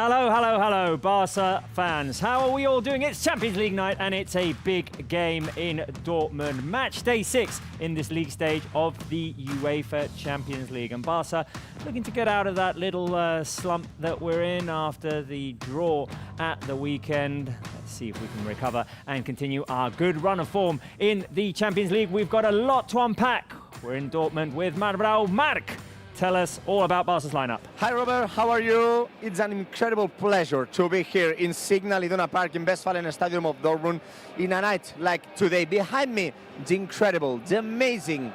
Hello, hello, hello, Barca fans. How are we all doing? It's Champions League night and it's a big game in Dortmund. Match day 6 in this league stage of the UEFA Champions League. And Barca looking to get out of that little slump that we're in after the draw at the weekend. Let's see if we can recover and continue our good run of form in the Champions League. We've got a lot to unpack. We're in Dortmund with Marc. Tell us all about Barca's lineup. Hi Robert, how are you? It's an incredible pleasure to be here in Signal Iduna Park in Westfalen Stadium of Dortmund in a night like today. Behind me, the incredible, the amazing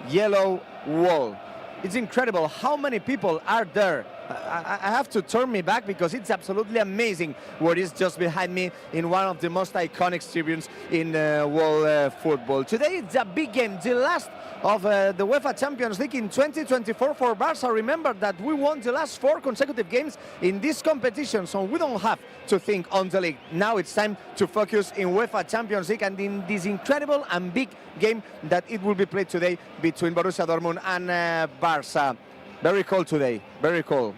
yellow wall. It's incredible how many people are there. I have to turn me back because it's absolutely amazing what is just behind me in one of the most iconic tribunes in world football. Today it's a big game, the last of the UEFA Champions League in 2024 for Barca. Remember that we won the last 4 consecutive games in this competition, so we don't have to think on the league. Now it's time to focus in UEFA Champions League and in this incredible and big game that it will be played today between Borussia Dortmund and Barca. Very cold today, very cold.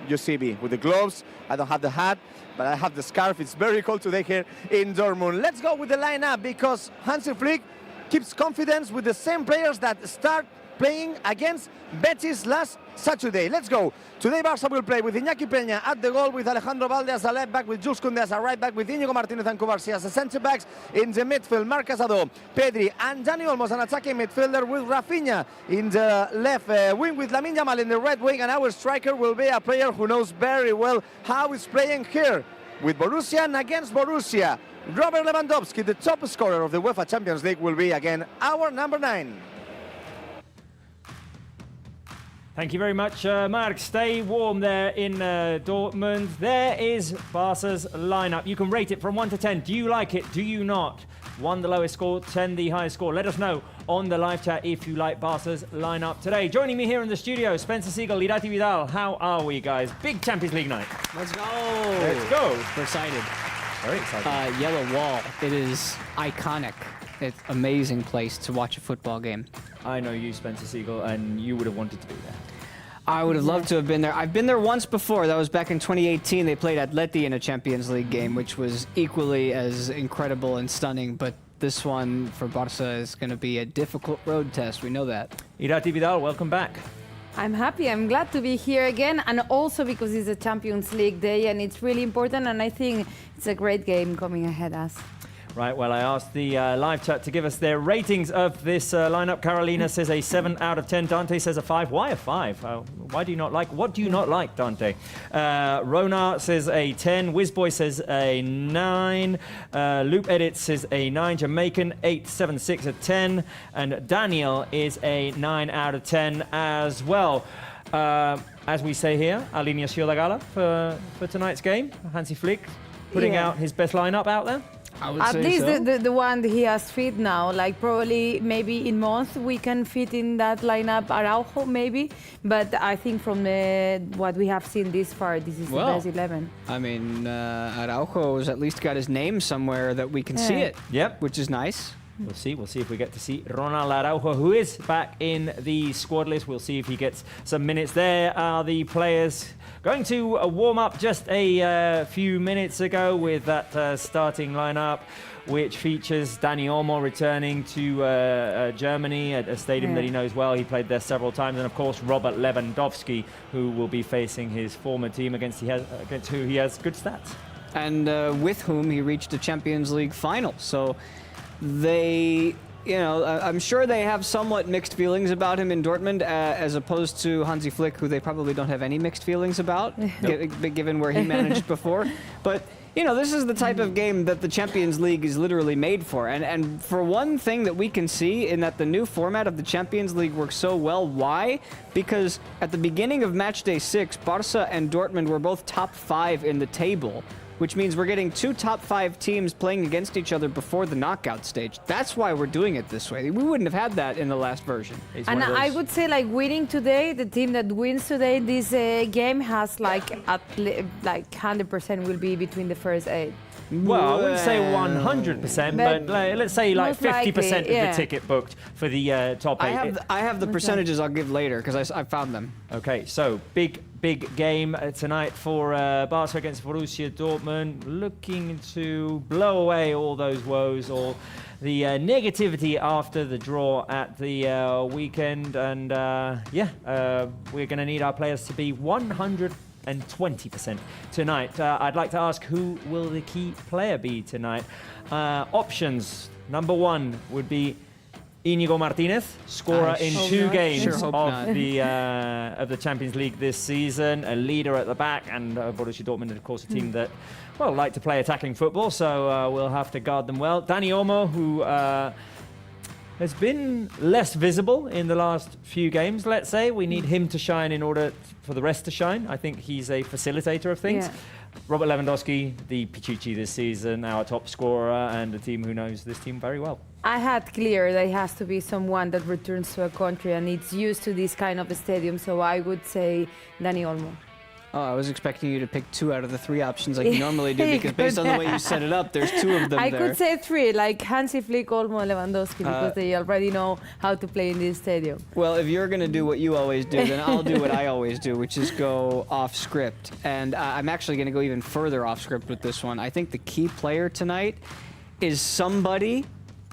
You see me with the gloves. I don't have the hat, but I have the scarf. It's very cold today here in Dortmund. Let's go with the lineup because Hansi Flick keeps confidence with the same players that start playing against Betis last Saturday. Let's go. Today Barca will play with Iñaki Peña at the goal, with Alejandro Valde as a left back, with Jules Koundé as a right back, with Íñigo Martínez and Cubarsí as the centre backs. In the midfield, Marc Casado, Pedri and Dani Olmo, an attacking midfielder, with Rafinha in the left wing, with Lamine Yamal in the right wing, and our striker will be a player who knows very well how he's playing here with Borussia and against Borussia. Robert Lewandowski, the top scorer of the UEFA Champions League, will be again our number 9. Thank you very much, Marc. Stay warm there in Dortmund. There is Barca's lineup. You can rate it from 1 to 10. Do you like it? Do you not? 1 the lowest score, 10 the highest score. Let us know on the live chat if you like Barca's lineup today. Joining me here in the studio, Spencer Siegel, Irati Vidal. How are we, guys? Big Champions League night. Let's go. Let's go. We're excited. Very exciting. Yellow Wall. It is iconic. It's an amazing place to watch a football game. I know you, Spencer Siegel, and you would have wanted to be there. I would have loved to have been there. I've been there once before. That was back in 2018. They played Atleti in a Champions League game, which was equally as incredible and stunning. But this one for Barca is going to be a difficult road test. We know that. Irati Vidal, welcome back. I'm happy. I'm glad to be here again, and also because it's a Champions League day and it's really important, and I think it's a great game coming ahead us. Right, well, I asked the live chat to give us their ratings of this lineup. Carolina says a 7 out of 10. Dante says a 5. Why a 5? Why do you not like? What do you not like, Dante? Rona says a 10. Wizboy says a 9. Loop Edit says a 9. Jamaican 876 a 10. And Daniel is a 9 out of 10 as well. As we say here, alineación de gala for tonight's game. Hansi Flick putting out his best lineup out there. At least so. the one he has fit now, like probably maybe in month we can fit in that lineup Araujo maybe, but I think from what we have seen this far, this is the best 11. I mean, Araujo's at least got his name somewhere that we can see it. Yep. Which is nice. We'll see if we get to see Ronald Araujo, who is back in the squad list. We'll see if he gets some minutes. There are the players going to warm up just a few minutes ago with that starting lineup, which features Dani Olmo returning to Germany at a stadium that he knows well. He played there several times. And, of course, Robert Lewandowski, who will be facing his former team against who he has good stats. And with whom he reached a Champions League final. So they, I'm sure they have somewhat mixed feelings about him in Dortmund, as opposed to Hansi Flick, who they probably don't have any mixed feelings about, given where he managed before. But, this is the type of game that the Champions League is literally made for. And for one thing that we can see in that the new format of the Champions League works so well. Why? Because at the beginning of match day 6, Barca and Dortmund were both top 5 in the table, which means we're getting 2 top 5 teams playing against each other before the knockout stage. That's why we're doing it this way. We wouldn't have had that in the last version. And I would say, like, winning today, the team that wins today this game has, like 100% will be between the first 8. Well, I wouldn't say 100%, but let's say like most 50% likely, of yeah. the ticket booked for the top 8. I have the percentages I'll give later because I found them. Okay, so big game tonight for Barça against Borussia Dortmund, looking to blow away all those woes, all the negativity after the draw at the weekend. And we're going to need our players to be 120% tonight. I'd like to ask, who will the key player be tonight? Options. Number 1 would be Íñigo Martínez, scorer in 2 games of the Champions League this season, a leader at the back, and Borussia Dortmund, of course, a team that, well, like to play attacking football, so we'll have to guard them well. Dani Olmo, who has been less visible in the last few games, let's say. We need him to shine in order for the rest to shine. I think he's a facilitator of things. Yeah. Robert Lewandowski, the Pichichi this season, our top scorer, and a team who knows this team very well. I had clear that it has to be someone that returns to a country and it's used to this kind of a stadium, so I would say Dani Olmo. Oh, I was expecting you to pick 2 out of the 3 options like you normally do, because based on the way you set it up, there's 2 of them I there. could say 3, like Hansi Flick, Olmo, Lewandowski, because they already know how to play in this stadium. Well, if you're going to do what you always do, then I'll do what I always do, which is go off script. And I'm actually going to go even further off script with this one. I think the key player tonight is somebody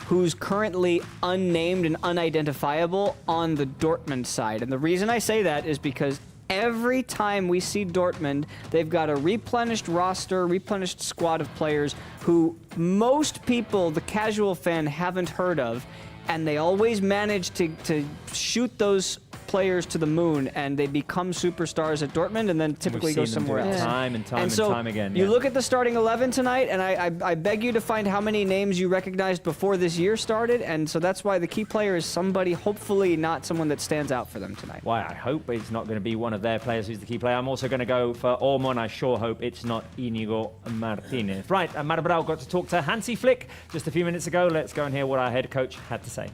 who's currently unnamed and unidentifiable on the Dortmund side. And the reason I say that is because every time we see Dortmund, they've got a replenished roster, replenished squad of players who most people, the casual fan, haven't heard of, and they always manage to shoot those players to the moon, and they become superstars at Dortmund and then typically go somewhere else. Time and time and time again. You look at the starting 11 tonight, and I beg you to find how many names you recognized before this year started, and so that's why the key player is somebody, hopefully not someone that stands out for them tonight. Why, I hope it's not going to be one of their players who's the key player. I'm also going to go for Olmo, and I sure hope it's not Íñigo Martínez. Right, Mara Brau got to talk to Hansi Flick just a few minutes ago. Let's go and hear what our head coach had to say.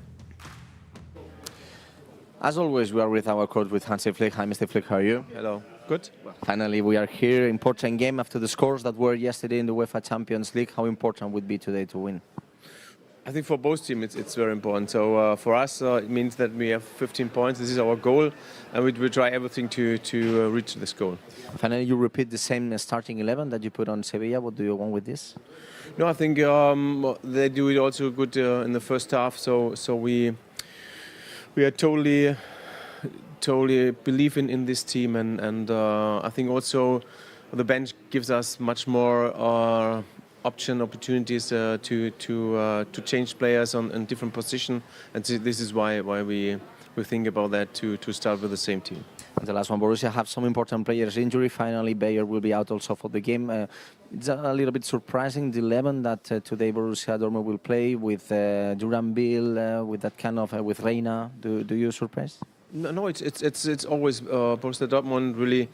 As always, we are with our coach, with Hansi Flick. Hi, Mr. Flick, how are you? Hello. Good. Well, finally, we are here. Important game after the scores that were yesterday in the UEFA Champions League. How important would be today to win? I think for both teams it's very important. So for us, it means that we have 15 points. This is our goal, and we try everything to reach this goal. Finally, you repeat the same starting 11 that you put on Sevilla. What do you want with this? No, I think they do it also good in the first half. So we are totally believe in this team, and I think also the bench gives us much more opportunities to change players in different position, and this is why we think about that to start with the same team. And the last one, Borussia have some important players injury. Finally, Bayer will be out also for the game. It's a little bit surprising, the 11 that today Borussia Dortmund will play with Duran-Bill, with that kind of with Reina. Do you surprised? No, it's always Borussia Dortmund really.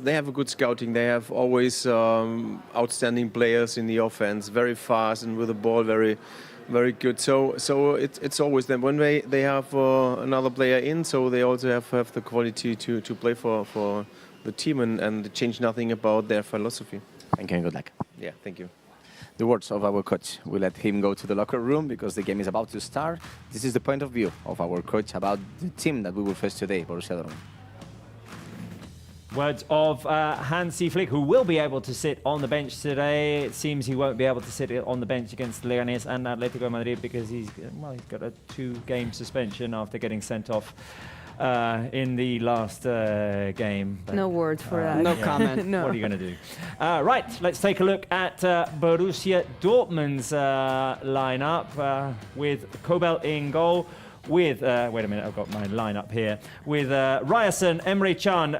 They have a good scouting. They have always outstanding players in the offense, very fast and with the ball very good. So it's always them. When they have another player in, so they also have the quality to play for the team and change nothing about their philosophy. Thank you and good luck. Yeah, thank you. The words of our coach. We let him go to the locker room because the game is about to start. This is the point of view of our coach about the team that we will face today, Borussia Dortmund. Words of Hansi Flick, who will be able to sit on the bench today. It seems he won't be able to sit on the bench against Leganés and Atletico Madrid because he's got a 2-game suspension after getting sent off in the last game. But, No word for that. No comment. No. What are you going to do? Right, let's take a look at Borussia Dortmund's lineup with Kobel in goal. With, wait a minute, I've got my lineup here. With Ryerson, Emre Can,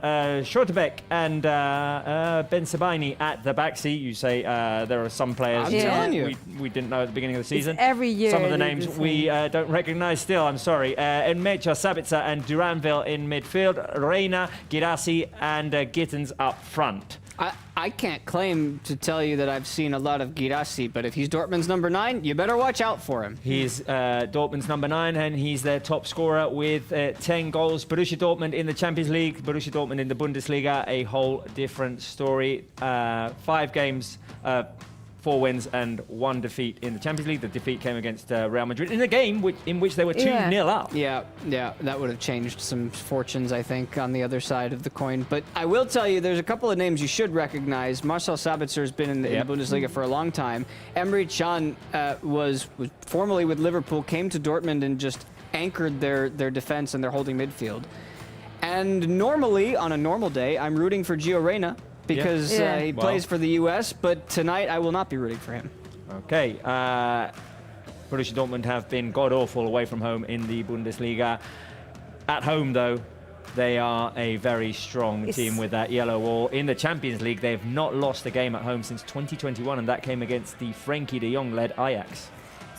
Schlotterbeck, and Ben Sebaini at the back seat. You say there are some players I'm telling you. we didn't know at the beginning of the season. It's every year. Some of the they names do the we same. don't recognize still, I'm sorry. Enmecha, Sabitzer, and Duranville in midfield. Reina, Girassi, and Gittens up front. I can't claim to tell you that I've seen a lot of Girassi, but if he's Dortmund's number 9, you better watch out for him. He's Dortmund's number 9, and he's their top scorer with 10 goals. Borussia Dortmund in the Champions League, Borussia Dortmund in the Bundesliga, a whole different story. 5 games, 4 wins and 1 defeat in the Champions League. The defeat came against Real Madrid in a game in which they were 2-0 up. Yeah, that would have changed some fortunes, I think, on the other side of the coin. But I will tell you, there's a couple of names you should recognize. Marcel Sabitzer has been in the Bundesliga for a long time. Emre Can was formerly with Liverpool, came to Dortmund and just anchored their defense and their holding midfield. And normally, on a normal day, I'm rooting for Gio Reyna, because he plays for the US, but tonight I will not be rooting for him. Okay, Borussia Dortmund have been god-awful away from home in the Bundesliga. At home, though, they are a very strong team with that yellow wall. In the Champions League, they have not lost a game at home since 2021, and that came against the Frenkie de Jong-led Ajax.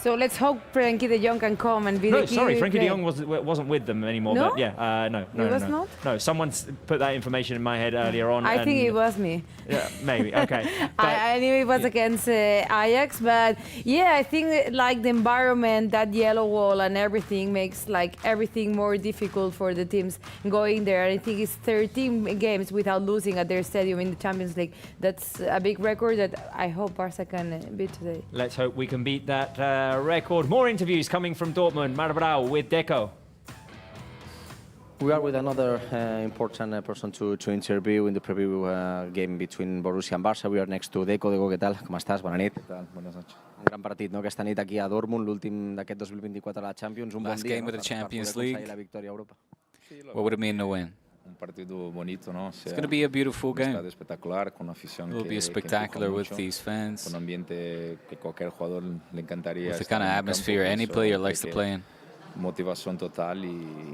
So let's hope Frenkie de Jong can come and be the key. No, sorry, Frenkie de Jong wasn't with them anymore. No? But yeah, no. Not? No, someone put that information in my head earlier on. I think it was me. Yeah, maybe. Okay. I knew it was against Ajax, but yeah, I think like the environment, that yellow wall and everything makes like everything more difficult for the teams going there. I think it's 13 games without losing at their stadium in the Champions League. That's a big record that I hope Barça can beat today. Let's hope we can beat that record. More interviews coming from Dortmund. Marbrau with Deco. We are with another important person to interview in the preview game between Borussia and Barça. We are next to Deco. Deco, què tal? Com estàs? Bona nit. Buenas noches. Un gran partit, no? Aquesta nit aquí a Dortmund, l'últim d'aquest 2024 a la Champions. Un Last bon dia, game no? of the Champions per League. la victòria a Europa. What would it mean to win? Un partido bonito, ¿no? It's going to be a beautiful game. Espectacular, con una afición It will be spectacular with these fans. Con un ambiente que cualquier jugador le encantaría. With the kind of atmosphere any player likes to play in. Motivación total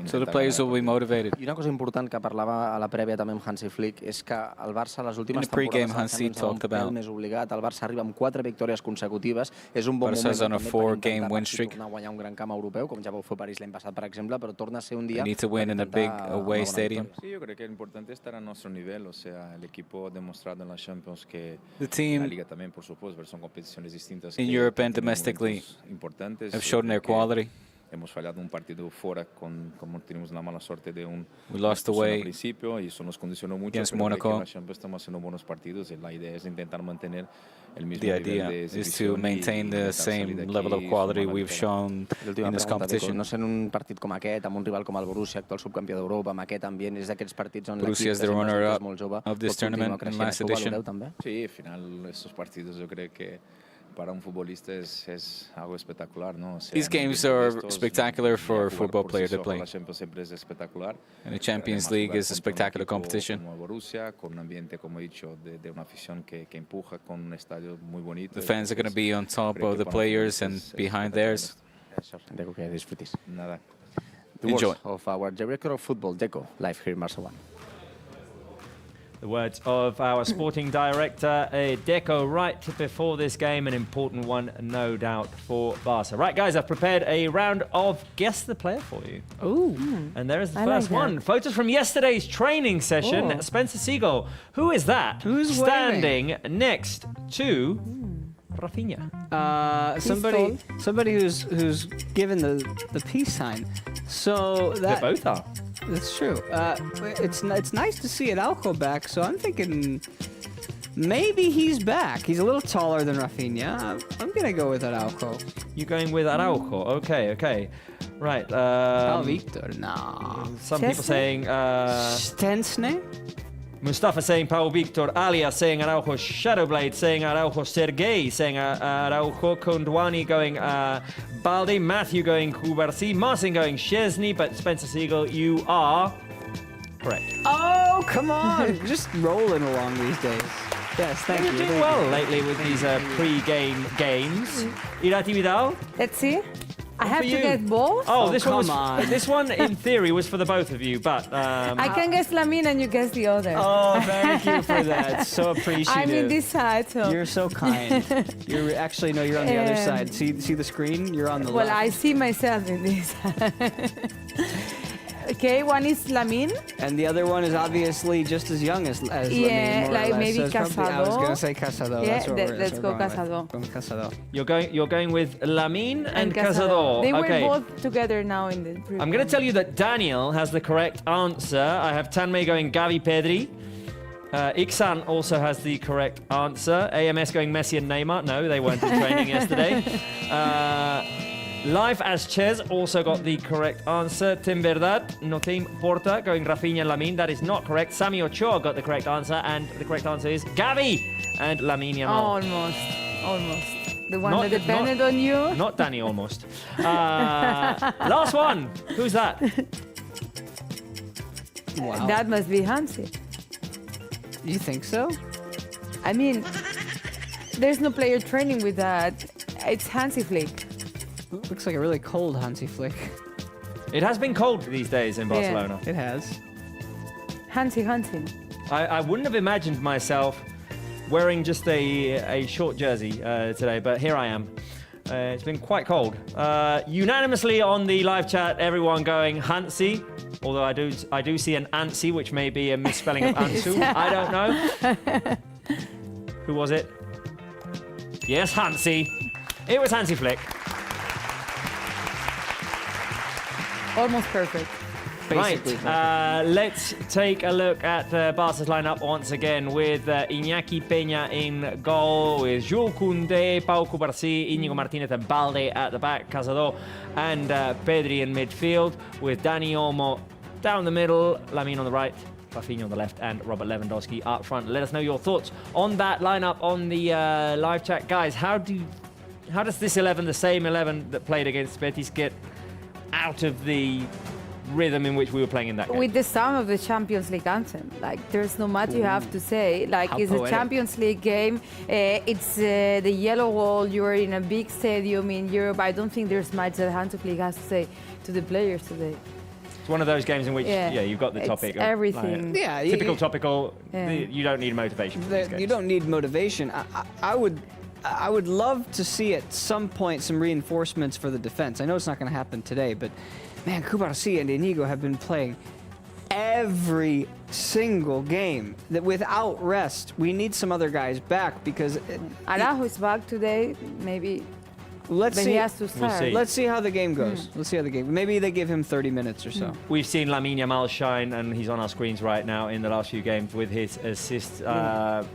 So the players will be motivated. I una cosa important que parlava a la prèvia també amb Hansi Flick és que el Barça les últimes pregame, temporades Hansi talked about més obligat. El Barça arriba amb 4 victòries consecutives. És un bon Barça's moment on a també 4-game win streak. tornar a guanyar un gran camp europeu, com ja vau fer París l'any passat, per exemple, però torna a ser un dia... They need to win in a big away stadium. Sí, yo creo que es importante estar a nuestro nivel, o sea, el equipo ha demostrado en la Champions que The team la Liga también, por supuesto, pero son competiciones distintas. in que Europe and tienen domestically momentos importantes. have shown their quality. Hemos fallado un partido fuera como tuvimos la mala suerte de un We lost away al principio y eso nos condicionó mucho. against pero creo que Monaco. en la Champions estamos haciendo buenos partidos y la idea es intentar mantener el mismo The nivel idea de is exhibición to maintain y the intentar same salir de aquí level of y quality sumar la we've victoria. shown L'última in this pregunta, Deco. competition. No sent un partit com aquest, amb un rival com el Borussia, actual subcampió d'Europa, amb aquest ambient, és d'aquests partits on Borussia is the l'equip, que sempre runner-up és molt jove, of this pot continuar tournament in creixent. last Això ho edition. valoreu també? Sí, al final estos partidos yo creo que para un futbolista es algo espectacular, ¿no? O sea, These games are spectacular for a football player to play. La Champions siempre es espectacular. And the Champions Además, League jugar is a contra un spectacular equipo competition. Como Borussia, con un ambiente, como he dicho, de una afición que empuja, con un estadio muy bonito. The fans are going to be on top creo of que the para un players futbolista and es behind espectacular. theirs. Deco, que disfrutis. Nada. The Enjoy. words of our director of football, Deco, live here in Barcelona. The words of our sporting director, Deco, right before this game, an important one, no doubt, for Barca. Right, guys, I've prepared a round of Guess the Player for you. Ooh. And there is the I first like that. one. Photos from yesterday's training session. Oh. Spencer Siegel. Who is that? Who's standing next to Rafinha? Somebody who's given the peace sign. So They that both are. That's true. It's nice to see Araujo back. So I'm thinking maybe he's back. He's a little taller than Rafinha. I'm gonna go with Araujo. You going with Araujo? Okay. Right. Victor, no. Some people saying Stensne? Mustafa saying Paul Victor, Alia saying Araujo, Shadowblade saying Araujo, Sergei saying Araujo, Kondwani going Balde, Matthew going Kubarsi, Marcin going Szczesny, but Spencer Siegel, you are correct. Oh, come on. Just rolling along these days. Yes, thank you. You're doing well lately with these pre-game games. Irati Vidal? Let's see. I have for to you. get both? Oh, this one come on. This one in theory was for the both of you, but I can guess Lamine and you guess the other. Oh, thank you for that. So appreciative. I'm in this side, so... You're so kind. You're actually no, you're on the other side. See the screen? You're on the Well, left. I see myself in this. Okay, one is Lamine. And the other one is obviously just as young as Yeah, Lamine, more or like less. maybe So it's probably- I was Casado. gonna say Casado. Yeah, That's what let's go we're going Casado. with. Going Casado. you're going with Lamine and Cazador. They were Okay. both together now in the... I'm going to tell you that Daniel has the correct answer. I have Tanmay going Gavi Pedri. Iksan also has the correct answer. AMS going Messi and Neymar. No, they weren't in training yesterday. Live as Ches also got the correct answer. Tim Verdad, Notim Porta going Rafinha and Lamine. That is not correct. Sami Ochoa got the correct answer, and the correct answer is Gavi and Lamine Yamal. Almost. The one that depended on you. Not Danny, almost. Last one. Who's that? Wow. That must be Hansi. You think so? I mean, there's no player training with that. It's Hansi Flick. Looks like a really cold Hansi Flick. It has been cold these days in Barcelona. It has. Hansi. I wouldn't have imagined myself wearing just a short jersey today, but here I am. It's been quite cold. Unanimously on the live chat, everyone going Hansi. Although I do see an Ansi, which may be a misspelling of Ansu. I don't know. Who was it? Yes, Hansi. It was Hansi Flick. Almost perfect. Basically. Right, let's take a look at Barca's lineup once again with Iñaki Peña in goal, with Jules Koundé, Pau Cubarsí, Íñigo Martínez and Balde at the back, Casado and Pedri in midfield, with Dani Olmo down the middle, Lamine on the right, Rafinha on the left, and Robert Lewandowski up front. Let us know your thoughts on that lineup on the live chat. Guys, how does this 11, the same 11 that played against Betis, get out of the rhythm in which we were playing in that game? With the sound of the Champions League anthem. Like, there's not much you have to say. Like, How it's poetic. a Champions League game. It's the yellow wall. You're in a big stadium in Europe. I don't think there's much that Hansi Flick has to say to the players today. It's one of those games in which, you've got the It's topic. everything. Yeah, Typical, topical. Yeah. You don't need motivation for these games. You don't need motivation. I would love to see at some point some reinforcements for the defense. I know it's not going to happen today, but man, Cubarsí and Íñigo have been playing every single game that without rest. We need some other guys back because Araujo is back today, maybe. let's But see. he has to start. see. Let's see how the game goes. Let's see how the game. Maybe they give him 30 minutes or so. We've seen Lamine Yamal shine, and he's on our screens right now in the last few games with his assists. Are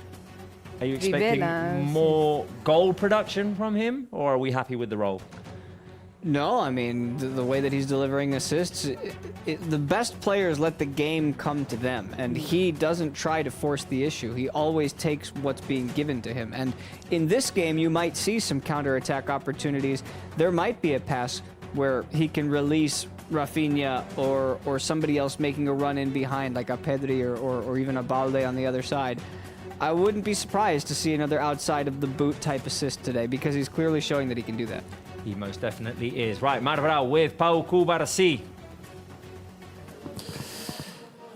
you expecting Rivera, more goal production from him, or are we happy with the role? No, I mean, the way that he's delivering assists, the best players let the game come to them, and he doesn't try to force the issue. He always takes what's being given to him. And in this game, you might see some counterattack opportunities. There might be a pass where he can release Rafinha or somebody else making a run in behind, like a Pedri or even a Balde on the other side. I wouldn't be surprised to see another outside of the boot type assist today, because he's clearly showing that he can do that. He most definitely is. Right, Marbrau with Pau Cubarsí.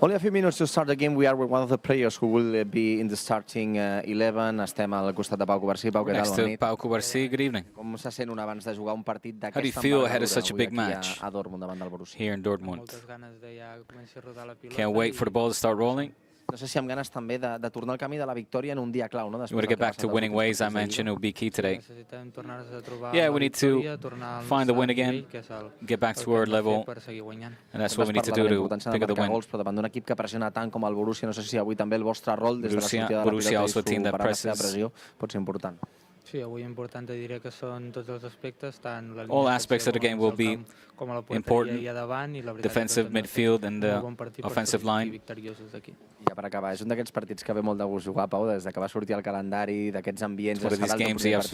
Only a few minutes to start the game. We are with one of the players who will be in the starting 11. Estem al costat de Pau Cubarsí. Pau, què tal? Next Bona to nit. Pau Cubarsí, good evening. Com se sent un abans de jugar un partit How do you d'aquesta feel ahead of envergadura such a avui big aquí match a Dortmund davant del Borussia? Here in Dortmund? Moltes ganes de ja comenci a rodar la pilota. Can't wait for the ball to start rolling. No sé si amb ganes també de tornar al camí de la victòria en un dia clau, no? You want to get back to winning ways, I mentioned, it will be key today. Necessitem tornar-nos a trobar Yeah, la we need to victòria, tornar al find the nostre win again, nivell, que és get back el to que our hem de fer level, per seguir guanyant. and that's what we need to Vas parlar do de la to importància pick de up the marcar win. gols, però davant d'un equip que pressiona tant com el Borussia, no sé si avui també el vostre rol des de la sortida de la Borussia pilota also a team that superar la seva presses. pressió pot ser important. Sí, avui important diré que són tots els aspectes, tant la All línia aspects of the game will be com a la important. porteria i a davant, i la veritat Defensive que hem de fer midfield and the un bon partit per offensive sortir line. victoriosos d'aquí. I ja per acabar, és un d'aquests partits que ve molt de gust jugar, Pau, des de que va sortir el calendari, d'aquests ambients, One of these games that you have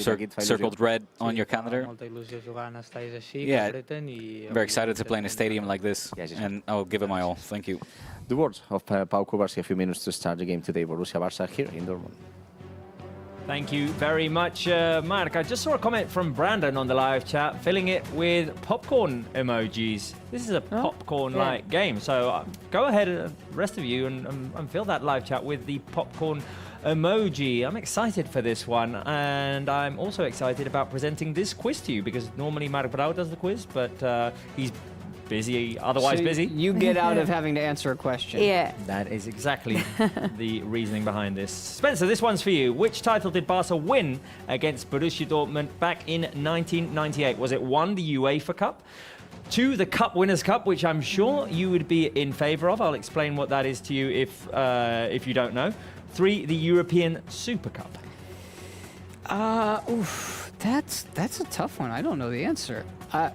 circled red on your calendar. Molta il·lusió jugar en estadis així, Yeah, que apreten, i Very excited to play in a stadium like this, and I'll give it my all. Thank you. The words of Pau Cubarsí, a few minutes to start the game today, Borussia Barça here in Dortmund. Thank you very much, Mark. I just saw a comment from Brandon on the live chat, filling it with popcorn emojis. This is a popcorn-like game, so go ahead, rest of you, and fill that live chat with the popcorn emoji. I'm excited for this one, and I'm also excited about presenting this quiz to you, because normally Mark Brau does the quiz, but he's busy, otherwise So busy. You get out of having to answer a question. Yeah. That is exactly the reasoning behind this. Spencer, this one's for you. Which title did Barca win against Borussia Dortmund back in 1998? Was it 1, the UEFA Cup? 2, the Cup Winners' Cup, which I'm sure you would be in favour of. I'll explain what that is to you if you don't know. 3, the European Super Cup. That's a tough one. I don't know the answer. I'm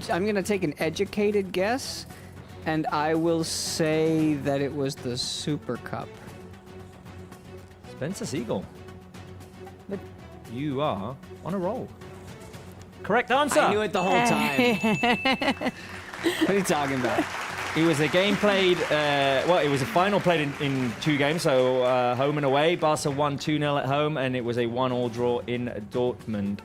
going to take an educated guess, and I will say that it was the Super Cup. Spencer Siegel. But You are on a roll. Correct answer. I knew it the whole time. What are you talking about? It was a game played, it was a final played in 2 games, so home and away. Barca won 2-0 at home, and it was a 1-1 draw in Dortmund.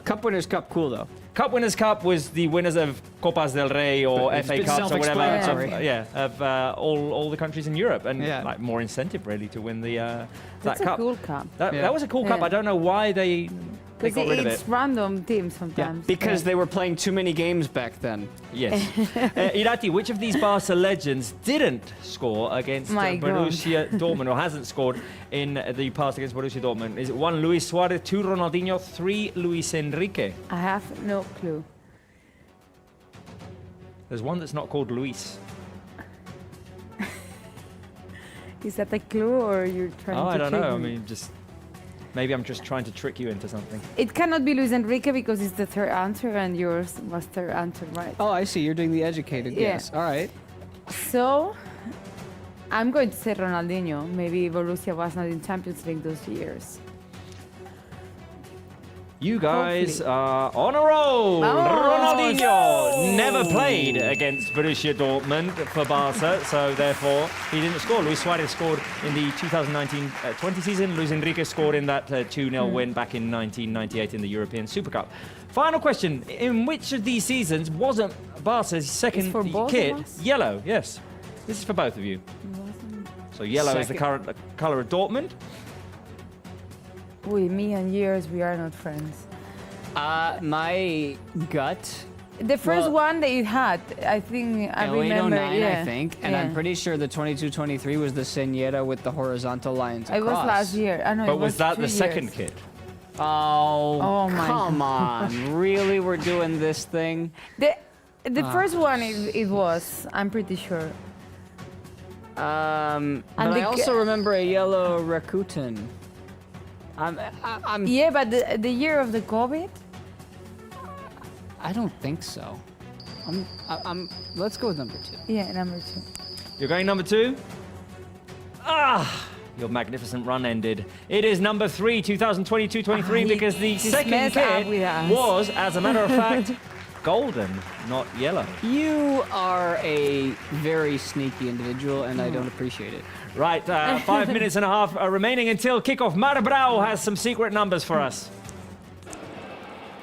Cup Winners' Cup, cool though. Cup Winners' Cup was the winners of Copas del Rey or It's FA been Cups or whatever. self-explanatory. Of all the countries in Europe, and Yeah. like more incentive really to win the that that's a cup. cool cup. That was a cool cup. Yeah. I don't know why they Because got rid of it's it. random teams sometimes. Because they were playing too many games back then. Yes. Irati, which of these Barca legends didn't score against My God. Borussia Dortmund, or hasn't scored in the past against Borussia Dortmund? Is it 1, Luis Suarez, 2, Ronaldinho, 3, Luis Enrique? I have no clue. There's one that's not called Luis. Is that a clue or you're trying to I don't trick know. I me? mean, maybe I'm just trying to trick you into something. It cannot be Luis Enrique because it's the third answer and yours was third answer, right? Oh, I see. You're doing the educated Yeah. guess. All right. So, I'm going to say Ronaldinho. Maybe Borussia was not in Champions League those years. You guys Hopefully. are on a roll. Vamos. Ronaldinho never played against Borussia Dortmund for Barca, so therefore he didn't score. Luis Suarez scored in the 2019-20 season. Luis Enrique scored in that 2-0 win back in 1998 in the European Super Cup. Final question: in which of these seasons wasn't Barca's second for both kit of us? yellow? Yes, this is for both of you. So yellow is the Second. current color of Dortmund. With me and years, we are not friends. My gut. The first Well, one that you had, I think I 08, remember. 09, Yeah. I think. And I'm pretty sure the 22-23 was the Señera with the horizontal lines It was across. last year. I know. But it was that 2 the years. second kit? Oh, my come on. Really? We're doing this thing? The first one it was. I'm pretty sure. But And I the also remember a yellow Rakuten. I'm Yeah, but the year of the COVID. I don't think so. Let's go with number 2. Yeah, number 2. You're going number 2? Your magnificent run ended. It is number 3, 2022-23, because the just second mess up with kit us. was, as a matter of fact, golden, not yellow. You are a very sneaky individual, and I don't appreciate it. Right, 5 minutes and a half remaining until kickoff. Mar Brau has some secret numbers for us.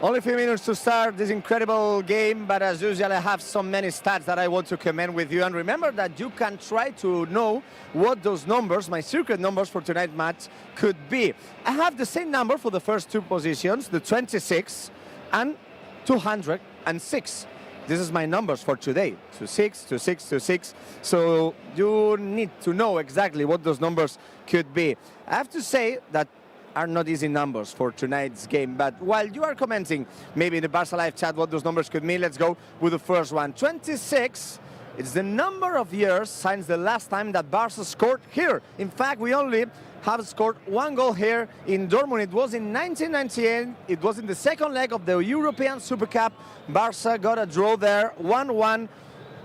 Only a few minutes to start this incredible game, but as usual, I have so many stats that I want to comment with you. And remember that you can try to know what those numbers, my secret numbers for tonight's match, could be. I have the same number for the first 2 positions, the 26 and 206. This is my numbers for today, 26, 26, 26. So you need to know exactly what those numbers could be. I have to say that are not easy numbers for tonight's game, but while you are commenting maybe in the Barca Live chat what those numbers could mean, let's go with the first one. 26, it's the number of years since the last time that Barca scored here. In fact, we only have scored 1 goal here in Dortmund. It was in 1998. It was in the second leg of the European Super Cup. Barca got a draw there, 1-1.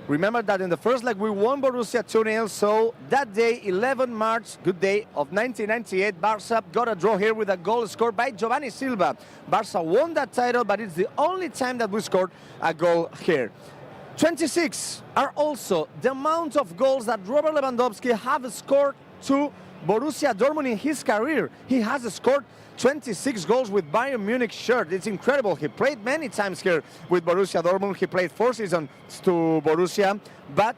Remember that in the first leg we won Borussia 2-0, so that day, 11 March, good day of 1998, Barca got a draw here with a goal scored by Giovanni Silva. Barca won that title, but it's the only time that we scored a goal here. 26 are also the amount of goals that Robert Lewandowski have scored to Borussia Dortmund in his career. He has scored 26 goals with Bayern Munich shirt. It's incredible. He played many times here with Borussia Dortmund. He played 4 seasons to Borussia, but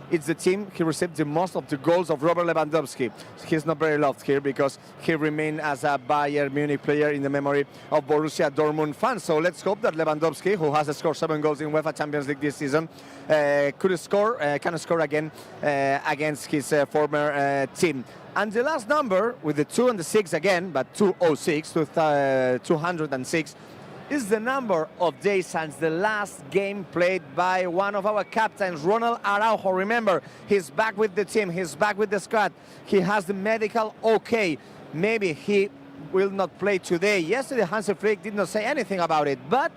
it's the team he received the most of the goals of Robert Lewandowski. He's not very loved here because he remained as a Bayern Munich player in the memory of Borussia Dortmund fans. So let's hope that Lewandowski, who has scored 7 goals in UEFA Champions League this season, can score again against his former team. And the last number with the 2 and the 6 again, but 206, 206, is the number of days since the last game played by one of our captains, Ronald Araujo. Remember, he's back with the team, he's back with the squad. He has the medical okay. Maybe he will not play today. Yesterday, Hansi Flick did not say anything about it, but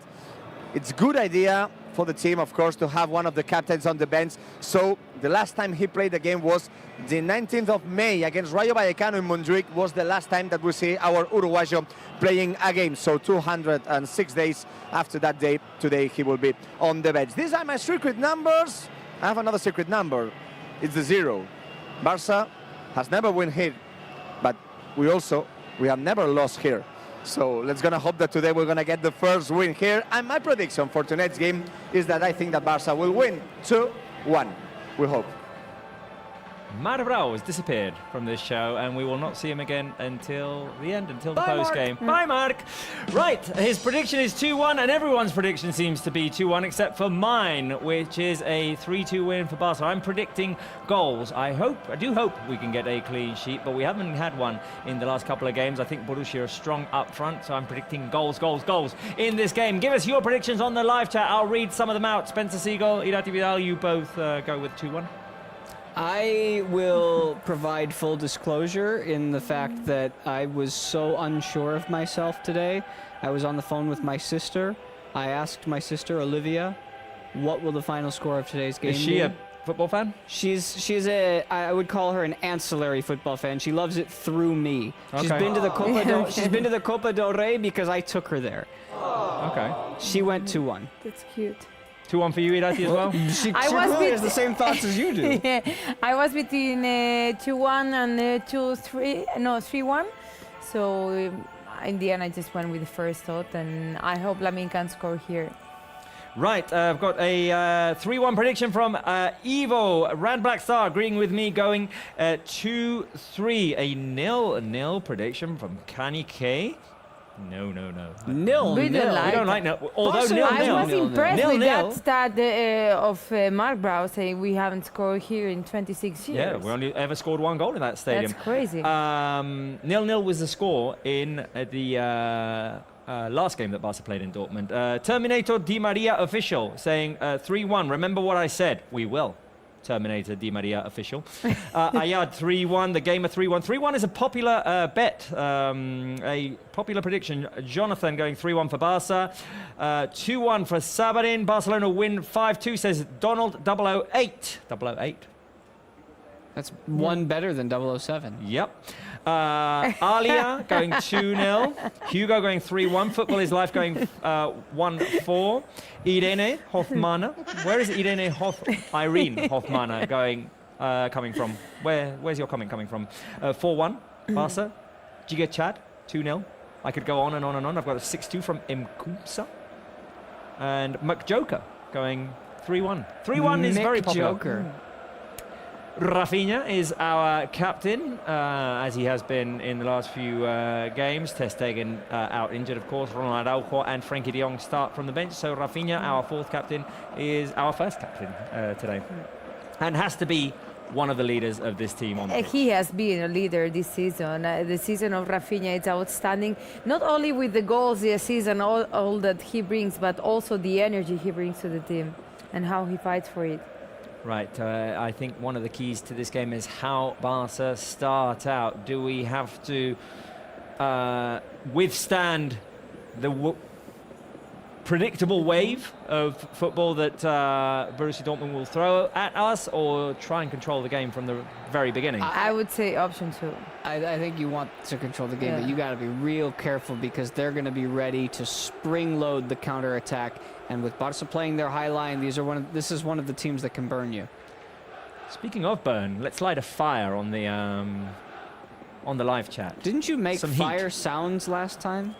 it's a good idea for the team, of course, to have one of the captains on the bench. So the last time he played the game was the 19th of May against Rayo Vallecano in Montjuic. Was the last time that we see our Uruguayo playing a game. So 206 days after that day, today he will be on the bench. These are my secret numbers. I have another secret number. It's the 0. Barça has never won here, but we have never lost here. So let's gonna hope that today we're gonna get the first win here. And my prediction for tonight's game is that I think that Barça will win 2-1. We hope. Marc Brau has disappeared from this show, and we will not see him again until the end, until the post-game. Bye, Marc. Right, his prediction is 2-1, and everyone's prediction seems to be 2-1, except for mine, which is a 3-2 win for Barca. I'm predicting goals. I do hope we can get a clean sheet, but we haven't had one in the last couple of games. I think Borussia are strong up front, so I'm predicting goals in this game. Give us your predictions on the live chat. I'll read some of them out. Spencer Siegel, Irati Vidal, you both go with 2-1. I will provide full disclosure in the fact that I was so unsure of myself today. I was on the phone with my sister. I asked my sister, Olivia, what will the final score of today's game be? Is she a football fan? She's I would call her an ancillary football fan. She loves it through me. Okay. She's been to the Copa del Rey because I took her there. Okay. She went 2-1. That's cute. 2-1 for you, Irati, as well? She clearly has the same thoughts as you do. Yeah, I was between 2-1 and 3-1. So in the end, I just went with the first thought, and I hope Lamine can score here. Right, I've got a 3-1 prediction from Evo. Rand Black Star agreeing with me, going 2-3. A 0-0 prediction from Kani K. No. 0-0. We don't like We don't like no. Although 0-0. I was impressed with 0-0. that stat of Marc Brau saying we haven't scored here in 26 years. Yeah, we only ever scored one goal in that stadium. That's crazy. 0-0 was the score in the last game that Barca played in Dortmund. Terminator Di Maria official saying 3-1. Remember what I said? We will. Terminator Di Maria official. Ayad 3-1, the gamer 3-1. 3-1 is a popular bet, a popular prediction. Jonathan going 3-1 for Barca. 2-1 for Sabarin. Barcelona win 5-2, says Donald 008. 008. That's one better than 007. Yep. Alia going 2-0. Hugo going 3-1. Football is Life going 1-4. Irene Hoffmana. Where is Irene Hoffmana going coming from? Where's your comment coming from? 4-1. Barca. Giga Chad 2-0. I could go on and on and on. I've got a 6-2 from Mkumsa. And McJoker going 3-1. 3-1 is very popular. Joker. Rafinha is our captain, as he has been in the last few games. Ter Stegen out injured, of course. Ronald Araujo and Frenkie de Jong start from the bench. So Rafinha, our fourth captain, is our first captain today. And has to be one of the leaders of this team on the pitch. He has been a leader this season. The season of Rafinha is outstanding, not only with the goals this season, all that he brings, but also the energy he brings to the team and how he fights for it. Right, I think one of the keys to this game is how Barca start out. Do we have to withstand the predictable wave of football that Borussia Dortmund will throw at us, or try and control the game from the very beginning? I would say option 2. I think you want to control the game, but you got to be real careful because they're going to be ready to spring load the counter attack. And with Barca playing their high line, this is one of the teams that can burn you. Speaking of burn, let's light a fire on the live chat. Didn't you make Some fire heat. sounds last time?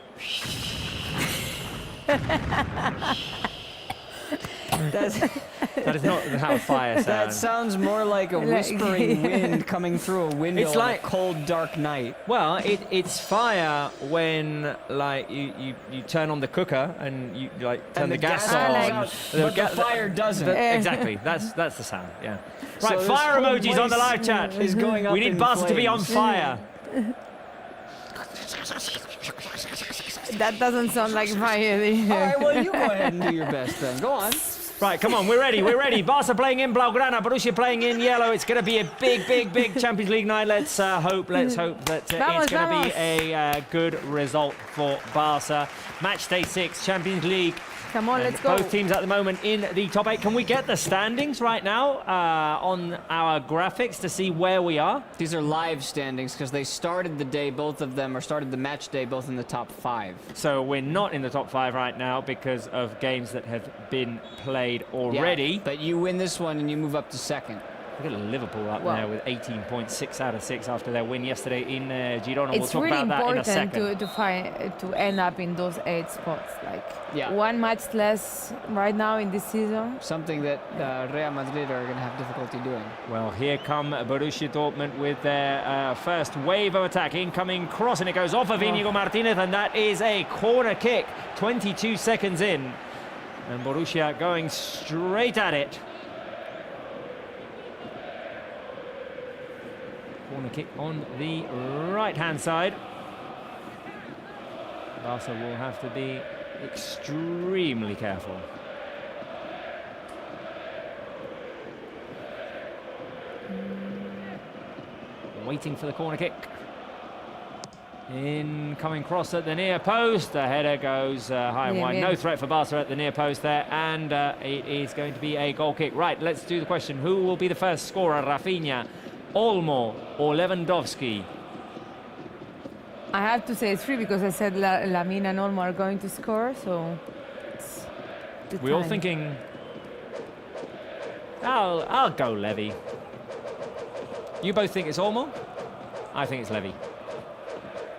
That is not how fire sounds. That sounds more like a whispering wind coming through a window It's like on a cold, dark night. Well, it's fire when like you turn on the cooker and you like turn And the gas goes on. out, but the fire doesn't. Exactly. That's the sound. Yeah. So Right. this Fire whole emojis on the live place chat. is going up We need in Barca to be on flames. fire. That doesn't sound like my All right, well, you go ahead and do your best then. Go on. Right, come on, we're ready, we're ready. Barca playing in Blaugrana, Borussia playing in yellow. It's going to be a big Champions League night. Let's hope that it's going to be a good result for Barca. Match day 6, Champions League. Come on, let's go. Both teams at the moment in the top 8. Can we get the standings right now on our graphics to see where we are? These are live standings because they started the day, both of them, or started the match day, both in the top 5. So we're not in the top 5 right now because of games that have been played already. Yeah, but you win this one and you move up to 2nd. Look at Liverpool up there with 18.6 out of 6 after their win yesterday in Girona. We'll It's talk really about that in a second. important to end up in those 8 spots. Like Yeah. one match less right now in this season. Something that Real Madrid are going to have difficulty doing. Well, here come Borussia Dortmund with their first wave of attack. Incoming cross, and it goes off of Inigo Martinez, and that is a corner kick. 22 seconds in, and Borussia going straight at it. Corner kick on the right-hand side. Barca will have to be extremely careful. Waiting for the corner kick. Incoming cross at the near post. The header goes high and wide. No threat for Barca at the near post there. And it is going to be a goal kick. Right, let's do the question. Who will be the first scorer? Rafinha, Olmo or Lewandowski? I have to say it's free because I said Lamine and Olmo are going to score, so it's the We're all time. thinking, I'll go Levy. You both think it's Olmo? I think it's Levy.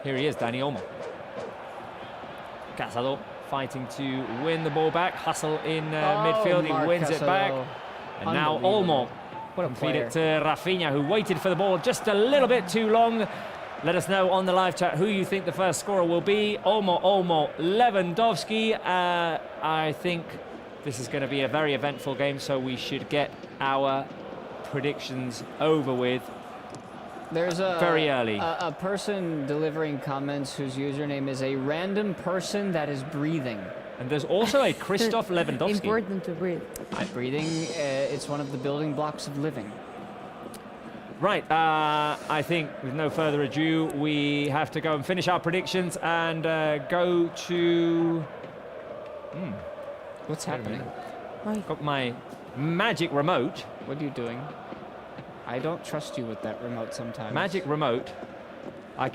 Here he is, Dani Olmo. Casado fighting to win the ball back. Hustle in midfield, he Marc wins it back. Casado. And now Unbelievable. Olmo What a feed player. it to Rafinha, who waited for the ball just a little bit too long. Let us know on the live chat who you think the first scorer will be. Olmo, Lewandowski. I think this is going to be a very eventful game, so we should get our predictions over with There's very early. A person delivering comments whose username is a random person that is breathing. And there's also a Christoph Lewandowski. Important to breathe. Breathing, it's one of the building blocks of living. Right, I think with no further ado, we have to go and finish our predictions and go to... What's happening? Got my magic remote. What are you doing? I don't trust you with that remote sometimes. Magic remote. I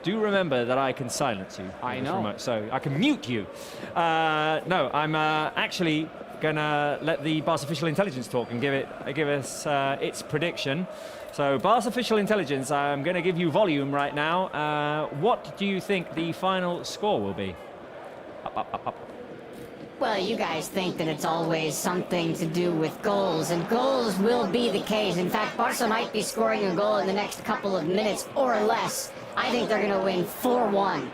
do remember that I can silence you. I with this know. Remote, so I can mute you. No, I'm actually gonna let the Barca official intelligence talk and give us its prediction. So Barca official intelligence, I'm going to give you volume right now. What do you think the final score will be? Up. Well, you guys think that it's always something to do with goals, and goals will be the case. In fact, Barca might be scoring a goal in the next couple of minutes or less. I think they're going to win 4-1.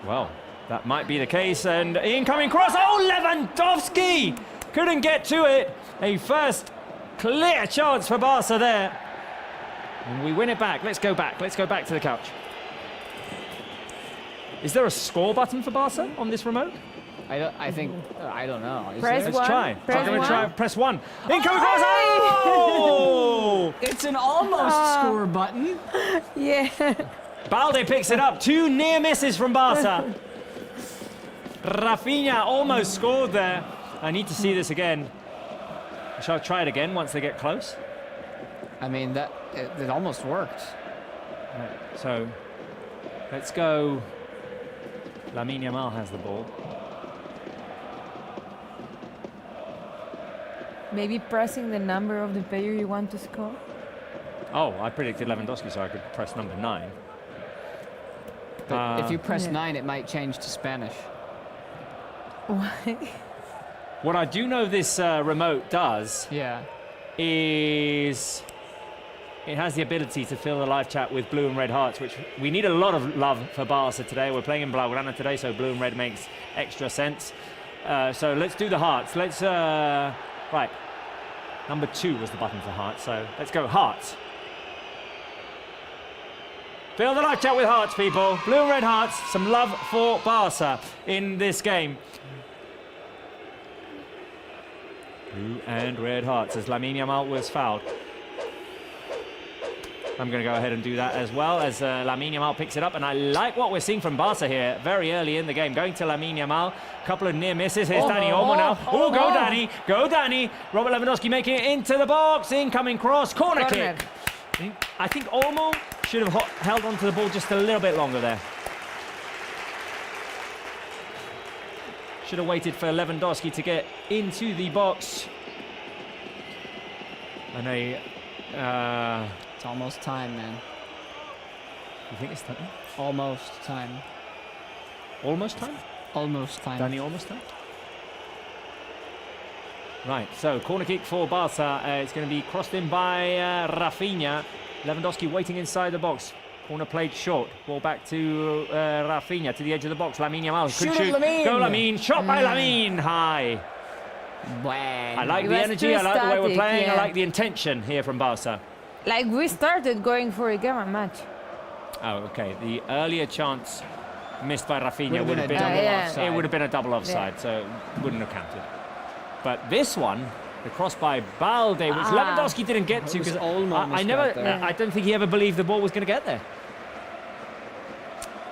Well, that might be the case, and incoming cross. Oh, Lewandowski! Couldn't get to it. A first clear chance for Barca there. And we win it back. Let's go back. Let's go back to the couch. Is there a score button for Barca on this remote? I don't know. Is Press there? Let's try. Press I'm going to try. one. Press 1. Incoming cross. Oh! It's an almost score button. Yeah. Balde picks it up. 2 near misses from Barca. Rafinha almost scored there. I need to see this again. Shall I try it again once they get close? I mean, it almost worked. Right, so let's go. Lamine Yamal has the ball. Maybe pressing the number of the player you want to score. Oh, I predicted Lewandowski, so I could press number 9. But if you press Yeah. 9, it might change to Spanish. Why? What I do know this remote does Yeah. is it has the ability to fill the live chat with blue and red hearts, which we need a lot of love for Barca today. We're playing in Blaugrana today, so blue and red makes extra sense. So let's do the hearts. Let's, right. Number 2 was the button for hearts, so let's go hearts. Fill the live chat with hearts, people. Blue and red hearts. Some love for Barca in this game. Blue and red hearts as Lamine Yamal was fouled. I'm going to go ahead and do that as well as Lamine Yamal picks it up. And I like what we're seeing from Barca here very early in the game. Going to Lamine Yamal. A couple of near misses. Here's Dani Olmo now. Oh, go Dani. Go Dani. Robert Lewandowski making it into the box. Incoming cross. Corner kick. I think Olmo should have held onto the ball just a little bit longer there. Should have waited for Lewandowski to get into the box. And it's almost time, man. You think it's time? Almost time. Almost time? Almost time. Dani, almost time? Right, so corner kick for Barca. It's going to be crossed in by Rafinha. Lewandowski waiting inside the box. Corner played short. Ball back to Rafinha to the edge of the box. Lamine Yamal could shoot. Go Lamine. Shot by Lamine. High. I like the energy. I like the way we're playing. Yeah. I like the intention here from Barca. Like we started going for a game match. Oh, okay. The earlier chance missed by Rafinha would have been offside. It would have been a double offside, so it wouldn't have counted. But this one, the cross by Balde, which Lewandowski didn't get to because I don't think he ever believed the ball was going to get there.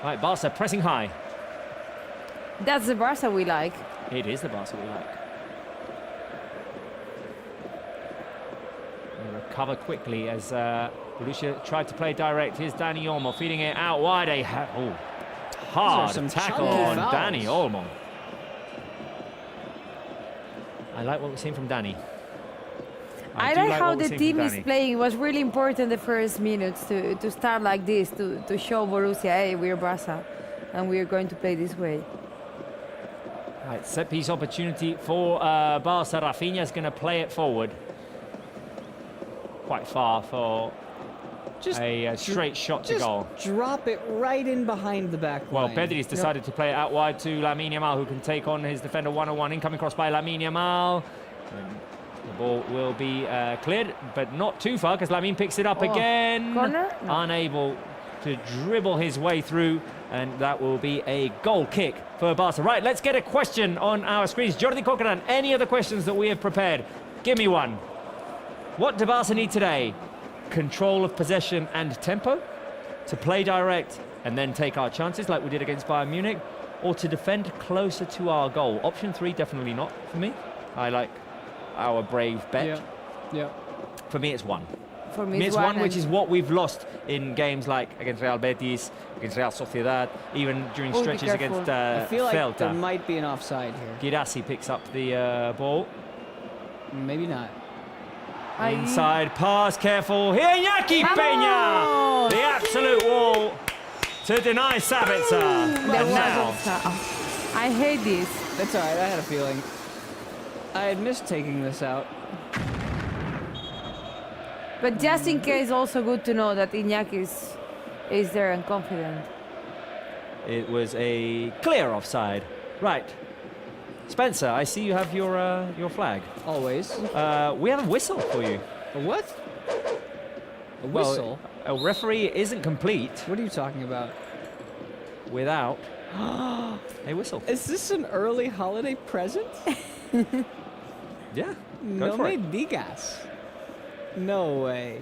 Right, Barca pressing high. That's the Barca we like. It is the Barca we like. They recover quickly as Borussia tried to play direct. Here's Dani Olmo feeding it out wide. Hard tackle on Dani Olmo. I like what we're seeing from Dani. I like how the team is playing. It was really important the first minutes to start like this, to show Borussia, hey, we're Barca, and we're going to play this way. Right, set piece opportunity for Barca. Rafinha is going to play it forward. Quite far for a straight shot to goal. Drop it right in behind the back Well, line. Pedri's decided to play it out wide to Lamine Yamal, who can take on his defender one-on-one. Incoming cross by Lamine Yamal. The ball will be cleared, but not too far because Lamine picks it up again. Corner? No. Unable to dribble his way through, and that will be a goal kick for Barca. Right, let's get a question on our screens. Jordi Corcoran, any other questions that we have prepared? Give me one. What do Barca need today? Control of possession and tempo, to play direct and then take our chances like we did against Bayern Munich, or to defend closer to our goal? Option 3, definitely not for me. I like our brave bet. Yeah. For me, it's 1. For me, it's 1, which is what we've lost in games like against Real Betis, against Real Sociedad, even during stretches against I feel like Celta. there might be an offside here. Girassi picks up the ball. Maybe not. Inside pass, careful. Here, Iñaki Peña! The absolute wall to deny Sabitzer. And now, I hate this. That's all right. I had a feeling. I had missed taking this out. But just in case, also good to know that Iñaki is there and confident. it was a clear offside. Right. Spencer, I see you have your flag. Always. We have a whistle for you. A what? A whistle? Well, a referee isn't complete What are you talking about? without a whistle. Is this an early holiday present? Yeah, No go for me it. digas. No way.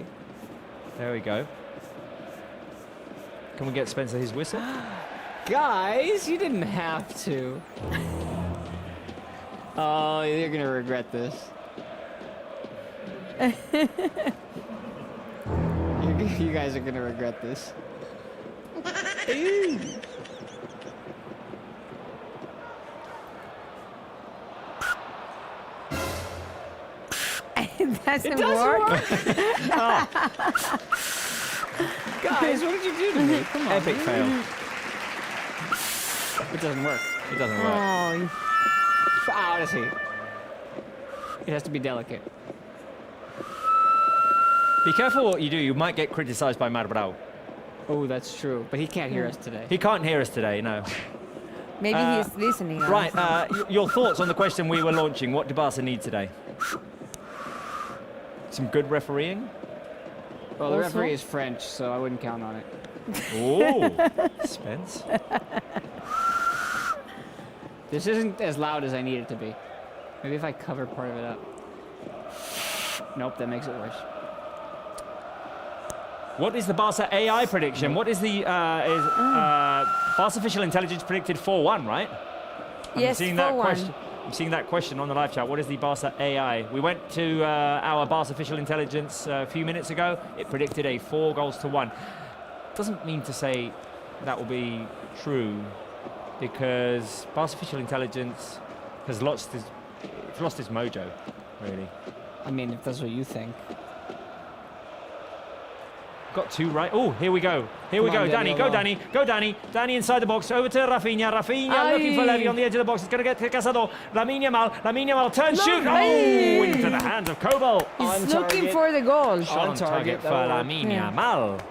There we go. Can we get Spencer his whistle? Guys, you didn't have to. Oh, you're gonna regret this. You guys are gonna regret this. Ew. It doesn't work. Guys, what did you do to me? Come on. Epic fail. It doesn't work. It doesn't work. Oh, How does he? It has to be delicate. Be careful what you do. You might get criticized by Marbrau. Oh, that's true. But he can't hear us today. He can't hear us today, no. maybe he's listening. now. Right, your thoughts on the question we were launching. What do Barca need today? Some good refereeing? Well, the Also- referee is French, so I wouldn't count on it. Oh, Spence. This isn't as loud as I need it to be. Maybe if I cover part of it up. Nope, that makes it worse. What is the Barca AI prediction? What is the Barca official intelligence predicted 4-1, right? Yes, 4-1. I'm seeing that question on the live chat. What is the Barca AI? We went to our Barca official intelligence a few minutes ago. It predicted a 4-1. Doesn't mean to say that will be true, because Barca official intelligence has lost its mojo, really. I mean, if that's what you think. Got 2 right. Oh, here we go. Here we Come go. on, Danny, go Danny. Go Danny. Danny inside the box. Over to Rafinha. Rafinha looking for Levy on the edge of the box. It's going to get to Casado. Lamine Yamal. Turn, shoot. Oh, into the hands of Kobel. He's looking for the goal. On target for Lamine Yamal.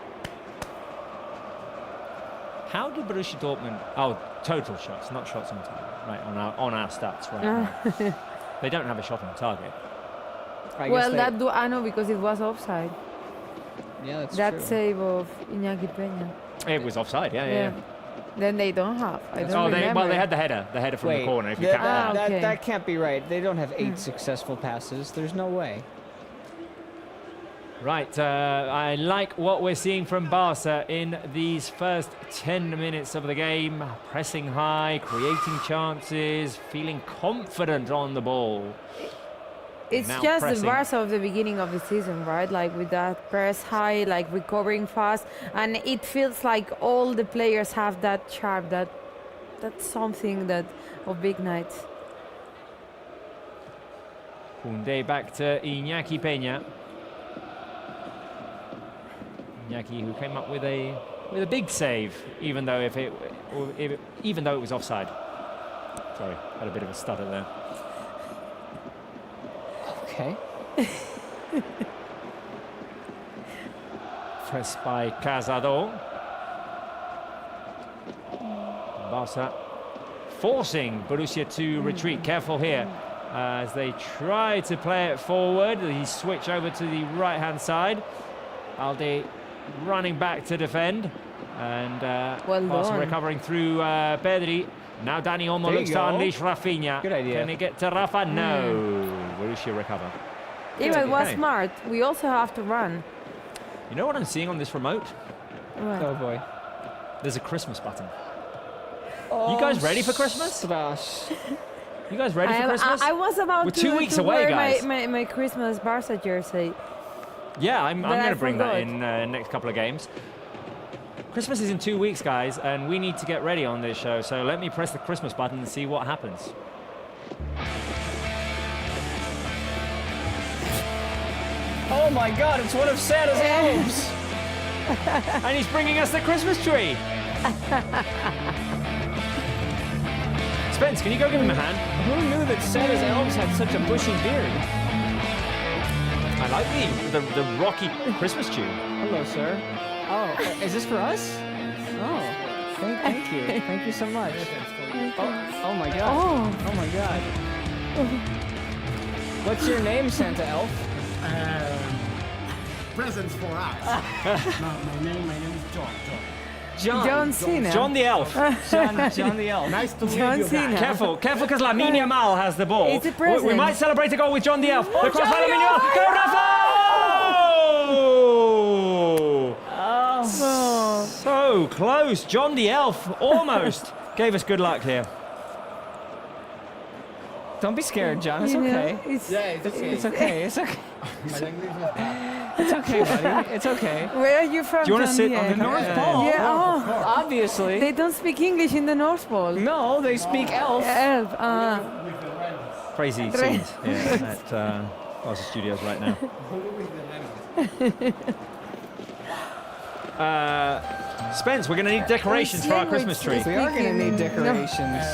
How did Borussia Dortmund... Oh, total shots, not shots on target. Right, on our stats right now. They don't have a shot on target. Well, that I know, because it was offside. Yeah, that's that true. save of Iñaki Peña. It was offside, yeah. Then they don't have. I don't remember. Well, they had the header from the corner. If you count that. okay. That can't be right. They don't have 8 successful passes. There's no way. Right, I like what we're seeing from Barca in these first 10 minutes of the game. Pressing high, creating chances, feeling confident on the ball. It's Now just pressing. the Barca of the beginning of the season, right? Like with that press high, like recovering fast, and it feels like all the players have that sharp, that's something that of big nights. Koundé back to Iñaki Peña. Iñaki, who came up with a big save, even though it was offside. Sorry, had a bit of a stutter there. Okay. Pressed by Casado. Barca forcing Borussia to retreat. Careful here as they try to play it forward. He switch over to the right-hand side. Alde running back to defend. And Barca recovering through Pedri. Now Dani Olmo looks to unleash Rafinha. Good idea. Can he get to Rafa? No. Borussia recover. Yeah, it was Okay. smart. We also have to run. You know what I'm seeing on this remote? Right. Oh boy. There's a Christmas button. You guys ready for Christmas? Strash. You guys ready for Christmas? I was about We're to, 2 weeks to away, wear guys. my Christmas Barca jersey. Yeah, I'm But going I to bring that forgot. in next couple of games. Christmas is in 2 weeks, guys, and we need to get ready on this show. So let me press the Christmas button and see what happens. Oh my God! It's one of Santa's elves. And he's bringing us the Christmas tree. Spence, can you go give him a hand? Who knew that Santa's elves had such a bushy beard? I like the rocky Christmas tune. Hello, sir. Oh, is this for us? Oh, thank you. Thank you so much. Oh my God. Oh my God. What's your name, Santa Elf? Presents for us. No, my name is John. John Cena. John the Elf. John the Elf. Nice to meet John you Cena. guys. Careful, because Lamine Yamal has the ball. It's a We present. might celebrate a goal with John the Elf. The cross by John the Lamine Yamal. Go Rafa! Oh. So close. John the Elf almost gave us good luck here. Don't be scared, John. It's You know, okay. it's- It's okay. It's okay. It's okay, buddy. It's okay. Where are you from? Do you want to John sit the on the Elf? North Pole? Yeah. Oh. Obviously. They don't speak English in the North Pole. No, they speak elf. Elf. Crazy scenes at Barca Studios right now. Spence, we're going to need decorations for our Christmas tree. We are going to need decorations.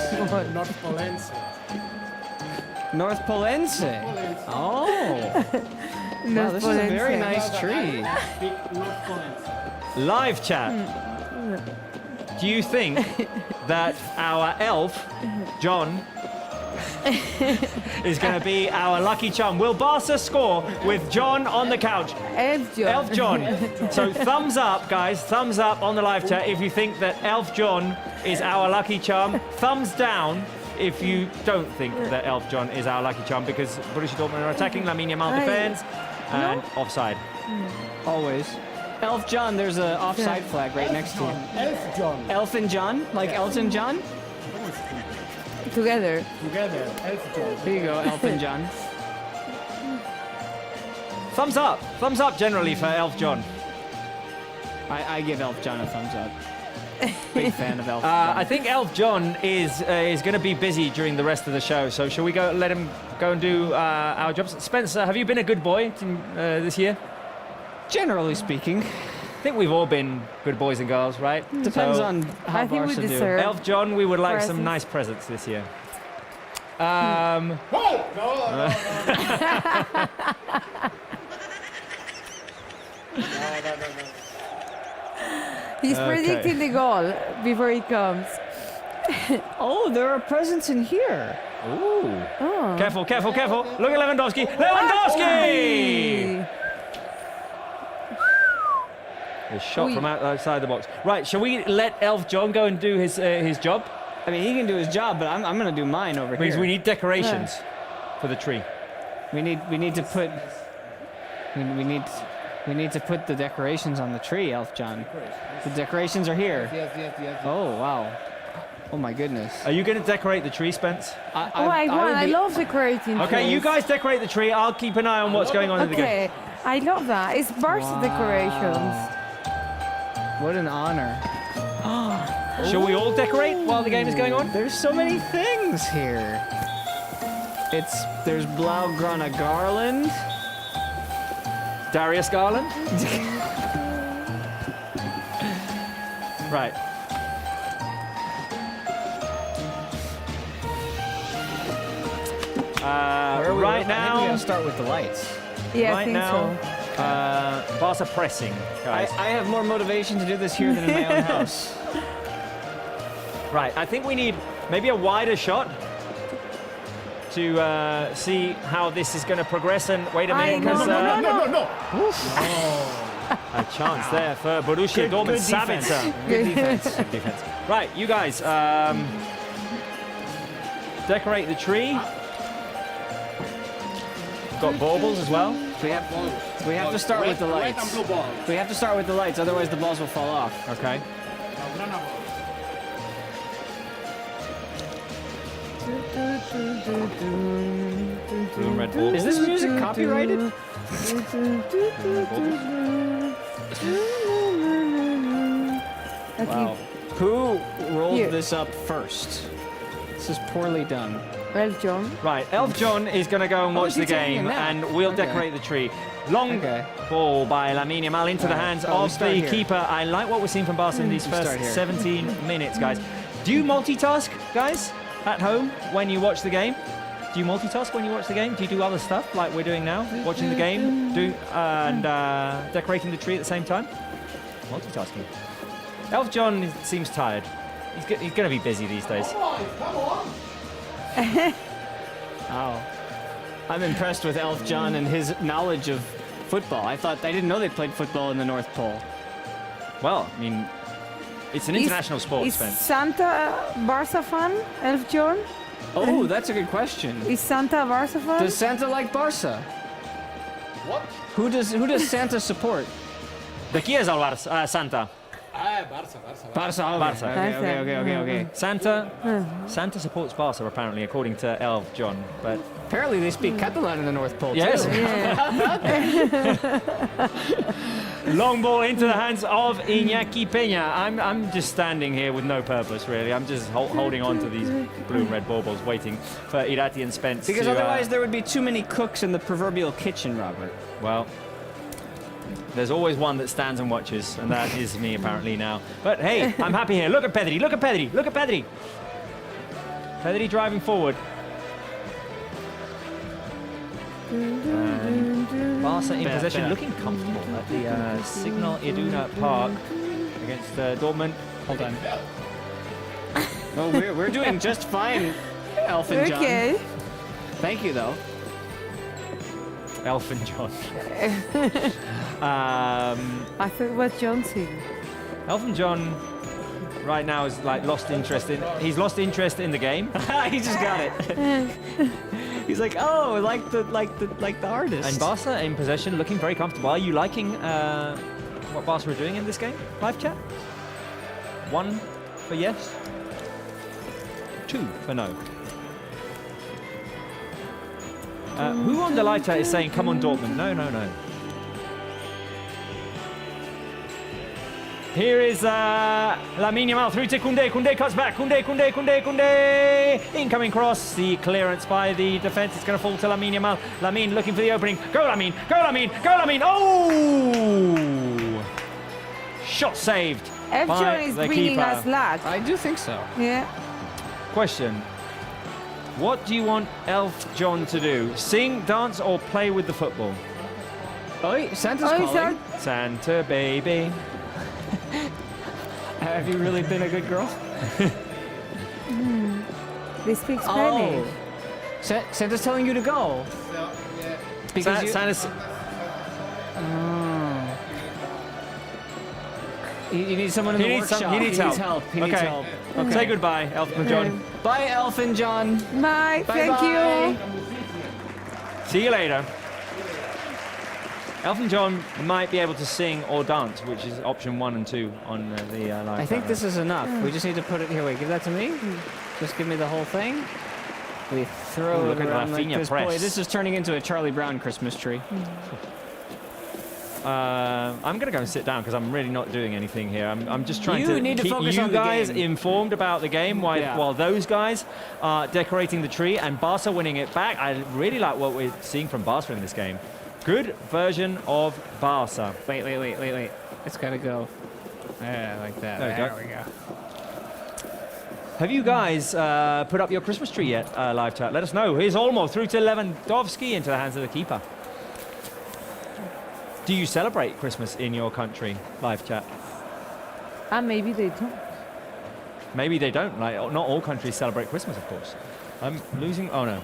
North Polense. North Polense. Oh. Wow, this is a very nice tree. Speak North Polense. Live chat. Do you think that our elf, John, is going to be our lucky charm. Will Barca score with John on the couch? Elf John. Elf John. So thumbs up, guys. Thumbs up on the live chat if you think that Elf John is our lucky charm. Thumbs down if you don't think that Elf John is our lucky charm, because Borussia Dortmund are attacking. Lamine Yamal defends. And offside. Always. Elf John, there's an offside flag right next to him. Elf John. Elfin John? Like Elton John? Together. Together. Elf John. Here you go, Elfin John. Thumbs up. Thumbs up generally for Elf John. I give Elf John a thumbs up. Big fan of Elf John. I think Elf John is going to be busy during the rest of the show, so shall we go let him go and do our jobs? Spencer, have you been a good boy this year? Generally speaking. I think we've all been good boys and girls, right? Depends on how I think we Barca do. deserve. Elf John, we would like some Presents. nice presents this year. No! He's Okay. predicting the goal before it comes. Oh, there are presents in here. Ooh. Oh. Careful, careful, careful. Look at Lewandowski. Lewandowski! A shot from outside the box. Right, shall we let Elf John go and do his job? I mean, he can do his job, but I'm going to do mine over Because here. we need decorations for the tree. We need to put we need to put the decorations on the tree, Elf John. The decorations are here. Yes. Oh wow. Oh my goodness. Are you going to decorate the tree, Spence? I love decorating. Okay, you trees. guys decorate the tree. I'll keep an eye on what's going on in the game. Okay, I love that. It's Barca decorations. What an honor. Shall we all decorate while the game is going on? There's so many things here. There's Blaugrana garland. Darius Garland? Right. Right I think we now, gotta start with the lights. Yeah, I right think now, so. Barca pressing, guys. I have more motivation to do this here than in my own house. Right, I think we need maybe a wider shot to see how this is going to progress. And wait a minute, because No. a chance there for Borussia Dortmund. Sabitzer. Good defense. Good defense. Right, you guys, decorate the tree. Got baubles as well. We have to start with the Red and lights. blue ball. We have to start with the lights, otherwise the balls will fall off. Okay. Blaugrana ball. Blue and red baubles. Is this music copyrighted? Wow. Who rolled Here. this up first? This is poorly done. Elf John. Right, Elf John is going to go and watch is he the taking a game, nap? and we'll Okay. decorate the tree. Long Okay. ball by Lamine Yamal into the hands Oh, we of start the here. keeper. I like what we're seeing from Barca in these We first start here. 17 minutes, guys. Do you multitask, guys, at home when you watch the game? Do you multitask when you watch the game? Do you do other stuff like we're doing now, watching the game, and decorating the tree at the same time? Multitasking. Elf John seems tired. He's going to be busy these days. Wow. I'm impressed with Elf John and his knowledge of football. I didn't know they played football in the North Pole. Well, I mean, it's an international sport, Is Spence. Santa Barca fan, Elf John? Oh, that's a good question. Is Santa Barca fan? Does Santa like Barca? What? Who does Santa support? De chi è el Barça? Santa. Barça. Barca. Barca. Okay. Santa supports Barca, apparently, according to Elf John. But Apparently they speak Catalan in the North Pole yes, too. long ball into the hands of Iñaki Peña. I'm just standing here with no purpose, really. I'm just holding on to these blue and red baubles, waiting for Irati and Spence. Because to, otherwise there would be too many cooks in the proverbial kitchen, Robert. well, there's always one that stands and watches, and that is me apparently now. But hey, I'm happy here. Look at Pedri. Look at Pedri. Look at Pedri. Pedri driving forward. And Barca in possession, looking comfortable at the Signal Iduna Park against Dortmund. Hold on. Oh, we're doing just fine Elfin John. Okay. Thank you, though. Elfin John. I thought it was Johnson. Elfin John right now is like lost interest in. He's lost interest in the game. He just got it. He's like, oh, like the artist. And Barca in possession, looking very comfortable. Are you liking what Barca are doing in this game? Live chat. 1 for yes. 2 for no. Who on the live chat is saying, "Come on, Dortmund"? No, no, no. Here is Lamine Yamal through to Koundé. Koundé cuts back. Koundé. Incoming cross. The clearance by the defense. It's going to fall to Lamine Yamal. Lamine looking for the opening. Go Lamine. Oh! Shot saved. F. by John is the bringing keeper. us luck. I do think so. Yeah. Question. What do you want Elf John to do? Sing, dance, or play with the football? Oh, Santa's calling. Santa baby. Have you really been a good girl? They speak Spanish. Santa's telling you to go. Because Santa's... You need someone in the workshop. He needs help. He needs help. Okay. Say goodbye, Elfin John. Bye, Elfin John. Bye. Thank you. See you later. Elfin John might be able to sing or dance, which is option 1 and 2 on the live. I think this is enough. We just need to put it here. Wait, give that to me. Just give me the whole thing. We throw it around like this. Boy, this is turning into a Charlie Brown Christmas tree. I'm going to go and sit down because I'm really not doing anything here. I'm just trying You to need to keep focus you on the guys game. informed about the game while those guys are decorating the tree and Barca winning it back. I really like what we're seeing from Barca in this game. Good version of Barca. Wait. It's got to go. Yeah, like that. There we go. Have you guys put up your Christmas tree yet, live chat? Let us know. Here's Olmo through to Lewandowski into the hands of the keeper. Do you celebrate Christmas in your country, live chat? Maybe they don't. Maybe they don't. Like, not all countries celebrate Christmas, of course. I'm losing. Oh no.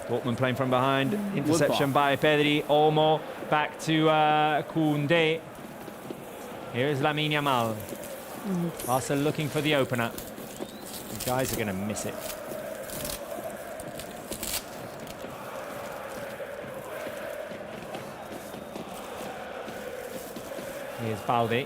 Dortmund playing from behind. Interception by Pedri. Olmo back to Koundé. Here's Lamine Yamal. Barca looking for the opener. The guys are going to miss it. Here's Balde.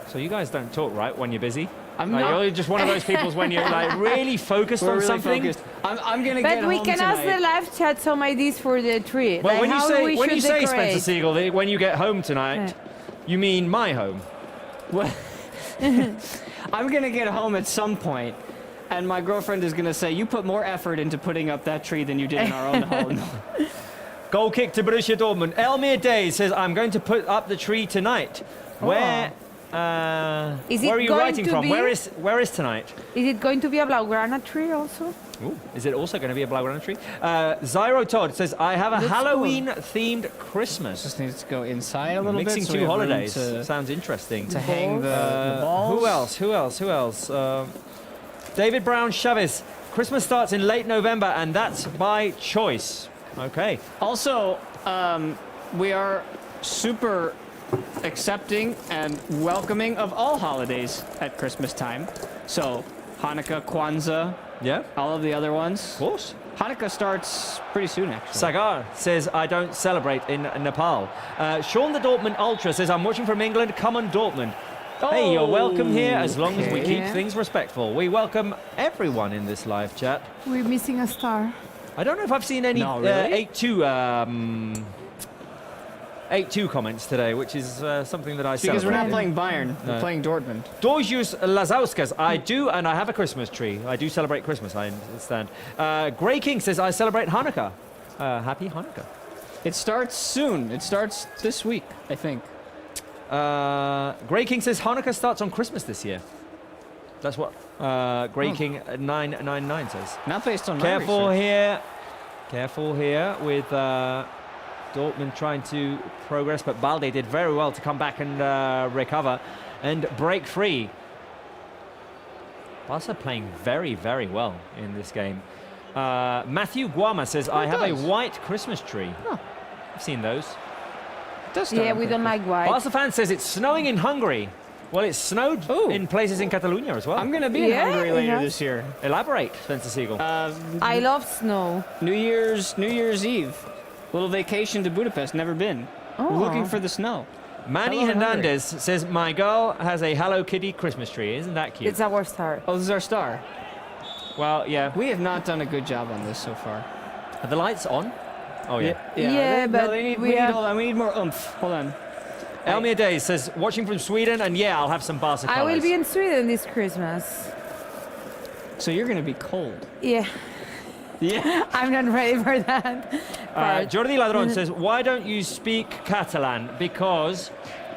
So you guys don't talk, right, when you're busy? I'm not. You're just one of those people when you're like really focused on really something. Focused. I'm gonna get But we home can ask tonight. the live chat some ideas for the tree. Well, like when you say decorate. Spencer Siegel, when you get home tonight, you mean my home. What? I'm gonna get home at some point, and my girlfriend is gonna say, "You put more effort into putting up that tree than you did in our own home." Goal kick to Borussia Dortmund. Elmir Day says, "I'm going to put up the tree tonight." Where? Is it where are you going writing to from? be- Where is tonight? Is it going to be a Blaugrana tree also? Ooh, is it also going to be a Blaugrana tree? Zyro Todd says, "I have a Looks Halloween-themed Christmas." Just needs to go inside a little Mixing bit. so we two have room holidays. Sounds interesting. to hang the balls. Who else? David Brown Chavez. Christmas starts in late November, and that's by choice. Okay. Also, we are super accepting and welcoming of all holidays at Christmas time. So, Hanukkah, Kwanzaa, Yeah. all of the other ones. Of course. Hanukkah starts pretty soon, actually. Sagar says, "I don't celebrate in Nepal." Sean the Dortmund Ultra says, "I'm watching from England. Come on, Dortmund." Hey, you're welcome here as long as we keep Okay. things respectful. We welcome everyone in this live chat. We're missing a star. I don't know if I've seen any No, really? 8-2 comments today, which is something that I Because we're not celebrate. playing Bayern, we're playing Dortmund. Dorjus Lazauskas, I do, and I have a Christmas tree. I do celebrate Christmas, I understand. Grey King says, "I celebrate Hanukkah." Happy Hanukkah. It starts soon. It starts this week, I think. Grey King says, "Hanukkah starts on Christmas this year." That's what Grey King 999 says. Not based on my Careful research. here. Careful here with Dortmund trying to progress, but Balde did very well to come back and recover and break free. Barca playing very, very well in this game. Matthew Guama says, I have a white Christmas tree. Oh. I've seen those. Yeah, we don't like white. Barca fan says it's snowing in Hungary. Well, it snowed in places in Catalonia as well. I'm going to be in Hungary later this year. Elaborate, Spencer Siegel. I love snow. New Year's Eve. Little vacation to Budapest. Never been. Looking for the snow. Manny Hello, Hernandez says, my girl has a Hello Kitty Christmas tree. Isn't that cute? It's our star. Oh, this is our star. Well, yeah. We have not done a good job on this so far. Are the lights on? Oh, yeah. Yeah, but hold on. We need more oomph. Hold on. Elmir Days says, watching from Sweden, and yeah, I'll have some Barca I colours. will be in Sweden this Christmas. So you're going to be cold. Yeah. Yeah. I'm not ready for that. Jordi Ladron says, why don't you speak Catalan? Because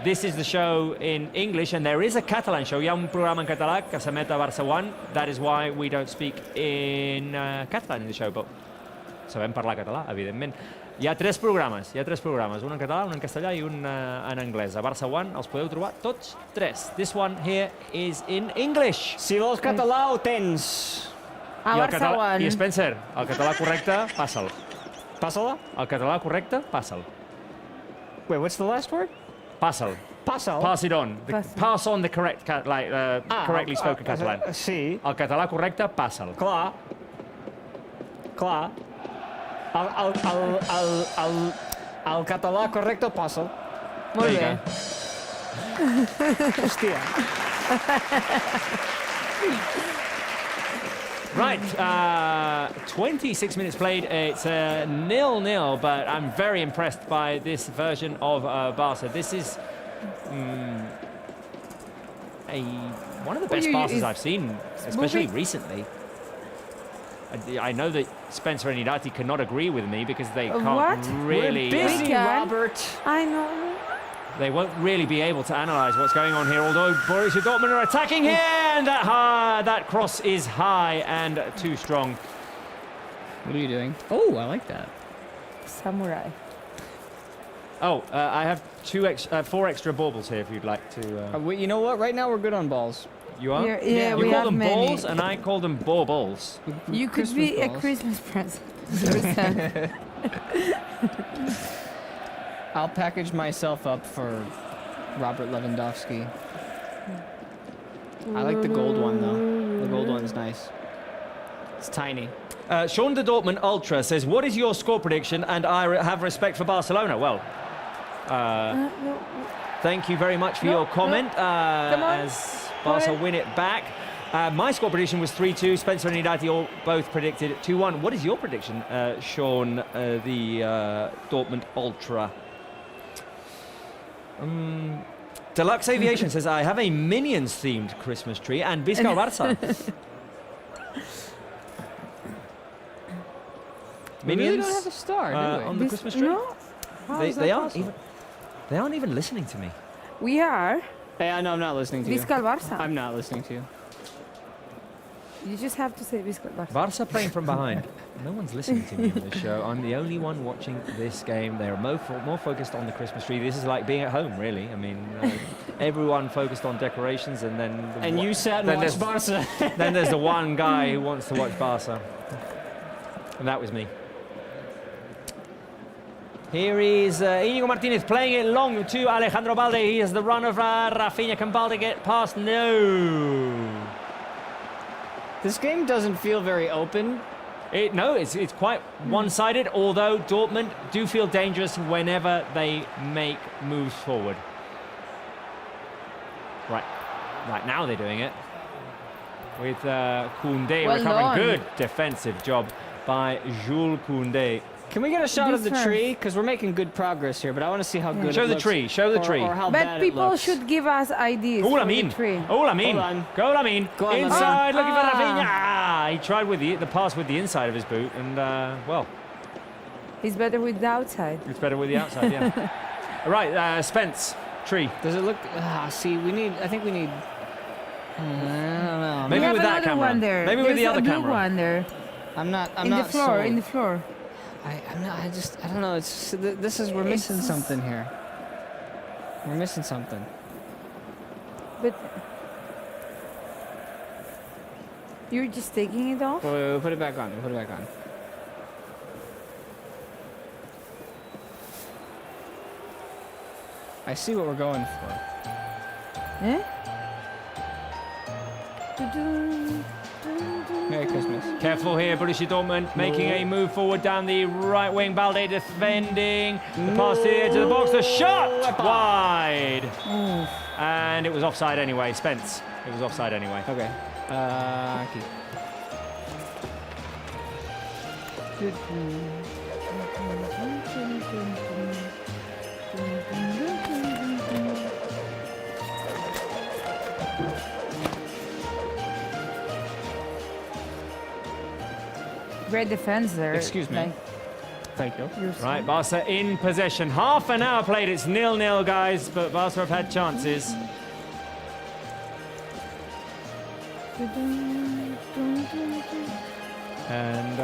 this is the show in English, and there is a Catalan show. Hi ha un programa en català que s'emet a Barça One. That is why we don't speak in Catalan in the show, but sabem parlar català, evidentment. Hi ha tres programes, un en català, un en castellà i un en anglès. A Barça One els podeu trobar tots tres. This one here is in English. Si vols català, ho tens. A Barça One. I Spencer, el català correcte, passa'l. Passa'l? El català correcte, passa'l. Wait, what's the last word? Passa'l. Passa'l? Pass it on. Pass on the correct, correctly spoken Catalan. Sí. El català correcte, passa'l. Clar. Clar. El català correcte, passa'l. Molt bé. Hòstia. Right, 26 minutes played. It's 0-0, but I'm very impressed by this version of Barca. This is one of the best Barças I've seen, especially recently. I know that Spencer and Irati cannot agree with me because they can't really... We're busy, Robert. I know. They won't really be able to analyse what's going on here, although Borussia Dortmund are attacking here, and that cross is high and too strong. What are you doing? Oh, I like that. Samurai. Oh, I have 4 extra baubles here if you'd like to... you know what? Right now we're good on balls. You are? Yeah, you we call have them many. balls, and I call them baubles. You could Christmas be a balls. Christmas present. I'll package myself up for Robert Lewandowski. I like the gold one, though. The gold one's nice. It's tiny. Sean de Dortmund Ultra says, what is your score prediction? And I have respect for Barcelona. Well, thank you very much for your comment as Barca win it back. My score prediction was 3-2. Spencer and Irati all both predicted 2-1. What is your prediction, Sean, the Dortmund Ultra? Deluxe Aviation says, I have a Minions-themed Christmas tree and Visca Barça. We Minions really don't have a star, do we? on the Christmas tree? No? They aren't even listening to me. We are. Hey, I know I'm not listening to you. Visca Barça. I'm not listening to you. You just have to say Visca Barça. Barca playing from behind. No one's listening to me on this show. I'm the only one watching this game. They're more focused on the Christmas tree. This is like being at home, really. I mean, everyone focused on decorations, and then... You sat and watched Barca. Then there's the one guy who wants to watch Barca. And that was me. Here is Íñigo Martínez playing it long to Alejandro Balde. He has the run of Rafinha. Can Balde get past? No. This game doesn't feel very open. No, it's quite one-sided, although Dortmund do feel dangerous whenever they make moves forward. Right now they're doing it. With Koundé recovering. Good defensive job by Jules Koundé. Can we get a shot of the tree? Because we're making good progress here, but I want to see how good Show it the looks. tree, show the tree. Or how But bad people it looks. should give us ideas for the tree. Oh, Lamin. Hold on. Go, Lamin. Go on, Inside, Lamin. looking for Rafinha. He tried with the pass with the inside of his boot, and, well... It's better with the outside. It's better with the outside, yeah. Right, Spence, tree. Does it look... see, I think we need... I don't know. Maybe We have with that another camera. one there. Maybe with the There's other a blue camera. one there. I'm not In the floor, sold. in the floor. I'm not. I don't know. It's we're missing something here. We're missing something. But you're just taking it off? We'll put it back on. We'll put it back on. I see what we're going for. Eh? Merry Christmas. Careful here, Borussia Dortmund making a move forward down the right wing. Balde defending. The pass to the edge of the box. The shot wide. And it was offside anyway. Spence. It was offside anyway. Okay. Keep. Great defense there. Excuse me. Like, Thank you. Right, Barca in possession. Half an hour played. It's 0-0, guys, but Barca have had chances. And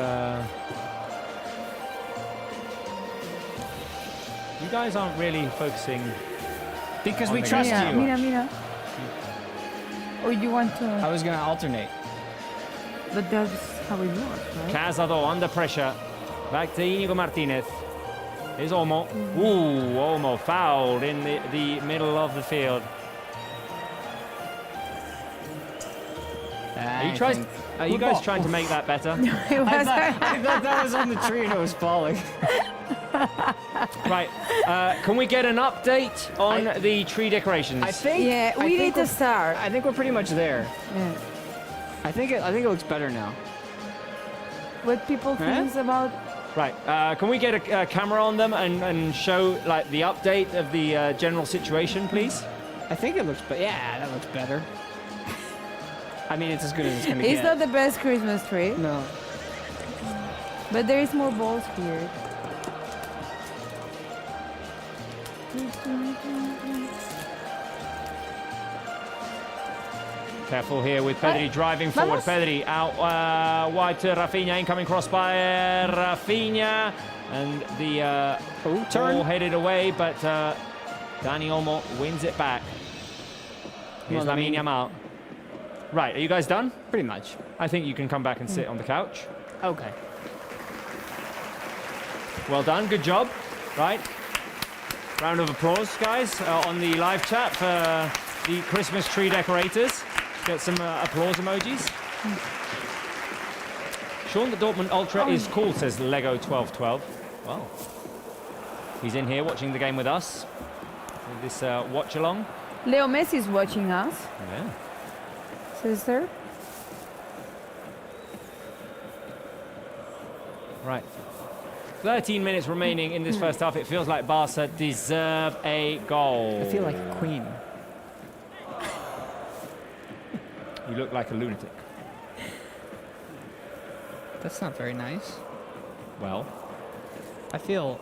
you guys aren't really focusing. Because on we the trust game. you. Mira. Or you want I to... was gonna alternate. But that's how it works, right? Casado under pressure. Back to Inigo Martinez. Here's Olmo. Ooh, Olmo fouled in the middle of the field. Are you guys trying to make that better? It was I thought that was on the tree and it was falling. Right. Can we get an update on the tree decorations? I think. Yeah, we need to start. I think we're pretty much there. Yeah. I think it looks better now. What people think about... Right. Can we get a camera on them and show like the update of the general situation, please? I think it looks better. Yeah, that looks better. I mean, it's as good as it's gonna get. It's not the best Christmas tree, No. but there is more balls here. Careful here with Pedri driving forward. Vamos. Pedri out wide to Rafinha. Incoming cross by Rafinha. And the ball headed away, but Dani Olmo wins it back. Here's Lamine Yamal. Right, are you guys done? Pretty much. I think you can come back and sit on the couch. Okay. Well done, good job. Right. Round of applause, guys, on the live chat for the Christmas tree decorators. Get some applause emojis. Sean, the Dortmund Ultra is cool, says Lego1212. Well, he's in here watching the game with us. With this watch along. Leo Messi is watching us, Yeah. sister. Right. 13 minutes remaining in this first half. It feels like Barca deserve a goal. I feel like a queen. You look like a lunatic. That's not very nice. Well, I feel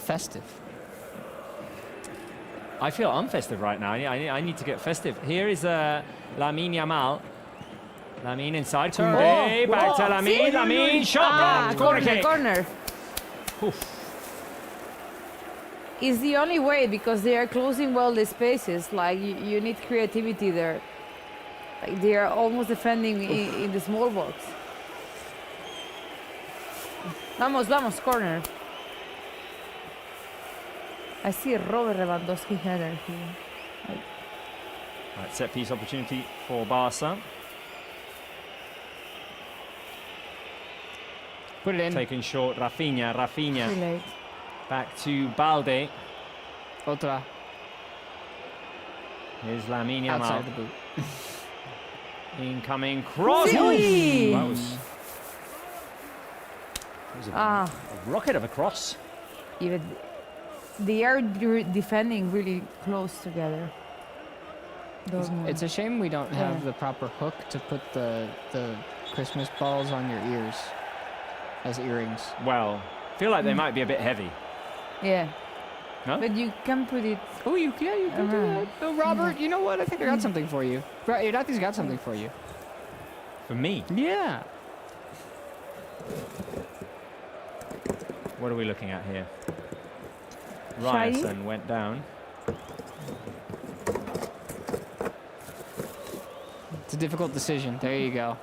festive. I feel unfestive right now. I need to get festive. Here is Lamine Yamal. Lamine inside. Koundé. Back to Lamine. Lamine. Shot. Corner kick. Corner. Oof. It's the only way because they are closing well the spaces. Like you need creativity there. Like they are almost defending in the small box. Vamos, vamos, corner. I see Robert Lewandowski header here. Right, set piece opportunity for Barca. Put it in. Taken short. Rafinha. Rafinha. Too late. Back to Balde. Otra. Here's Lamine Outside Yamal. the boot. Incoming cross. Ui. That was a rocket of a cross. Even they are defending really close together. It's a shame we don't have the proper hook to put the Christmas balls on your ears as earrings. Well, feel like they might be a bit heavy. Yeah. No? But you can put it. Oh, you can do that. Oh, Robert, you know what? I think I got something for you. Right, Nati's got something for you. For me. Yeah. What are we looking at here? Shiny? Ryerson went down. It's a difficult decision. There you go.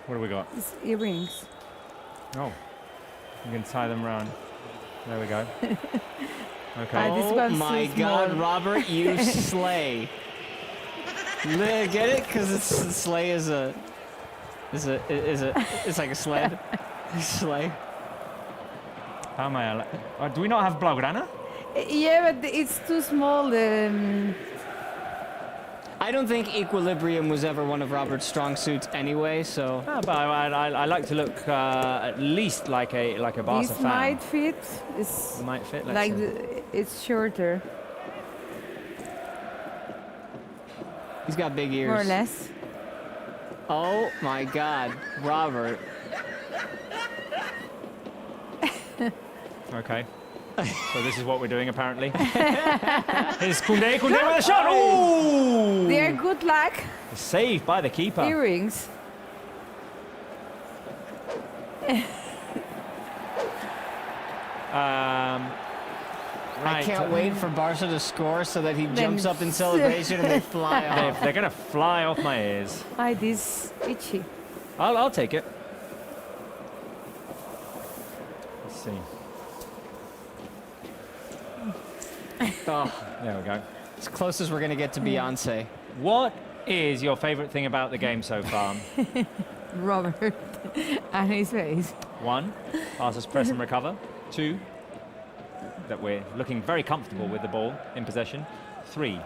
What do we got? It's earrings. Oh, you can tie them round. There we go. Okay. This Oh one's my too God, small. Robert, you slay. Get it? Because sleigh is it's like a sled. Slay. How am I? Do we not have Blaugrana? Yeah, but it's too small. I don't think equilibrium was ever one of Robert's strong suits anyway, so No, but I like to look at least like a Barca This fan. might fit. It's Might fit. Let's like see. it's shorter, he's got big ears. more or less. Oh my God, Robert. Okay. So this is what we're doing apparently. Here's Koundé. Koundé with a shot. Ooh! They're good luck. Saved by the keeper. Earrings. I Right. can't wait for Barca to score so that he jumps up in celebration and they fly off. They're gonna fly off my ears. This itchy. I'll take it. Let's see. Oh, There we go. as close as we're gonna get to Beyonce. What is your favorite thing about the game so far? Robert and his face. 1, Barca's press and recover. 2, that we're looking very comfortable with the ball in possession. 3,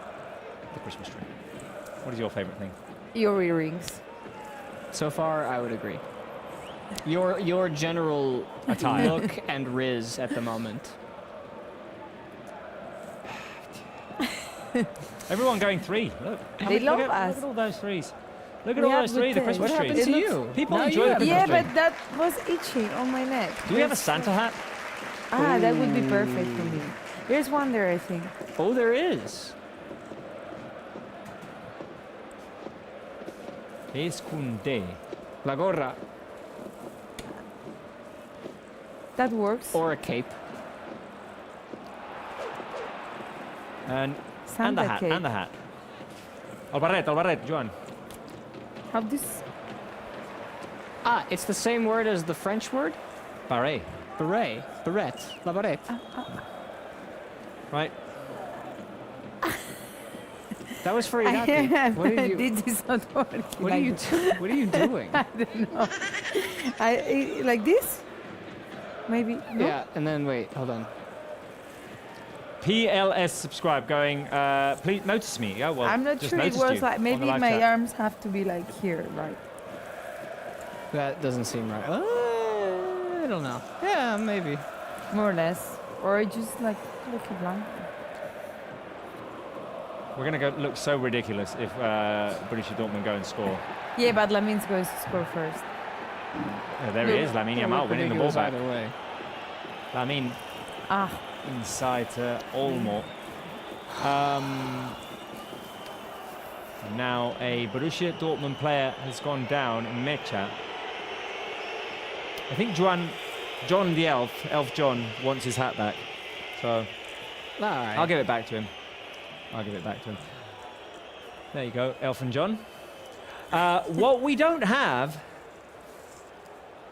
the Christmas tree. What is your favorite thing? Your earrings. So far, I would agree. Your general Attire. look and riz at the moment. Everyone going 3. Look. They love look us. at all those 3s. Look at We all have those 3, the good Christmas taste. What trees. happened to It you? People Now enjoy you the have a Christmas Yeah, tree. but that was itchy on my neck. Do we have a Santa hat? That would be perfect for me. There's one there, I think. Oh, there is. Here's Koundé. La gorra. That works. Or a cape. And the Santa hat, cape. and the hat. Al barret, Joan. How this? Ah, it's the same word as the French word? Barret. Beret. Barrette. La barrette. Right. That was for Iraqi. What are you, This is not working. what are you, what are you doing? I don't know. Like this? Maybe. No? Yeah, and then wait, hold on. PLS subscribe going, please notice me. Yeah, well, I'm not just sure it noticed was you like. on Maybe the live my chat. arms have to be like here, right? That doesn't seem right. I don't know. Yeah, maybe. More or less. Or just like lucky blank. We're going to look so ridiculous if Borussia Dortmund go and score. Yeah, but Lamin's going to score first. Yeah, there he is, Lamine Yamal winning the ball back. Either way. Lamine Ah, inside to Olmo. Now a Borussia Dortmund player has gone down, Mecha. I think John the Elf John, wants his hat back. So All right. I'll give it back to him. There you go, Elfin John. What we don't have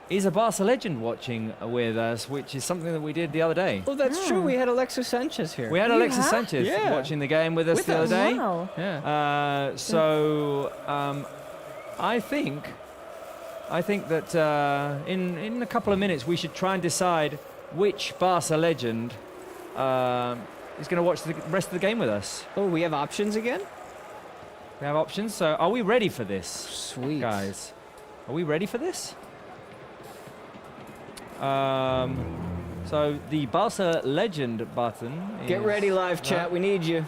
is a Barca legend watching with us, which is something that we did the other day. Oh, that's true. We had Alexis Sanchez here. We had You Alexis have? Sanchez Yeah. watching the game with us With the us. other day. wow. Yeah. I think that in a couple of minutes we should try and decide which Barca legend is going to watch the rest of the game with us. Oh, we have options again? We have options. So are we ready for this, Sweet. guys? Are we ready for this? So the Barca legend button Get is ready, live chat. We need you.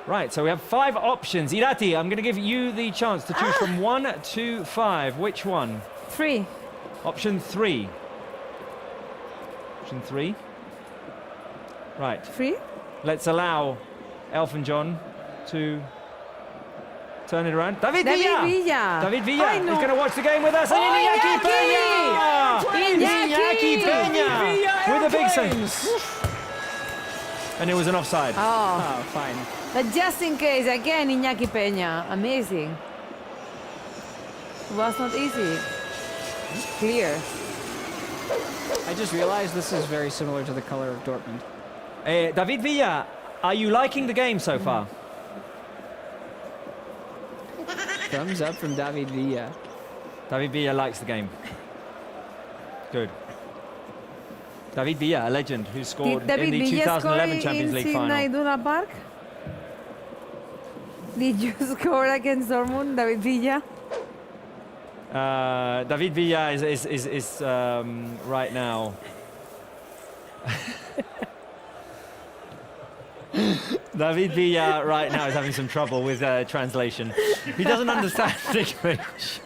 Right, so we have 5 options. Irati, I'm going to give you the chance to choose from 1 to 5. Which one? 3. Option 3. Option 3. Right, 3? let's allow Elfin John to Turn it around. David David Villa. Villa. David Villa I is know. going to watch the game with us. And Iñaki Peña. Iñaki! Peña with a big save. And it was an offside. Oh, Fine. but just in case, again, Iñaki Peña. Amazing. It was not easy. Clear. I just realized this is very similar to the color of Dortmund. David Villa, are you liking the game so far? Thumbs up from David Villa. David Villa likes the game. Good. David Villa, a legend who scored Did in David the Villa 2011 score Champions in League Sydney final. Iduna Park? Did you score against Dortmund, David Villa? David Villa is right now. David Villa right now is having some trouble with translation. He doesn't understand English.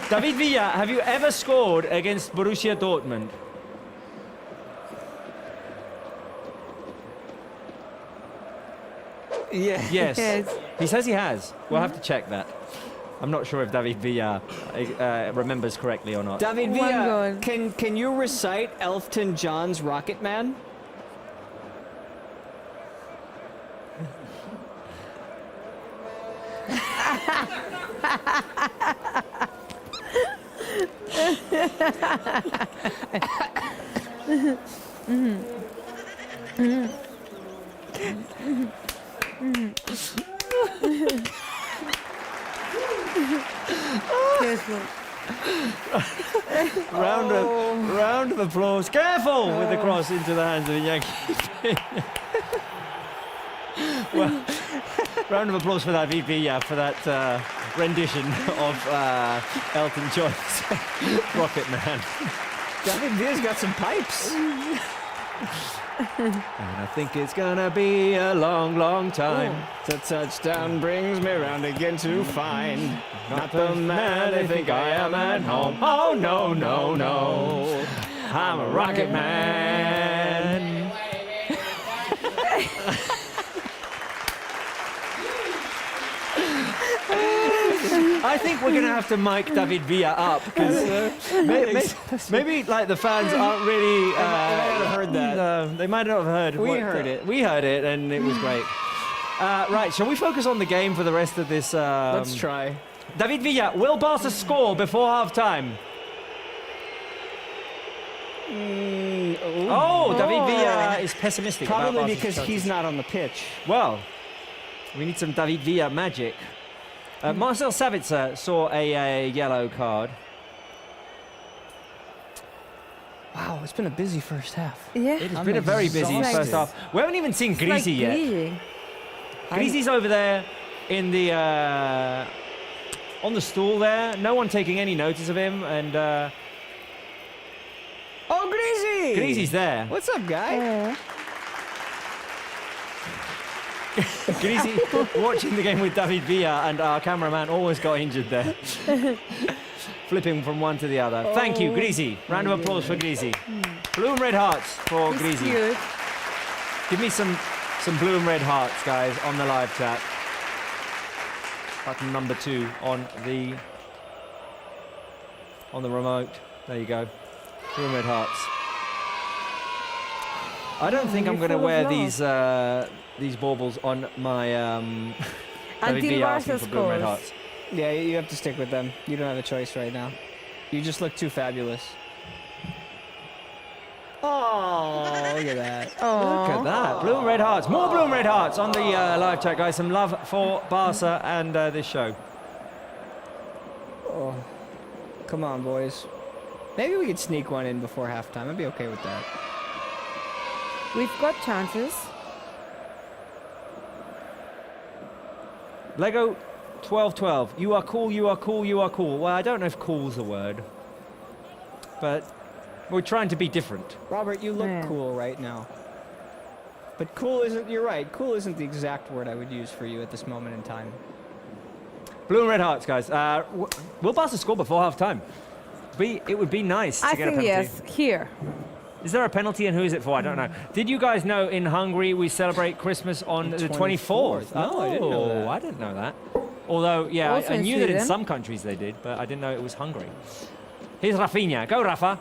David Villa, have you ever scored against Borussia Dortmund? Yeah. Yes. Yes. He says he has. We'll have to check that. I'm not sure if David Villa remembers correctly or not. David One Villa, goal. can you recite Elton John's Rocket Man? Careful. Round of applause. Careful with the cross into the hands of Iñaki. Well, round of applause for David Villa for that rendition of Elton John's Rocket Man. David Villa's got some pipes. And I think it's gonna be a long, long time. The touchdown brings me round again to find not the man they think I am at home. Oh no, no, no. I'm a Rocket Man. I think we're gonna have to mic David Villa up because maybe like the fans aren't really. They might not have heard that. No, they might not have heard. We heard it. We heard it, and it was great. Right, shall we focus on the game for the rest of this? Let's try. David Villa, will Barca score before half-time? Oh, David Villa is pessimistic. about Probably Barca's because chances. he's not on the pitch. Well, we need some David Villa magic. Marcel Savitzer saw a yellow card. Wow, it's been a busy first half. Yeah. It's been a very busy exhausted. first half. We haven't even seen Like Grisi yet. bleeding. Grisi's over there in the on the stool there. No one taking any notice of him, and Oh, Grisi! Grisi's there. What's up, guy? Grisi watching the game with David Villa, and our cameraman always got injured there. Flipping from one to the other. Thank you, Grisi. Round of applause for Grisi. Blue and red hearts for It's Grisi. cute. Give me some blue and red hearts, guys, on the live chat. Button number 2 on the remote. There you go. Blue and red hearts. I don't think I'm going to full of wear love. these baubles on my David Until Villa asking Barca for blue and red scores. hearts. Yeah, you have to stick with them. You don't have a choice right now. You just look too fabulous. Oh, look at that. Look at that. Blue and red hearts. More blue and red hearts on the live chat, guys. Some love for Barca and this show. Oh, come on, boys. Maybe we could sneak one in before halftime. I'd be okay with that. We've got chances. Lego 1212. You are cool, you are cool, you are cool. Well, I don't know if cool's a word. But we're trying to be different. Robert, you look Yeah. cool right now. But cool isn't, you're right, cool isn't the exact word I would use for you at this moment in time. Blue and red hearts, guys. Will Barca score before half time? would be nice to I get a think penalty. yes, here. Is there a penalty and who is it for? I don't know. Did you guys know in Hungary we celebrate Christmas on the 24th? No, I didn't know that. I didn't know that. Although, yeah, Also I in knew that in Sweden. some countries they did, but I didn't know it was Hungary. Here's Rafinha. Go, Rafa.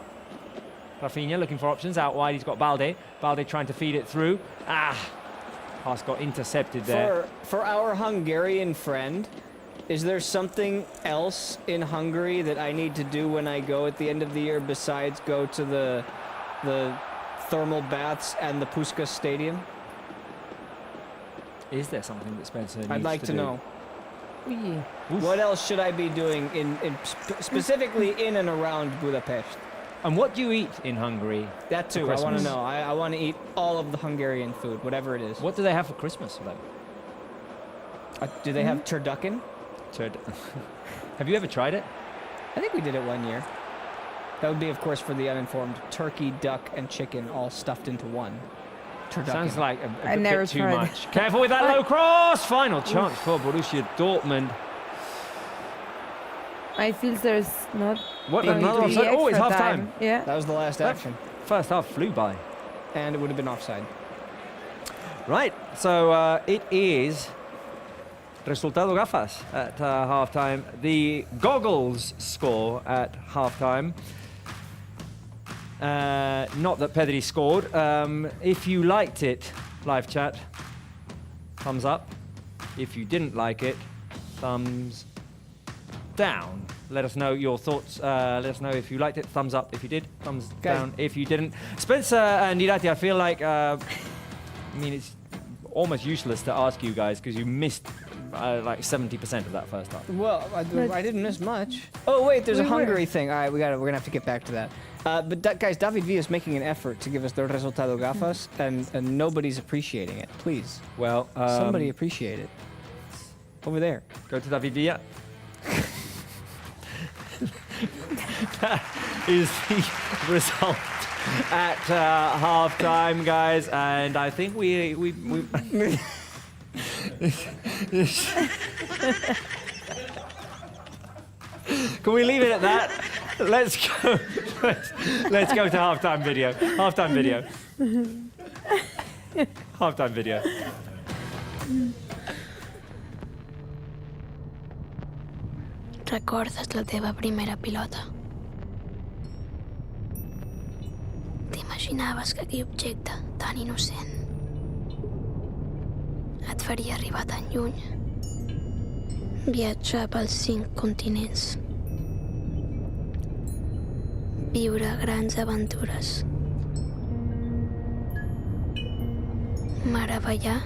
Rafinha looking for options out wide. He's got Balde. Balde trying to feed it through. Pass got intercepted there. For our Hungarian friend, is there something else in Hungary that I need to do when I go at the end of the year besides go to the thermal baths and the Puskás Stadium? Is there something that Spencer needs I'd like to do? know. Ooh. What else should I be doing specifically in and around Budapest? And what do you eat in Hungary? That too, for I want to Christmas? know. I want to eat all of the Hungarian food, whatever it is. What do they have for Christmas, though? Do they have turducken? Have you ever tried it? I think we did it one year. That would be, of course, for the uninformed, turkey, duck, and chicken all stuffed into one. Turducken. Sounds like a I never bit too tried. much. Careful with that low cross! Final chance for Borussia Dortmund. I feel there's not. What, going another to be offside? Oh, it's extra half-time. Yeah. That was the last action. First half flew by. And it would have been offside. Right, so it is resultado gafas at halftime. The goggles score at halftime. Not that Pedri scored. If you liked it, live chat, thumbs up. If you didn't like it, thumbs down. Let us know your thoughts. Let us know if you liked it. Thumbs up if you did. Thumbs down if you didn't. Spencer and Nirati, I feel like, I mean, it's almost useless to ask you guys because you missed like 70% of that first half. Well, I didn't miss much. Oh wait, there's a Hungary thing. All right, we're gonna have to get back to that. But guys, David V is making an effort to give us the resultado gafas, and nobody's appreciating it. Please, Well, somebody appreciate it. Over there. go to David Villa. That is the result at halftime, guys, and I think we Can we leave it at that? Let's go. Let's go to halftime video. Halftime video. Halftime video. Recordes la teva primera pilota? T'imaginaves que aquell objecte tan innocent et faria arribar tan lluny? Viatjar pels 5 continents. Viure grans aventures. Meravellar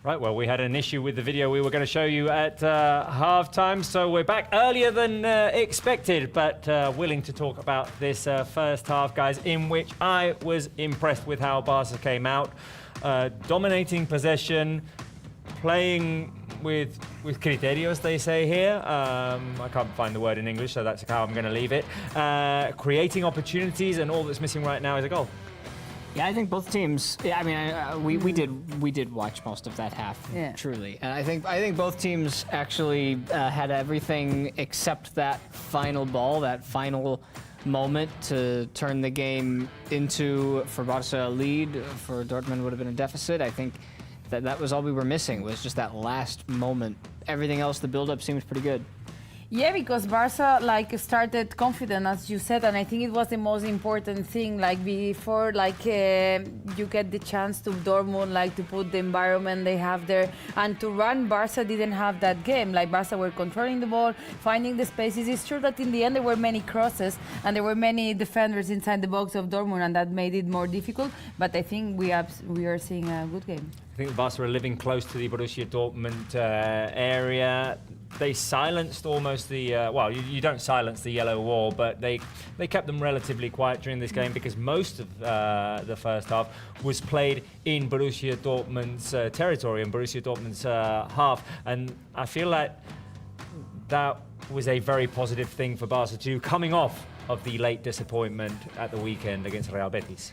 Right, well, we had an issue with the video we were going to show you at halftime, so we're back earlier than expected, but willing to talk about this first half, guys, in which I was impressed with how Barca came out, dominating possession, playing with criterio, as they say here. I can't find the word in English, so that's how I'm going to leave it. Creating opportunities, and all that's missing right now is a goal. Yeah, I think both teams. Yeah, I mean, we did watch most of that half, truly, and I think both teams actually had everything except that final ball, that final moment to turn the game into, for Barca, a lead. For Dortmund, would have been a deficit. I think that was all we were missing, was just that last moment. Everything else, the build-up seems pretty good. Yeah, because Barca started confident, as you said, and I think it was the most important thing. Before, you get the chance to Dortmund, to put the environment they have there, and to run. Barca didn't have that game. Barca were controlling the ball, finding the spaces. It's true that in the end there were many crosses and there were many defenders inside the box of Dortmund, and that made it more difficult. But I think we are seeing a good game. I think Barca are living close to the Borussia Dortmund area. They silenced almost the, well, you don't silence the yellow wall, but they kept them relatively quiet during this game, because most of the first half was played in Borussia Dortmund's territory, in Borussia Dortmund's half. And I feel like that was a very positive thing for Barca too, coming off of the late disappointment at the weekend against Real Betis.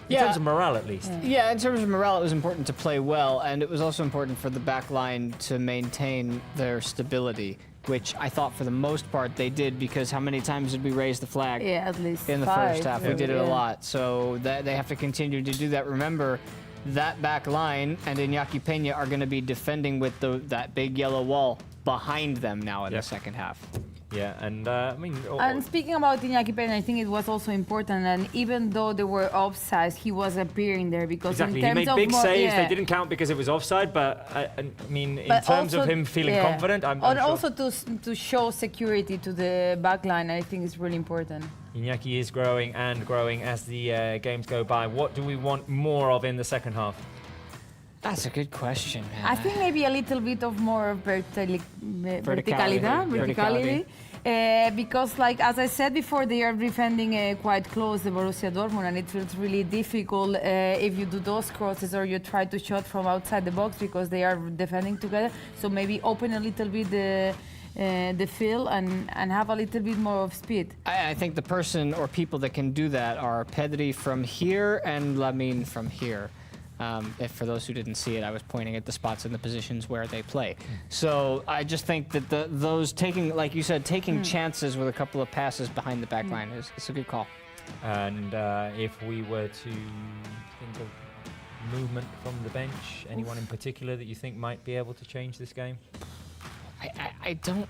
In terms of morale, at least. Yeah, in terms of morale, it was important to play well, and it was also important for the back line to maintain their stability, which I thought for the most part they did, because how many times did we raise the flag? Yeah, at least in the 5. first half. We did it a lot, so they have to continue to do that. Remember, that back line and Iñaki Peña are going to be defending with that big yellow wall behind them now in the second half. Yeah, and And speaking about Iñaki Peña, I think it was also important, and even though there were offsides, he was appearing there, because exactly, in terms he made of big saves. They didn't count because it was offside, but in terms of him feeling confident, I'm sure. Also to show security to the back line, I think is really important. Iñaki is growing and growing as the games go by. What do we want more of in the second half? That's a good question, man. I think maybe a little bit of more verticality. Because, as I said before, they are defending quite close, the Borussia Dortmund, and it feels really difficult if you do those crosses or you try to shot from outside the box, because they are defending together. So maybe open a little bit the field and have a little bit more of speed. I think the person or people that can do that are Pedri from here and Lamine from here. If for those who didn't see it, I was pointing at the spots and the positions where they play. So I just think that those taking, like you said, taking chances with a couple of passes behind the back line is a good call. And if we were to think of movement from the bench, anyone in particular that you think might be able to change this game? I don't.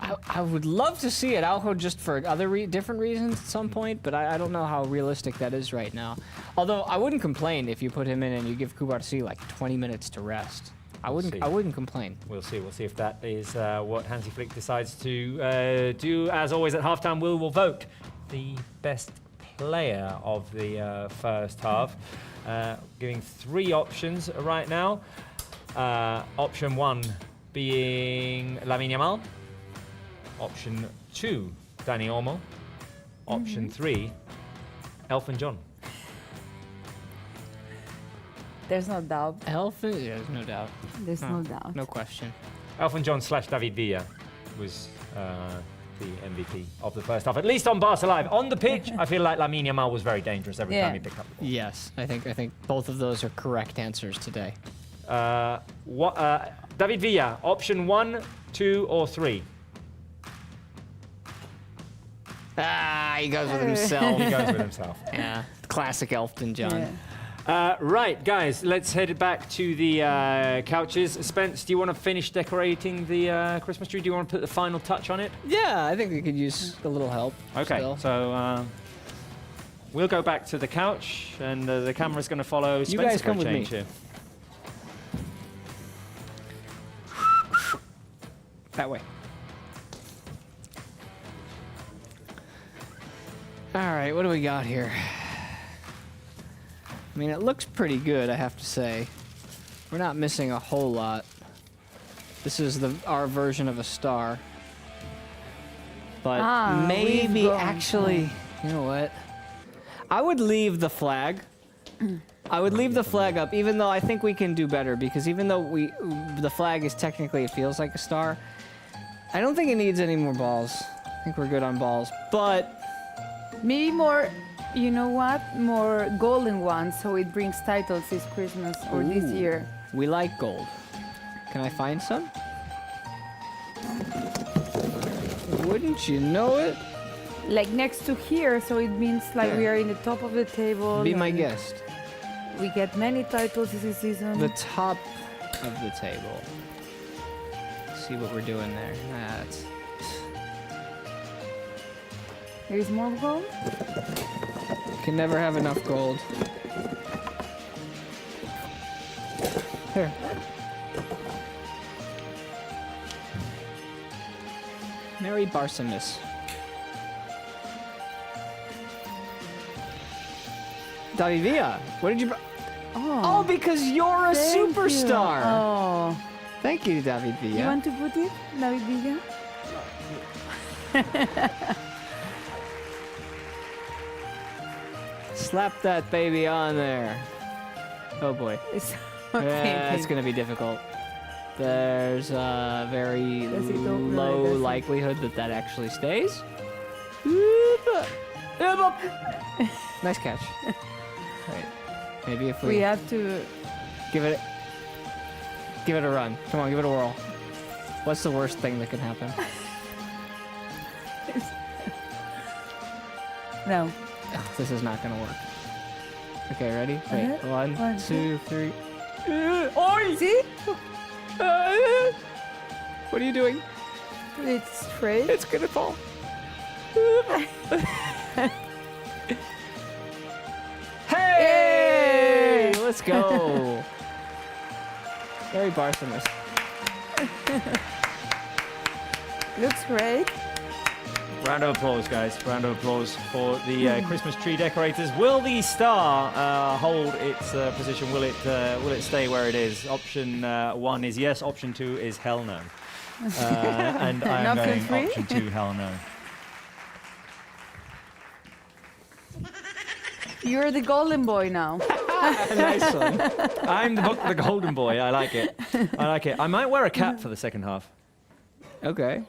I would love to see it, Araujo, just for other different reasons at some point, but I don't know how realistic that is right now. Although I wouldn't complain if you put him in and you give Kubarsi 20 minutes to rest. I wouldn't complain. We'll see. We'll see if that is what Hansi Flick decides to do. As always, at halftime, we will vote the best player of the first half, giving 3 options right now. Option 1 being Lamine Yamal. Option 2, Dani Olmo. Option 3, Elton John. There's no doubt. Elton? Yeah, there's no doubt. There's no doubt. No question. Elton John / David Villa was the MVP of the first half, at least on Barca Live. On the pitch, I feel like Lamine Yamal was very dangerous every time he picked up the ball. Yes, I think both of those are correct answers today. David Villa, option 1, 2, or 3? He goes with himself. He goes with himself. Yeah, classic Elton John. Yeah. Right, guys, let's head back to the couches. Spence, do you want to finish decorating the Christmas tree? Do you want to put the final touch on it? Yeah, I think we could use a little help. Okay, still. so we'll go back to the couch, and the camera's going to follow Spencer. You guys come for a with me. change here. That way. All right, what do we got here? I mean, it looks pretty good, I have to say. We're not missing a whole lot. This is our version of a star. But maybe actually, you know what? I would leave the flag. I would leave the flag up, even though I think we can do better, because even though the flag is technically, it feels like a star, I don't think it needs any more balls. I think we're good on balls, but... Maybe more, you know what? More golden ones, so it brings titles this Christmas or this year. We like gold. Can I find some? Wouldn't you know it? Like next to here, so it means like we are in the top of the table. Be my guest. We get many titles this season. The top of the table. See what we're doing there. That's... There is more gold? Can never have enough gold. Here. Merry Barsamis. David Villa, what did you... Oh, because you're a superstar! Oh. Thank you, David Villa. You want to put it, David Villa? Slap that baby on there. Oh boy. Yeah, it's gonna be difficult. There's a very low likelihood that actually stays. Nice catch. Right. Maybe if we have to give it a run. Come on, give it a whirl. What's the worst thing that can happen? No. Oh, this is not gonna work. Okay, ready? Wait. One, two, three. Oi! See? What are you doing? It's straight. It's gonna fall. Hey! Let's go. Very Barsamis. Looks great. Round of applause, guys. Round of applause for the Christmas tree decorators. Will the star hold its position? Will it stay where it is? Option 1 is yes. Option 2 is hell no. And I am going option 2, hell no. You're the golden boy now. Nice one. I'm the golden boy. I like it. I like it. I might wear a cap for the second half. Okay.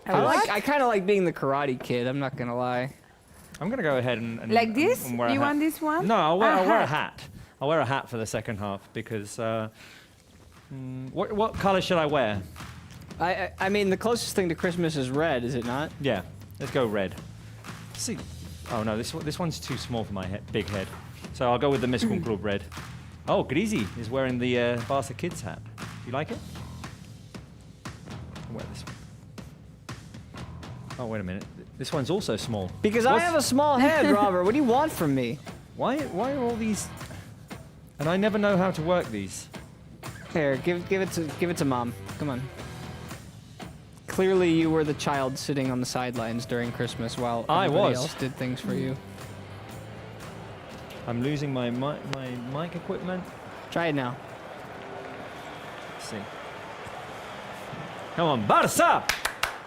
I kind of like being the Karate Kid. I'm not gonna lie. I'm gonna go ahead and like this. And wear you want this one? No, I'll wear a hat. I'll wear a hat for the second half because. What color should I wear? I mean, the closest thing to Christmas is red, is it not? Yeah. Let's go red. See. Oh no, this one's too small for my big head. So I'll go with the Miskun Club red. Oh, Grisi is wearing the Barça Kids hat. You like it? I'll wear this one. Oh, wait a minute. This one's also small. Because I have a small head, Robert. What do you want from me? Why are all these... And I never know how to work these. Here, give it to Mom. Come on. Clearly you were the child sitting on the sidelines during Christmas while everybody else did things for you. I'm losing my mic equipment. Try it now. Let's see. Come on, Barça!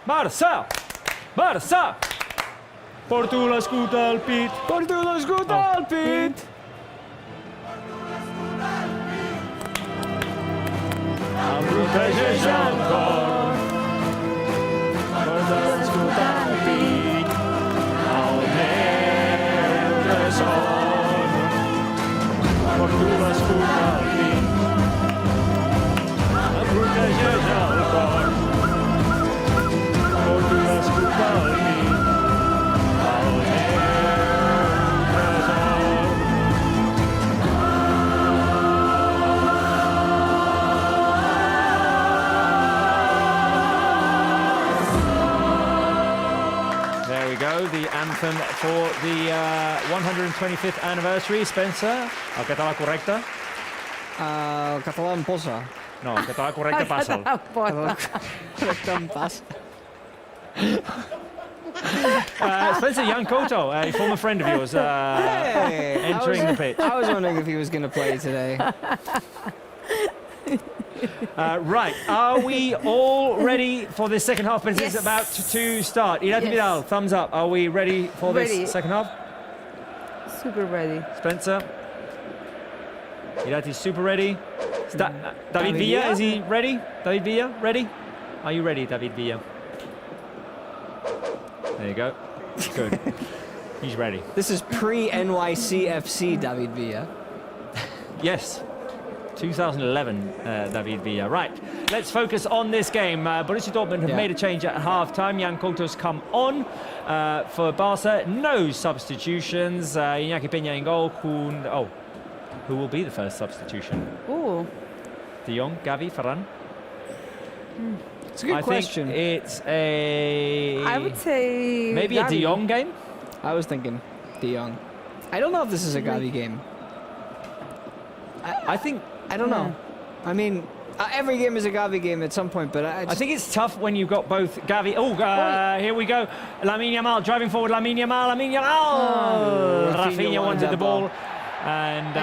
Barça! Barça! Portula scuta al pit. Portula scuta al pit. Am protegeja el cor. Portula scuta al pit. Al meu tresor. Portula scuta al pit. Am protegeja el cor. Portula scuta al pit. Al meu tresor. There we go, the anthem for the 125th anniversary. Spencer, el català correcte? Català en posa. No, el català correcte passa'l. Correcte en passa. Spencer Yankoto, a former friend of yours, entering the pitch. I was wondering if he was going to play today. Right, are we all ready for this second half? This is about to start. Irati Vidal, thumbs up. Are we ready for this second half? Super ready. Spencer? Irati's super ready. David Villa, is he ready? David Villa, ready? Are you ready, David Villa? There you go. Good. He's ready. This is pre-NYCFC David Villa. Yes. 2011, David Villa. Right, let's focus on this game. Borussia Dortmund have made a change at half-time. Jan Couto's come on for Barca. No substitutions. Iñaki Peña in goal. Who will be the first substitution? Ooh. De Jong, Gavi, Ferran? It's a good question. Think it's a... I would say maybe Gavi. a De Jong game? I was thinking De Jong. I don't know if this is a Gavi game. I think... I don't know. I mean, every game is a Gavi game at some point, but I think it's tough when you've got both Gavi... here we go. Lamine Yamal driving forward. Lamine Yamal. Rafinha wanted the ball. And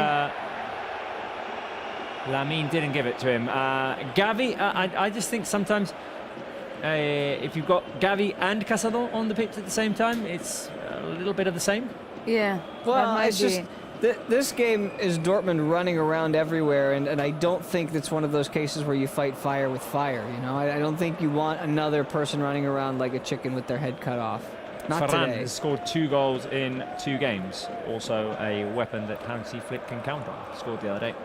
Lamine didn't give it to him. Gavi, I just think sometimes if you've got Gavi and Casado on the pitch at the same time, it's a little bit of the same. Yeah. Well, it's just... This game is Dortmund running around everywhere, and I don't think it's one of those cases where you fight fire with fire, you know? I don't think you want another person running around like a chicken with their head cut off. Not Ferran today. has scored 2 goals in 2 games. Also a weapon that Hansi Flick can count on. Scored the other day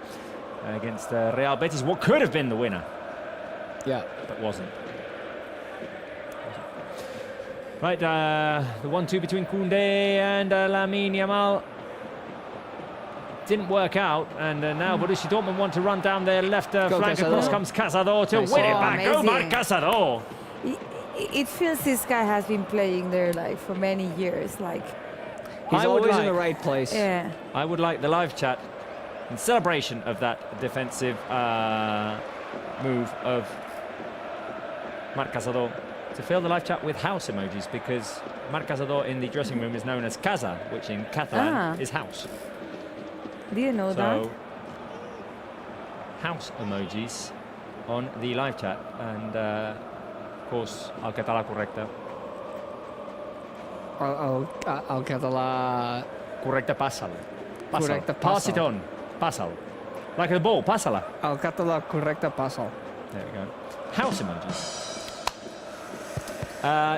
against Real Betis. What could have been the winner. Yeah. But wasn't. Right, the 1-2 between Koundé and Lamine Yamal. Didn't work out, and now Borussia Dortmund want to run down their left flank. Across comes Casado to win it back. Amazing. Omar Casado. It feels this guy has been playing there like for many years. Like he's always in the right place. Yeah. I would like the live chat in celebration of that defensive move of Marc Casado to fill the live chat with house emojis, because Marc Casado in the dressing room is known as casa, which in Catalan is house. Didn't know that. House emojis on the live chat, and of course al català correcte. Al català correcte, passa'l. Correcte, pass it on. Passa'l. Like the ball, passa'l. Al català correcte, passa'l. There we go. House emojis.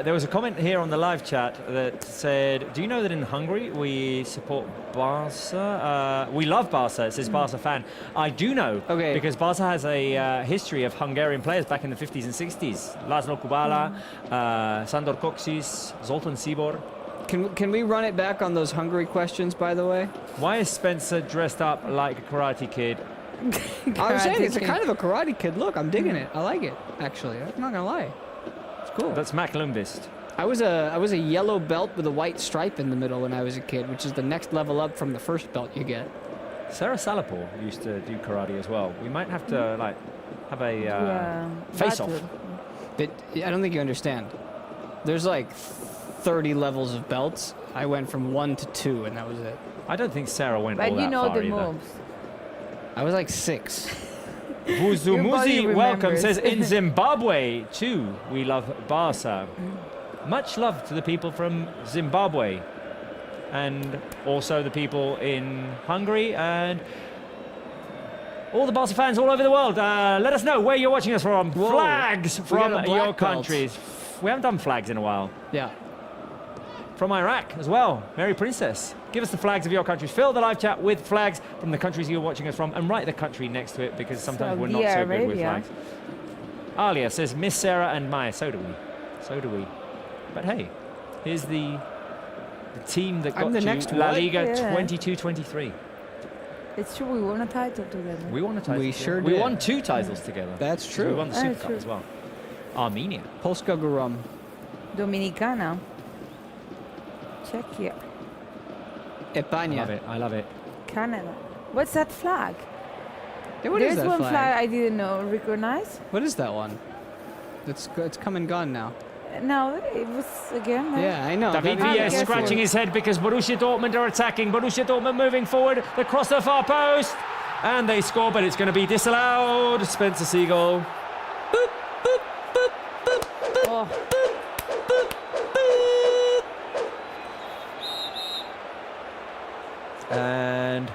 There was a comment here on the live chat that said, do you know that in Hungary we support Barça? We love Barça, it says Barça fan. I do know, because Barça has a history of Hungarian players back in the 50s and 60s. Laszlo Kubala, Sandor Kocsis, Zoltan Cibor. Can we run it back on those Hungary questions, by the way? Why is Spencer dressed up like a Karate Kid? I was saying, it's a kind of a Karate Kid look. I'm digging it. I like it, actually. I'm not going to lie. Cool. That's Mac Lumbist. I was a yellow belt with a white stripe in the middle when I was a kid, which is the next level up from the first belt you get. Sarah Salapur used to do karate as well. We might have to like have a face-off. But I don't think you understand. There's like 30 levels of belts. I went from 1 to 2, and that was it. I don't think Sarah went all that far. But you know the either. moves. I was like 6. Vuzumuzi welcome says in Zimbabwe too we love Barca. Much love to the people from Zimbabwe and also the people in Hungary and all the Barca fans all over the world. Let us know where you're watching us from. Whoa. Flags from your belt. countries. We haven't done flags in a while. Yeah. From Iraq as well. Mary Princess. Give us the flags of your countries. Fill the live chat with flags from the countries you're watching us from and write the country next to it because sometimes we're not so good with flags. Alia says, Miss Sarah and Maya. So do we. So do we. But hey, here's the team that got to La Liga 22-23. It's true, we won a title together. We won a title. We sure did. We won 2 titles together. That's true. We won the Super Cup as well. Armenia. Polska Góra. Dominicana. Czechia. España. I love it. I love it. Canada. What's that flag? Yeah, what There's is that one flag? I didn't recognize. What is that one? It's come and gone now. No, it was again. Yeah, I know. David Villa is scratching his head because Borussia Dortmund are attacking. Borussia Dortmund moving forward. The cross the far post. And they score, but it's going to be disallowed. Spencer Seagull. Boop, boop, boop, boop, boop, Oh. boop, boop. And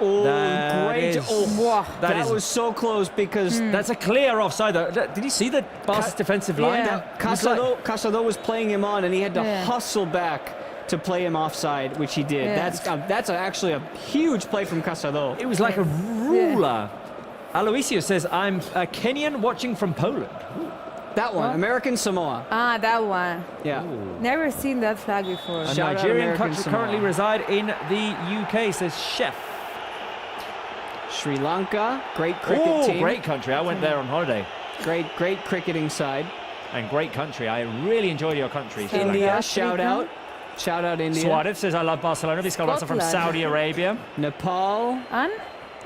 Oh, that great. is- Oh, that is- was so close because that's a clear offside. Though. Did you see the Barca's defensive line? Yeah. It was like- Casado was playing him on, and he had to Yeah. hustle back to play him offside, which he did. Yeah. That's actually a huge play from Casado. It was like a ruler. Aloisio says, I'm a Kenyan watching from Poland. That one, What? American Samoa. Ah, that one. Yeah. Never seen that flag before. A Shout out Nigerian American Samoa. currently reside in the UK, says Chef. Sri Lanka, great cricket Oh, team. great country. I went there on holiday. Great cricketing side. And great country. I really enjoyed your country. Sri Lanka. India, Africa. shout out India. Suarez says, I love Barcelona. Vizcal Barça from Scotland. Saudi Arabia. Nepal. And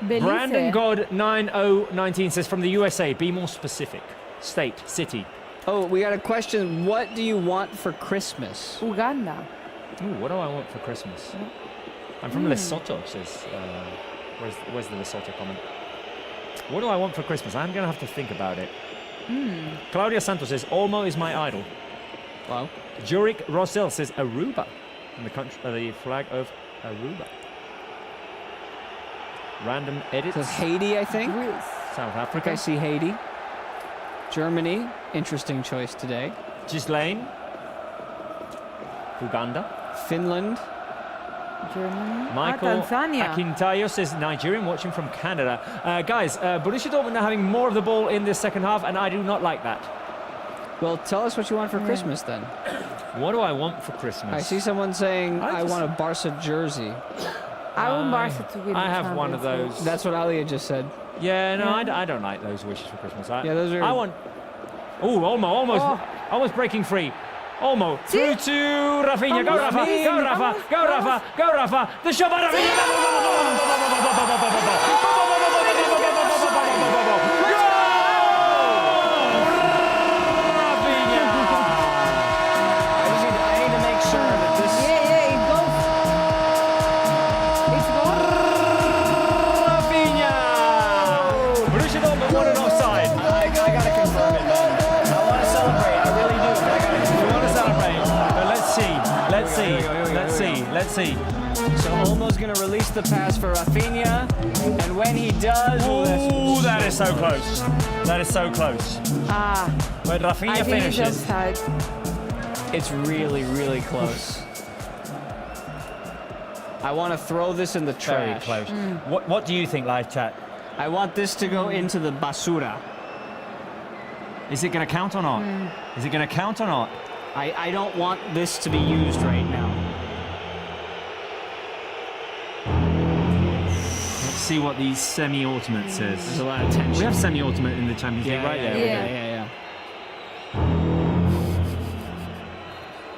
Belize. Brandon God 9019 says, from the USA, be more specific. State, city. Oh, we got a question. What do you want for Christmas? Uganda. Ooh, what do I want for Christmas? I'm from Lesotho, says. Where's the Lesotho comment? What do I want for Christmas? I'm going to have to think about it. Claudia Santos says, Olmo is my idol. Wow. Jurek Rosell says, Aruba. And the flag of Aruba. Random edits. So Haiti, I think. South I Africa. see Haiti. Germany, interesting choice today. Ghislaine. Uganda. Finland. Germany. Michael Tanzania. Akintayo says Nigerian watching from Canada. Guys, Borussia Dortmund are having more of the ball in this second half, and I do not like that. Well, tell us what you want for Christmas then. What do I want for Christmas? I see someone saying, I I just- want a Barca jersey. I want Barca to win. I the have one of Champions those. That's what Alia just said. Yeah, no, I don't like those wishes for Christmas. Yeah, those are- I want. Oh, almost breaking free. Olmo through to Rafinha. Go Rafa, go Rafa, go Rafa, go Rafa. The shot by Rafinha. I need to make sure that this... Yeah, it goes. It's gone. Rafinha. Borussia Dortmund won an offside. I gotta confirm it, man. I want to celebrate. I really do. But I gotta confirm We want to celebrate, but let's see. So Olmo's going to release the pass for Rafinha, and when he does... Ooh, that is so close. That is so close. Ah, When Rafinha I think it's finishes. offside. It's really, really close. I want to throw this in the Very trash. close. What do you think, live chat? I want this to go into the basura. Is it going to count or not? Is it going to count or not? I don't want this to be used right now. Let's see what the semi-ultimate says. There's a lot of tension. We have semi-ultimate in the Champions League, right? Yeah.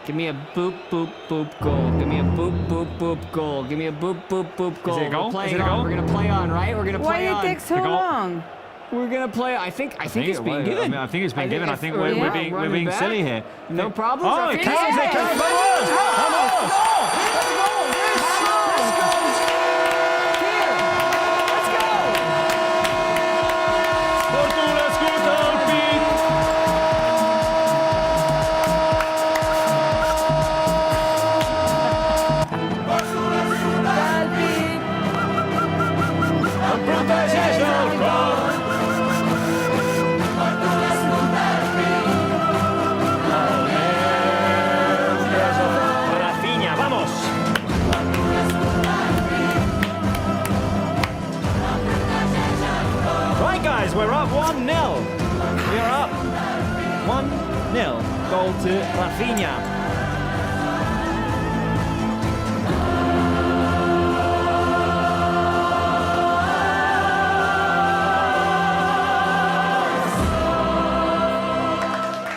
Give me a boop, boop, boop goal. Give me a boop, boop, boop goal. Give me a boop, boop, boop goal. it a goal? We're playing Is it a on. goal? We're gonna play on, right? We're gonna Why play did on. it take so The goal. long? We're gonna play. I think it's being given. I think it's been given. I think we're yeah, being running back. silly here. No problem. Oh, it counts! It counts! Rafinha, vamos! Right, guys, we're up 1-0. We are up 1-0. Goal to Rafinha.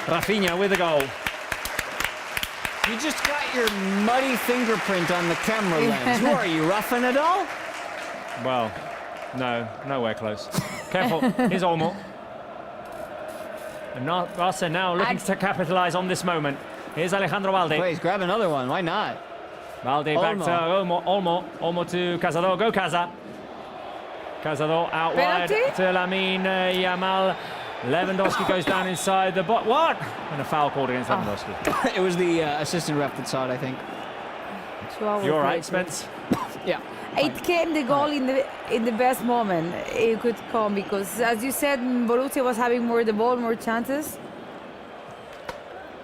Rafinha with a goal. You just got your muddy fingerprint on the camera lens. Who are you, roughing it all? Well, no, nowhere close. Careful, here's Olmo. And Barca now looking to capitalise on this moment. Here's Alejandro Valde. Please grab another one. Why not? Valde back to Olmo. Olmo to Casado. Go Casa. Cazador out wide Penalty? to Lamine Yamal. Lewandowski goes down inside the box. What? And a foul called against Lewandowski. It was the assistant ref that saw it, I think. 2 hours You all right, later. Spence? Yeah. It came the goal in the best moment it could come, because as you said, Borussia was having more the ball, more chances,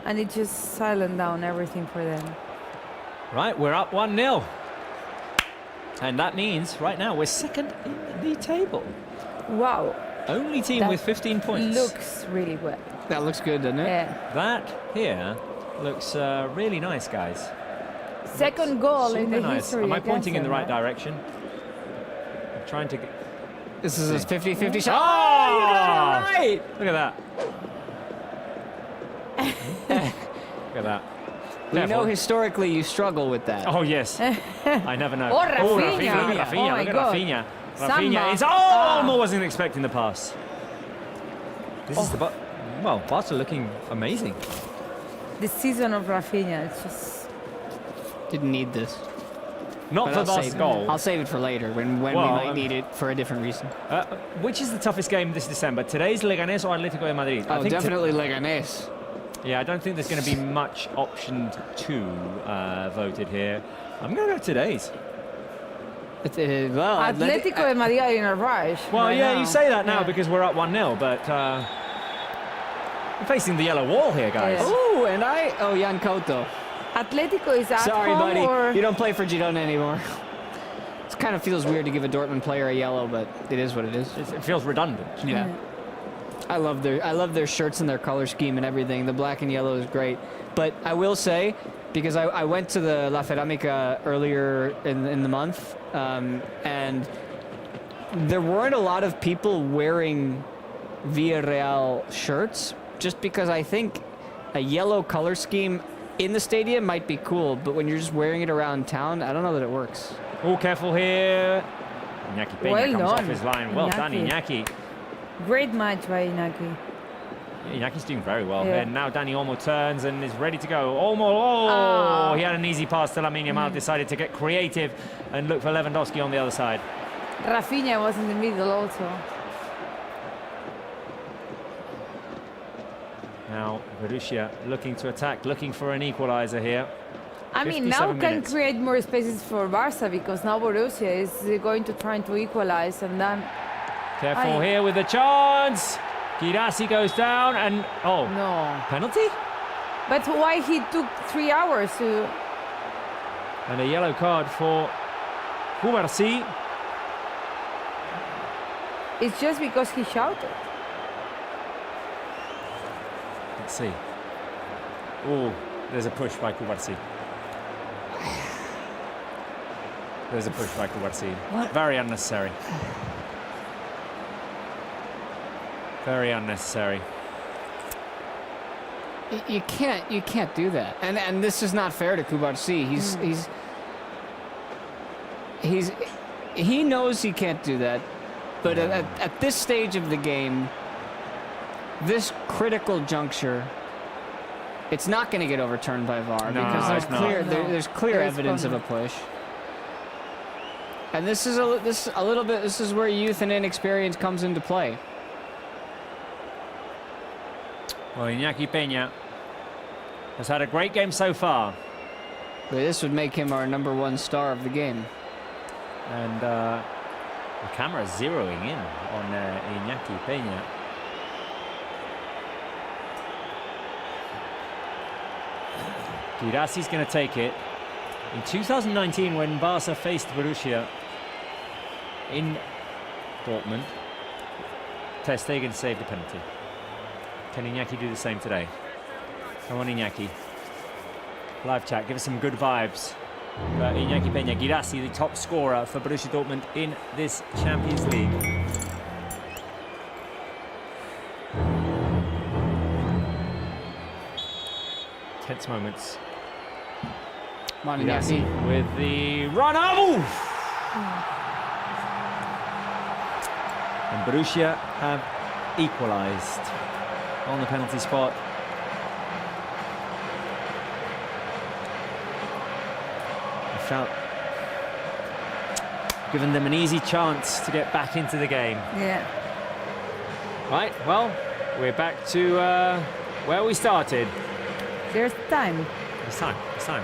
and it just silent down everything for them. Right, we're up 1-0. And that means right now we're second in the table. Wow, Only team that with 15 points. looks really well. That looks good, doesn't it? Yeah. That here looks really nice, guys. Second goal in Super the nice. history. Am I against pointing in the them, right direction? I'm trying to get... This is a 50-50 shot. Oh, you got it right! Look at that. Look at that. We know Careful. historically you struggle with that. Oh, yes. I never know. Oh, Rafinha. Look at Rafinha. Oh, my Look at God. Rafinha. Samba. Rafinha is... Oh, wasn't expecting the pass. This is the... Well, Barca looking amazing. The season of Rafinha, it's just... Didn't need this. Not But for I'll Barca's save it. goal. I'll save it for later when we Well, might need it for a different reason. Which is the toughest game this December? Today's Leganés or Atlético de Madrid? Oh, definitely Leganés. Yeah, I don't think there's going to be much option 2 voted here. I'm going to go today's. Well, Atlético de Madrid are in a rush. Well, right yeah, now. you say that now Yeah. because we're up 1-0, but we're facing the yellow wall here, guys. Yeah. Oh, and Jan Couto. Atletico is at Sorry, home, buddy. or You don't play for Girona anymore. It kind of feels weird to give a Dortmund player a yellow, but it is what it is. It feels redundant. Yeah. I love their shirts and their color scheme and everything. The black and yellow is great. But I will say, because I went to the La Ceramica earlier in the month, and there weren't a lot of people wearing Villarreal shirts, just because I think a yellow color scheme in the stadium might be cool, but when you're just wearing it around town, I don't know that it works. All careful here. Iñaki Peña Well comes off done, his line. Well done, Iñaki. Iñaki. great match by Inaki. Iñaki's doing very well Yeah. here. Now Dani Olmo turns and is ready to go. Olmo, he had an easy pass to Lamine Yamal, decided to get creative and look for Lewandowski on the other side. Rafinha was in the middle also. Now Borussia looking to attack, looking for an equalizer here. I mean, now 57 can minutes. create more spaces for Barça, because now Borussia is going to try to equalize, and then Careful Aye. here with the chance. Girassi goes down and no. penalty? But why he took 3 hours to? And a yellow card for Kubarsi. It's just because he shouted. Let's see. Oh, there's a push by Kubarsi. There's a push by Kubarsi. Very unnecessary. Very unnecessary. You can't do that. And this is not fair to Kubarsi. He knows he can't do that. But at this stage of the game, this critical juncture, it's not going to get overturned by VAR, No, because it's not. there's clear There is evidence of a push. And this is where youth and inexperience comes into play. Well, Iñaki Peña has had a great game so far. But this would make him our #1 star of the game. And the camera is zeroing in on Iñaki Peña. Girassi's going to take it. In 2019, when Barca faced Borussia in Dortmund, Ter Stegen saved the penalty. Can Iñaki do the same today? Come on, Iñaki. Live chat, give us some good vibes. Iñaki Peña, Girassi, the top scorer for Borussia Dortmund in this Champions League. Tense moments. Come on, Girassi Iñaki. with the run. Oh! And Borussia have equalised on the penalty spot. I felt given them an easy chance to get back into the game. Yeah. Right, well, we're back to where we started. There's time. It's time, it's time.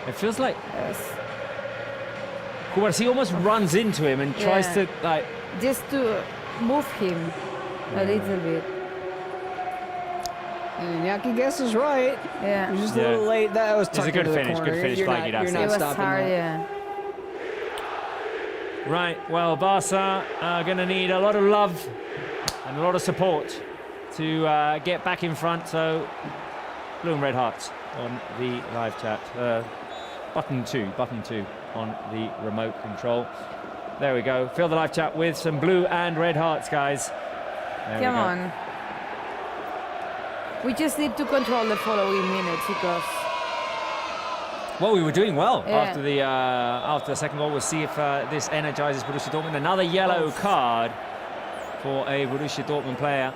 It feels like he almost runs into him and tries to, like... Just to move him a little bit. And Iñaki guesses right. Yeah. Just a little late. That was tucked It's a good into the finish, corner. good finish by Guidassi. You're It not was stopping hard, that. yeah. Right, well, Barca are going to need a lot of love and a lot of support to get back in front. So, blue and red hearts on the live chat. Button two on the remote control. There we go. Fill the live chat with some blue and red hearts, guys. There Come on. We just need to control the following minutes because... Well, we were doing well after the second goal. We'll see if this energizes Borussia Dortmund. Another yellow card for a Borussia Dortmund player.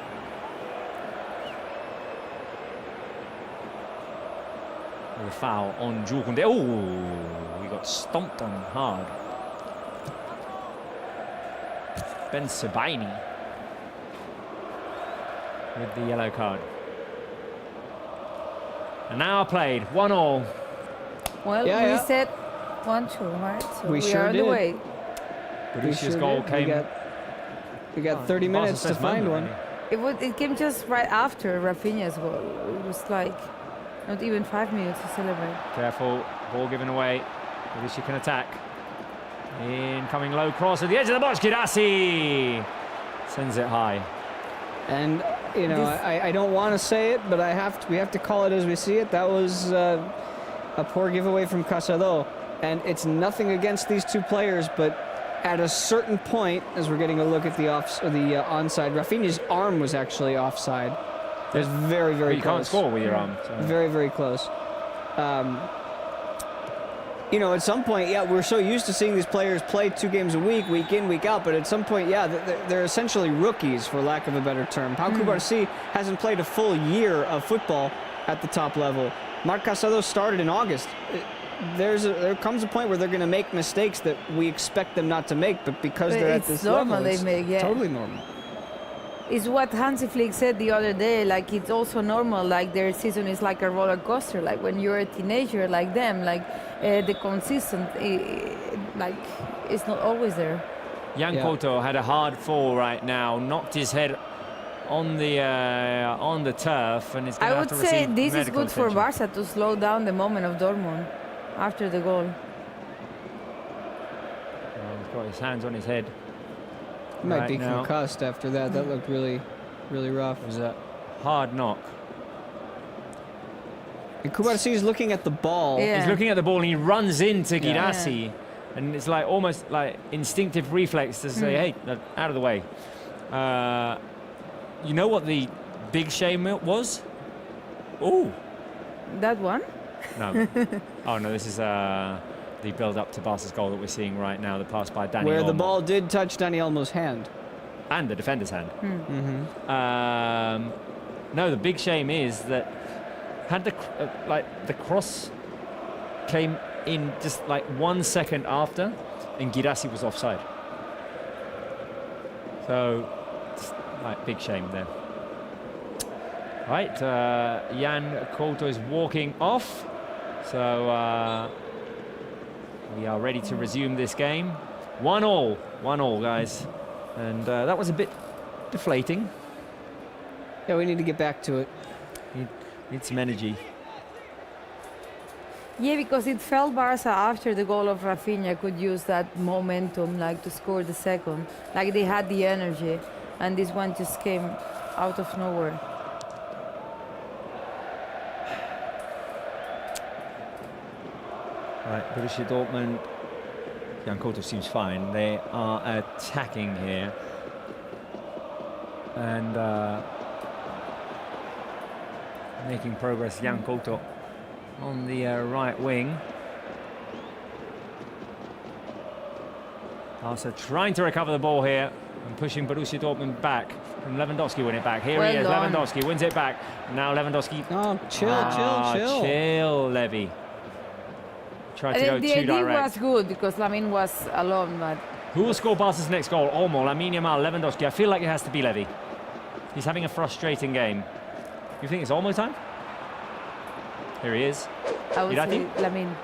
With a foul on Jules Koundé. Oh, he got stomped on hard. Ben Sebaini with the yellow card. And now played 1-1. Well, we said 1-2, right? So we sure are on did. the way. Borussia's goal came... We got 30 minutes to find one. It came just right after Rafinha's goal. It was like not even 5 minutes to celebrate. Careful, ball given away. Borussia can attack. Incoming low cross at the edge of the box. Guidassi sends it high. And you know, I don't want to say it, but we have to call it as we see it. That was a poor giveaway from Casado, and it's nothing against these two players, but at a certain point, as we're getting a look at the onside, Rafinha's arm was actually offside. It was very, very close. You can't score with your arm. So. Very, very close. You know, at some point, we're so used to seeing these players play 2 games a week, week in, week out, but at some point, they're essentially rookies, for lack of a better term. Pau Cubarsí hasn't played a full year of football at the top level. Marc Casado started in August. There comes a point where they're going to make mistakes that we expect them not to make, but because they're at this level, it's totally normal. It's what Hansi Flick said the other day, like it's also normal, like their season is like a roller coaster, like when you're a teenager like them, like the consistent, like it's not always there. Jan Couto had a hard fall right now, knocked his head on the turf, and is going to have to receive I would say this is good attention. for Barça to slow down the moment of Dortmund after the goal. He's got his hands on his head. He might be concussed after that. That looked really, really rough. It was a hard knock. And Cubarsí is looking at the ball. Yeah. He's looking at the ball and he runs into Guidassi. And it's like almost like instinctive reflex to say, hey, out of the way. You know what the big shame was? Oh. That one? No. Oh, no, this is the build-up to Barca's goal that we're seeing right now, the pass by Dani Where Olmo. the ball did touch Dani Olmo's hand. And the defender's hand. No, the big shame is that had the cross came in just like 1 second after, and Guidassi was offside. So, just, like, big shame there. Right, Jan Couto is walking off. So, we are ready to resume this game. 1-1, guys. And that was a bit deflating. Yeah, we need to get back to it. Need some energy. Yeah, because it felt Barca after the goal of Rafinha could use that momentum, like to score the second. Like they had the energy, and this one just came out of nowhere. Right, Borussia Dortmund. Jan Couto seems fine. They are attacking here. And making progress, Jan Couto on the right wing. Barca trying to recover the ball here. and pushing Borussia Dortmund back. And Lewandowski win it back. Here he is. Well done. Lewandowski wins it back. Now Lewandowski. Oh, chill. Chill, Levy. Tried to go The too idea direct. was good because Lamine was alone, but Who will score Barca's next goal? Olmo, Lamine Yamal, Lewandowski. I feel like it has to be Levy. He's having a frustrating game. You think it's Olmo time? Here he is. I would Irati? say Lamine.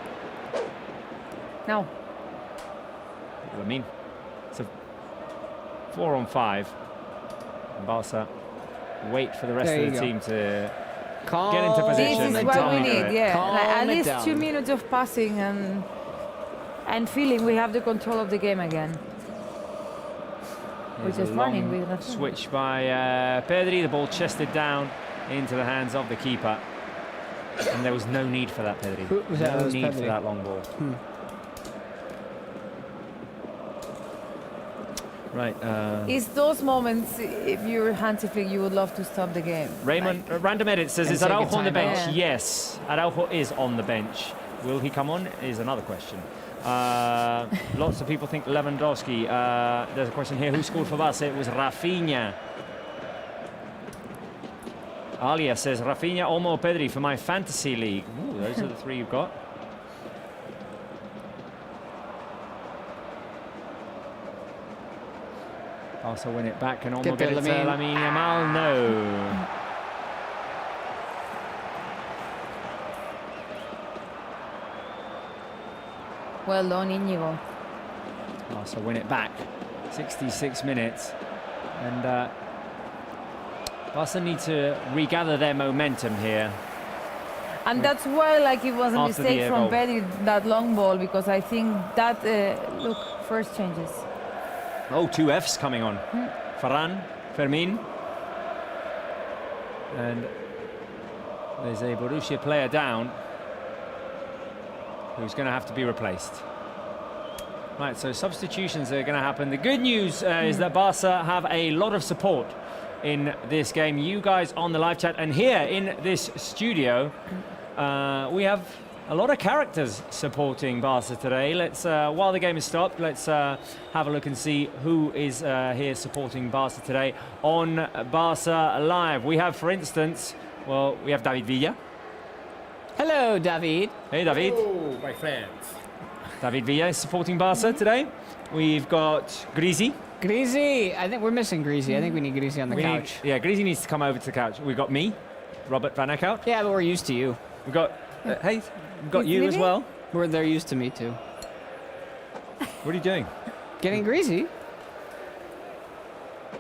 No. Lamine. It's a 4-on-5. Barca wait for the rest There of you the go. team to Calm get into position. This is and what we dominate need, it. yeah. Calm Like at it least down. 2 minutes of passing and feeling we have the control of the game again. We're There's just a long running with nothing. switch by Pedri. The ball chested down into the hands of the keeper. And there was no need for that, Pedri. Who was that? No That was need for Pedri. that long ball. Right. It's those moments, if you're Hansi Flick, you would love to stop the game. Raymond, Random Edit says, And is take a Araujo on the timeout. bench? Yeah. Yes, Araujo is on the bench. Will he come on is another question. Lots of people think Lewandowski. There's a question here, who scored for Barca? It was Rafinha. Alia says, Rafinha, Olmo, Pedri for my fantasy league. Ooh, those are the three you've got. Barca win it back and Olmo Get get there, it to Lamine. Lamine Yamal. No. Well done, Inigo. Barca win it back. 66 minutes. And Barca need to regather their momentum here. And that's why, like, it was a After the mistake from goal. Pedri, that long ball, because I think that, look, first changes. Oh, two Fs coming on. Varane, Fermin. And there's a Borussia player down who's going to have to be replaced. Right, so substitutions are going to happen. The good news is that Barca have a lot of support in this game. You guys on the live chat and here in this studio, we have a lot of characters supporting Barca today. Let's, while the game is stopped, let's have a look and see who is here supporting Barca today on Barca Live. We have, for instance, well, we have David Villa. Hello, David. Hey, David. Oh, my friends. David Villa is supporting Barca today. We've got Grisi. Greasy. I think we're missing Greasy. I think we need Greasy on the couch. Yeah, Grisi needs to come over to the couch. We've got me, Robert Van Eckhout. Yeah, but we're used to you. We've got, hey, we've got Is you as Livy? well. They're used to me too. What are you doing? Getting Greasy.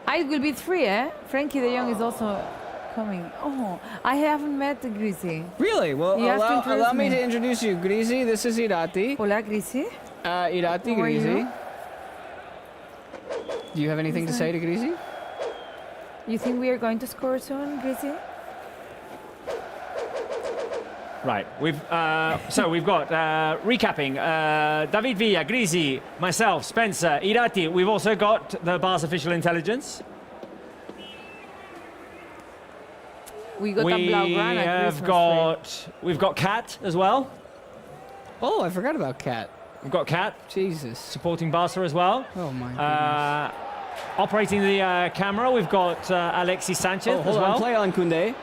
It will be 3, eh? Frankie de Jong is also coming. Oh, I haven't met Grisi. Really? Well, You have to introduce allow me me. to introduce you. Greasy, this is Irati. Hola, Grisi. Irati, How are Greasy. you? Do you have anything to say to Greasy? You think we are going to score soon, Grisi? Right, we've we've got recapping David Villa, Grisi, myself, Spencer, Irati. We've also got the Barca official intelligence. We got a Blaugrana Christmas We've got Kat as well. Oh, I forgot about Cat. We've got Kat Jesus. supporting Barca as well. Oh my goodness. Operating the camera, we've got Alexis Sanchez Oh, hold as well. on. Play on Koundé.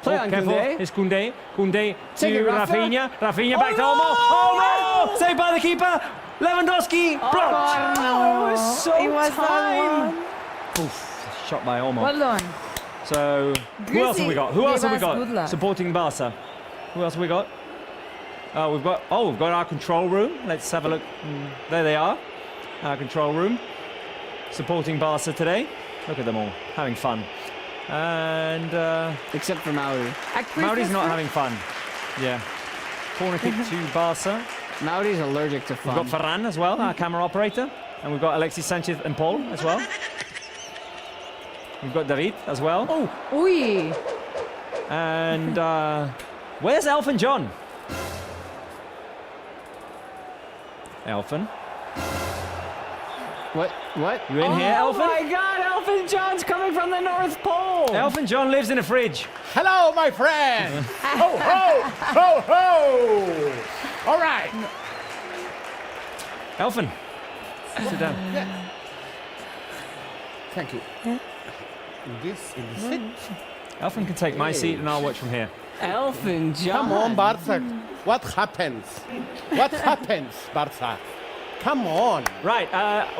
Play on Careful. Koundé. It's Koundé. Koundé Take to it, Rafa. Rafinha. Rafinha back to no! Olmo. Oh no! Saved by the keeper. Lewandowski blocked. Oh, it was so It was timed. Oof, shot by Olmo. Well done. So who else have we got? Who Grisi else have we gave us good got luck. supporting Barca? Who else have we got? We've got our control room. Let's have a look. There they are. Our control room supporting Barca today. Look at them all having fun. And Except for Mauri. Mauri's not having fun. Yeah. Corner kick to Barca. Mauri's allergic to We've fun. got Varane as well, our camera operator. And we've got Alexis Sanchez and Paul as well. We've got David as well. Oh, ui. And where's Elfin John? Elfin. What? You in here, Oh Elfin? my God! Elfin John's coming from the North Pole. Elfin John lives in a fridge. Hello, my friend. Ho, ho, ho, ho. All right. Elfin, sit down. Thank you. In this seat. Elfin can take my seat and I'll watch from here. Elfin John. Come on, Barça. What happens? What happens, Barça? Come on. Right,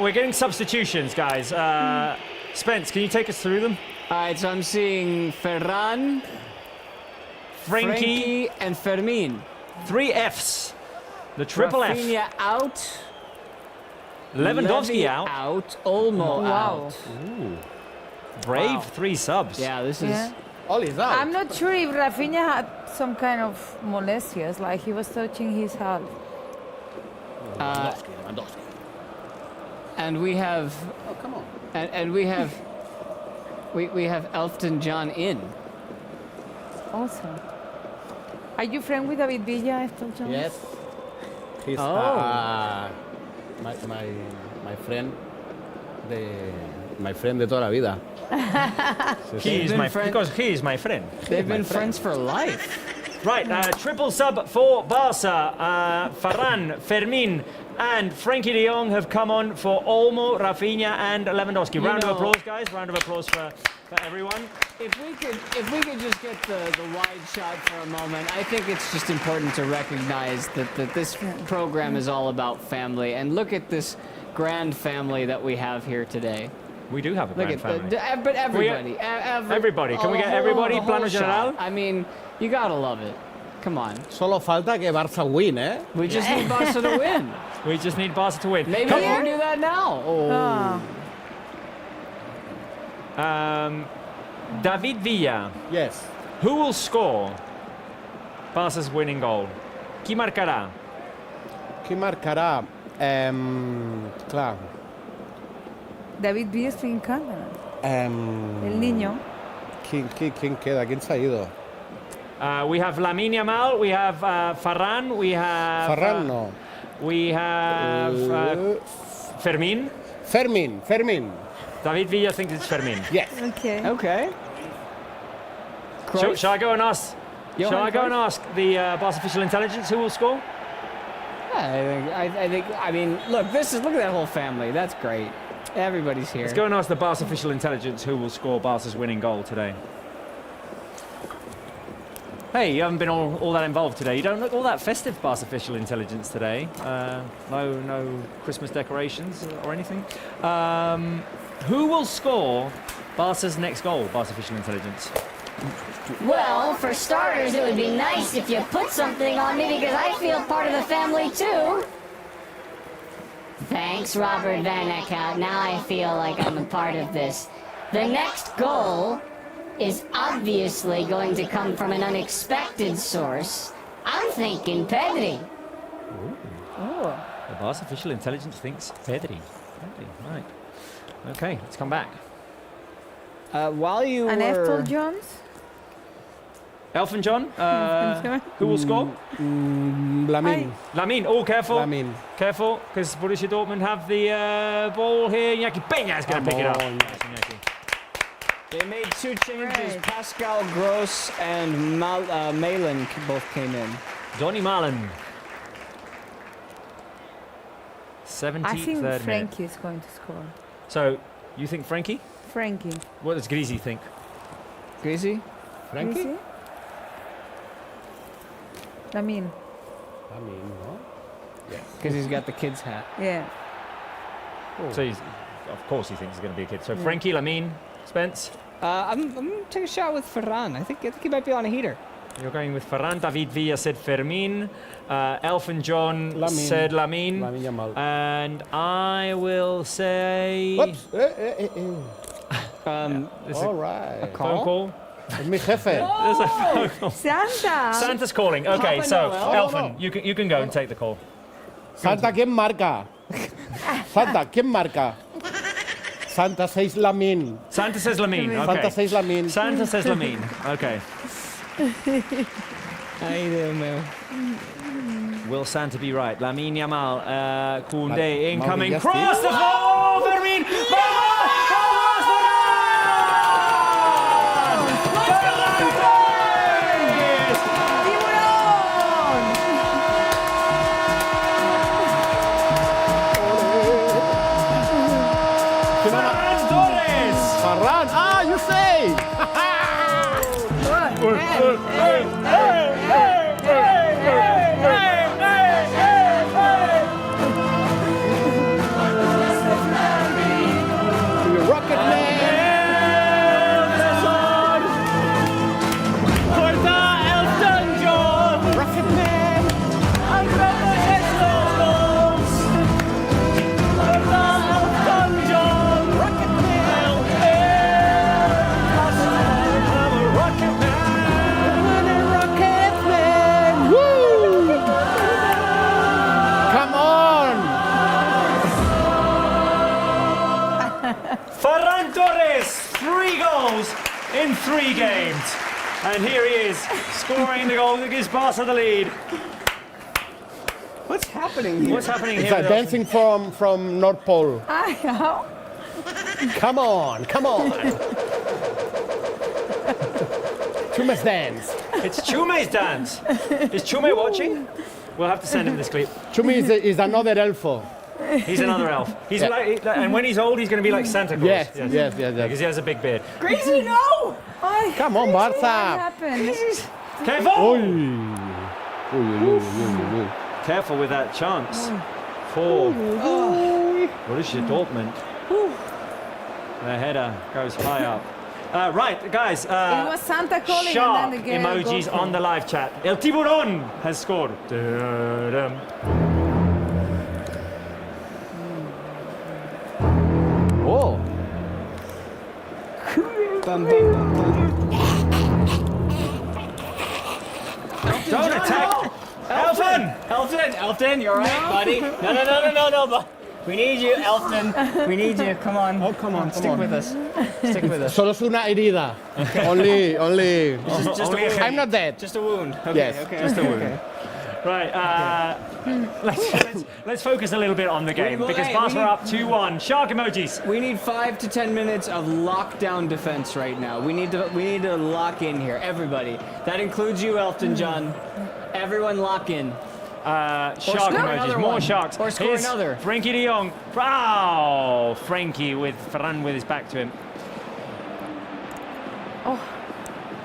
we're getting substitutions, guys. Spence, can you take us through them? All right, so I'm seeing Ferran, Frankie, and Fermin. 3 Fs. The triple F. Rafinha out. Lewandowski Levy out. Olmo Wow. out. Brave Wow. 3 subs. Yeah, this is. Yeah. All is out. I'm not sure if Rafinha had some kind of molestias, like he was touching his health. Lewandowski. And we have. Oh, come on. And we have. We have Elton John in. Awesome. Are you friend with David Villa, Elton John? Yes. He's Oh. my friend. My friend de toda la vida. He is been my friend- because he is my friend. They've been friends for life. Right, triple sub for Barca. Ferran, Fermin, and Frankie de Jong have come on for Olmo, Rafinha, and Lewandowski. Round of applause, guys. Round of applause for everyone. If we could just get the wide shot for a moment, I think it's just important to recognize that this program is all about family. And look at this grand family that we have here today. We do have a Look grand family. but everybody. Everybody. Can we get everybody? the whole Plano general? shot. I mean, you gotta love it. Come on. Solo falta que Barça win, eh? We just need Barca to win. We just need Barca to win. Maybe Come we on. can do that now. Oh. David Villa. Yes. Who will score Barca's winning goal? Qui marcarà? Qui marcarà? Clar. David Villa está en cámara. El niño. ¿Quién queda? ¿Quién se ha ido? We have Lamine Yamal, we have Ferran, we have... Ferran no. We have Fermin. Fermin. David Villa thinks it's Fermin. Yes. Okay. Okay. Shall I go and ask? Johan Shall I go Cruyff? and ask the Barca official intelligence who will score? I mean, look at that whole family. That's great. Everybody's here. Let's go and ask the Barca official intelligence who will score Barca's winning goal today. Hey, you haven't been all that involved today. You don't look all that festive, Barca official intelligence today. No Christmas decorations or anything. Who will score Barca's next goal, Barca official intelligence? Well, for starters, it would be nice if you put something on me because I feel part of the family too. Thanks, Robert Van Eckhout. Now I feel like I'm a part of this. The next goal is obviously going to come from an unexpected source. I'm thinking Pedri. Oh. The Barca official intelligence thinks Pedri. Right. Okay, let's come back. While you And were... Elton Jones? Elfin John, who will score? Lamine. Lamine, oh, careful. Lamine. Careful, because Borussia Dortmund have the ball here. Iñaki Peña is going to pick it up. on. Nice, Iñaki. They made 2 changes. Right. Pascal Gross and Malin both came in. Johnny Malen. 73rd I think minute. Frankie is going to score. So, you think Frankie? Frankie. What does Greasy think? Greasy? Frankie? You see? Lamine. Lamine, no? Because he's got the kid's hat. Yeah. So, of course he thinks he's going to be a kid. So, Frankie, Lamine, Spence? I'm going to take a shot with Ferran. I think he might be on a heater. You're going with Ferran. David Villa said Fermin. Elfin John Lamine. said Lamine. Lamine Yamal. And I will say... Whoops. This is All a right. phone call. Es mi jefe. There's a phone call. Santa! Santa's calling. Okay, Papa so Noel. Elfin, you can go and take the call. Santa, ¿quién marca? Santa, ¿quién marca? Santa says Lamine. Santa says Lamine. Okay. Santa says Lamine. Santa says Lamine. Okay. Ay, Dios mío. Will Santa be right? Lamine Yamal, Koundé incoming. Mauri, Cross the ball, Fermin. Ferran Torres Rocket Man! Rocket Man! Come on! Ferran Torres, 3 goals in 3 games. And here he is, scoring the goal that gives Barca the lead. What's happening here? What's happening It's here? a with dancing from North Pole. How? Come on, come on. Chuma's dance. It's Chume's dance. Is Chume watching? We'll have to send him this clip. Chumi is another elfo. He's another elf. He's Yeah. like, and when he's old, he's going to be like Santa Claus. Yes. Because he has a big beard. Crazy, no! Come on, What Barça. happened? Careful! Oy. Careful with that chance. For Borussia Dortmund. The header goes high up. Right, guys. It was Santa calling Shark and then again. emojis on the live chat. El Tiburon has scored. Da-dum. Oh. Bum, bum, bum, bum. Don't attack! Elfton, you're right, buddy. No, but we need you, Elfton. We need you. Come on. Oh, come on, Stick with us. Stick with us. Solo es una herida. Only. Just a wound. I'm not dead. Just a wound. Okay, Yes, okay. just a wound. Right, let's focus a little bit on the game well, because hey, Barca we are up 2-1. Shark emojis. We need 5 to 10 minutes of lockdown defense right now. We need to lock in here, everybody. That includes you, Elton John. Everyone lock in. Shark score emojis, another more one. sharks. Or score Here's another. Frankie de Jong. Wow, Frankie with Ferran with his back to him.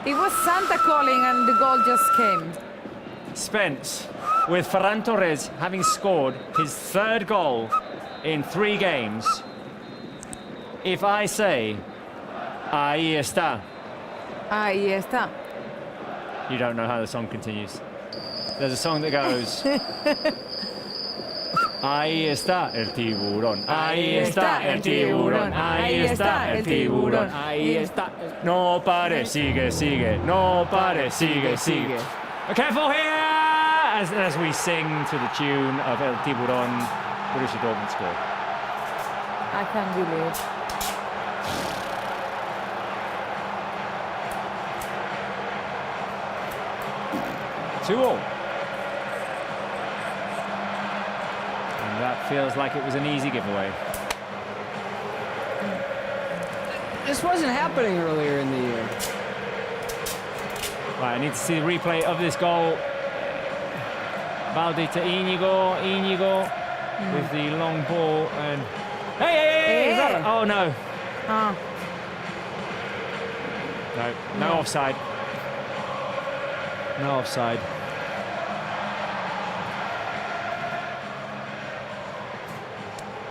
It was Santa calling and the goal just came. Spence with Ferran Torres having scored his 3rd goal in 3 games. If I say, ahí está, Ahí está. you don't know how the song continues. There's a song that goes, ahí está el tiburón, ahí está el tiburón, ahí está el tiburón, Ahí está. no pare, sigue, sigue, no pare, sigue, sigue. Careful here! As we sing to the tune of El Tiburón, Borussia Dortmund score. I can't believe. Two all. And that feels like it was an easy giveaway. This wasn't happening earlier in the year. Right, I need to see the replay of this goal. Baldi to Inigo with the long ball and... Hey! Is that oh no. Ah. No offside. No offside.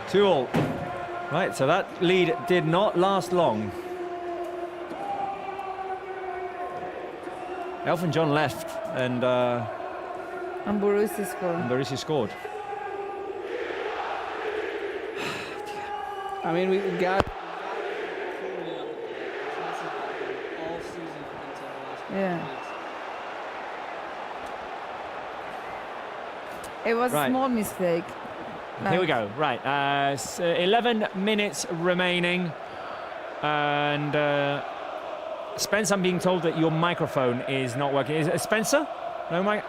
Two all. Right, so that lead did not last long. Elton John left and Borussia scored. Borussia scored. I mean, we got. Yeah. It was Right. a small mistake. Here we go. Right, 11 minutes remaining, and Spence, I'm being told that your microphone is not working. Is it Spencer? No mic.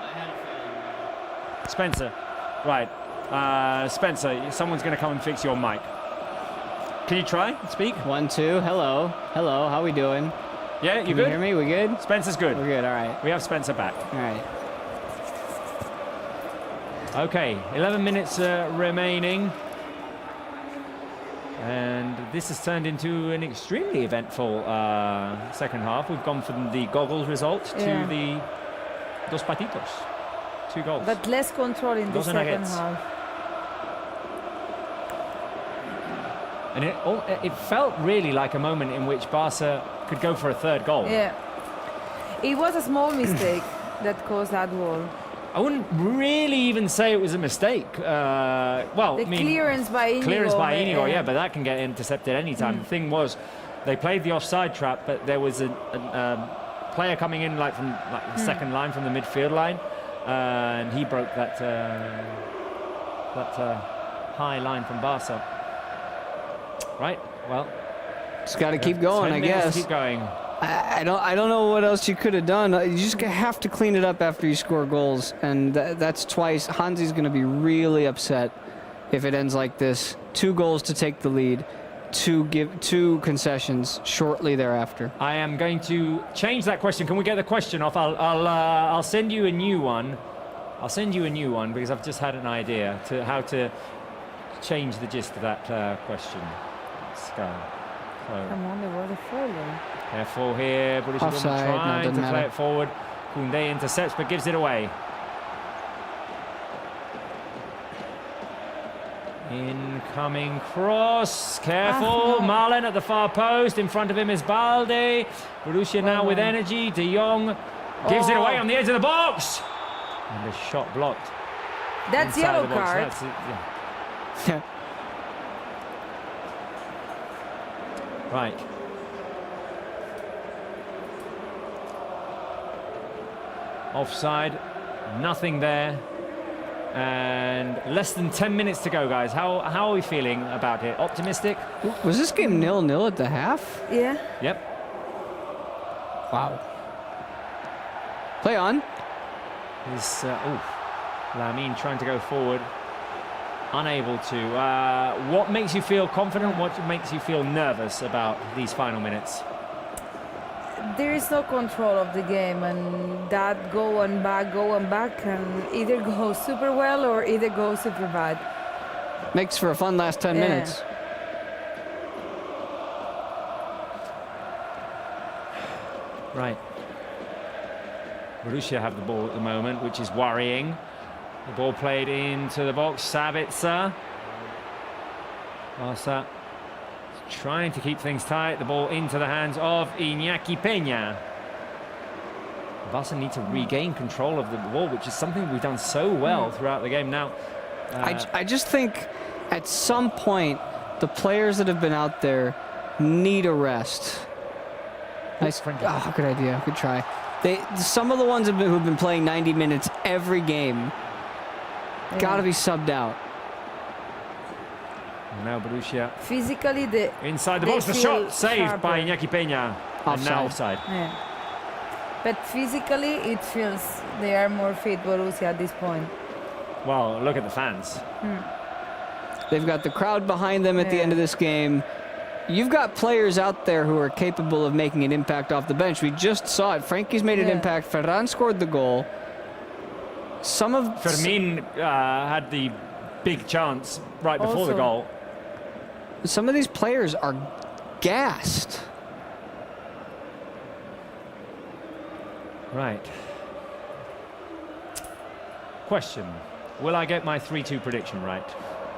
Spencer. Right, Spencer. Someone's going to come and fix your mic. Can you try? Speak. 1, 2. Hello. Hello. How we doing? Yeah, you Can good? you hear me? We good? Spencer's good. We're good. All right. We have Spencer back. All right. Okay, 11 minutes remaining. And And this has turned into an extremely eventful second half. We've gone from the goggles result to the dos patitos. 2 goals. But less control in the second half. And it felt really like a moment in which Barca could go for a third goal. Yeah. It was a small mistake that caused that goal. I wouldn't really even say it was a mistake. Well, the clearance by Inigo. Clearance by Inigo, yeah, but that can get intercepted anytime. The thing was, they played the offside trap, but there was a player coming in like from the second line, from the midfield line, and he broke that high line from Barca. Right. Well, just got to keep going, I guess. Keep going. I don't know what else you could have done. You just have to clean it up after you score goals, and that's twice. Hansi's going to be really upset if it ends like this. 2 goals to take the lead, 2 concessions shortly thereafter. I am going to change that question. Can we get the question off? I'll send you a new one. I'll send you a new one because I've just had an idea to how to change the gist of that question. Let's go. Come on, there was a foul though. Careful here, Borussia Dortmund trying to play it forward. Koundé intercepts but gives it away. Incoming cross, careful, Marlen at the far post, in front of him is Balde. Borussia now with energy, De Jong gives it away on the edge of the box. And the shot blocked. That's yellow card. That's it, yeah. Right. Offside, nothing there. And less than 10 minutes to go, guys. How are we feeling about it? Optimistic? Was this game 0-0 at the half? Yeah. Yep. Wow. Play on. Is Lamine trying to go forward, unable to. What makes you feel confident? What makes you feel nervous about these final minutes? There is no control of the game, and that go and back can either go super well or either go super bad. Makes for a fun last 10 minutes. Right. Borussia have the ball at the moment, which is worrying. The ball played into the box. Sabitzer. Barça trying to keep things tight. The ball into the hands of Iñaki Peña. Barça need to regain control of the ball, which is something we've done so well throughout the game. Now, I just think at some point the players that have been out there need a rest. Nice. Oh, good idea. Good try. Some of the ones who've been playing 90 minutes every game got to be subbed out. Now Borussia physically, inside the box. The shot saved by Iñaki Peña. And now offside. Yeah. But physically, it feels they are more fit, Borussia, at this point. Well, look at the fans. They've got the crowd behind them at the end of this game. You've got players out there who are capable of making an impact off the bench. We just saw it. Frankie's made an impact. Ferran scored the goal. Fermin had the big chance right before the goal. Some of these players are gassed. Right. Question. Will I get my 3-2 prediction right?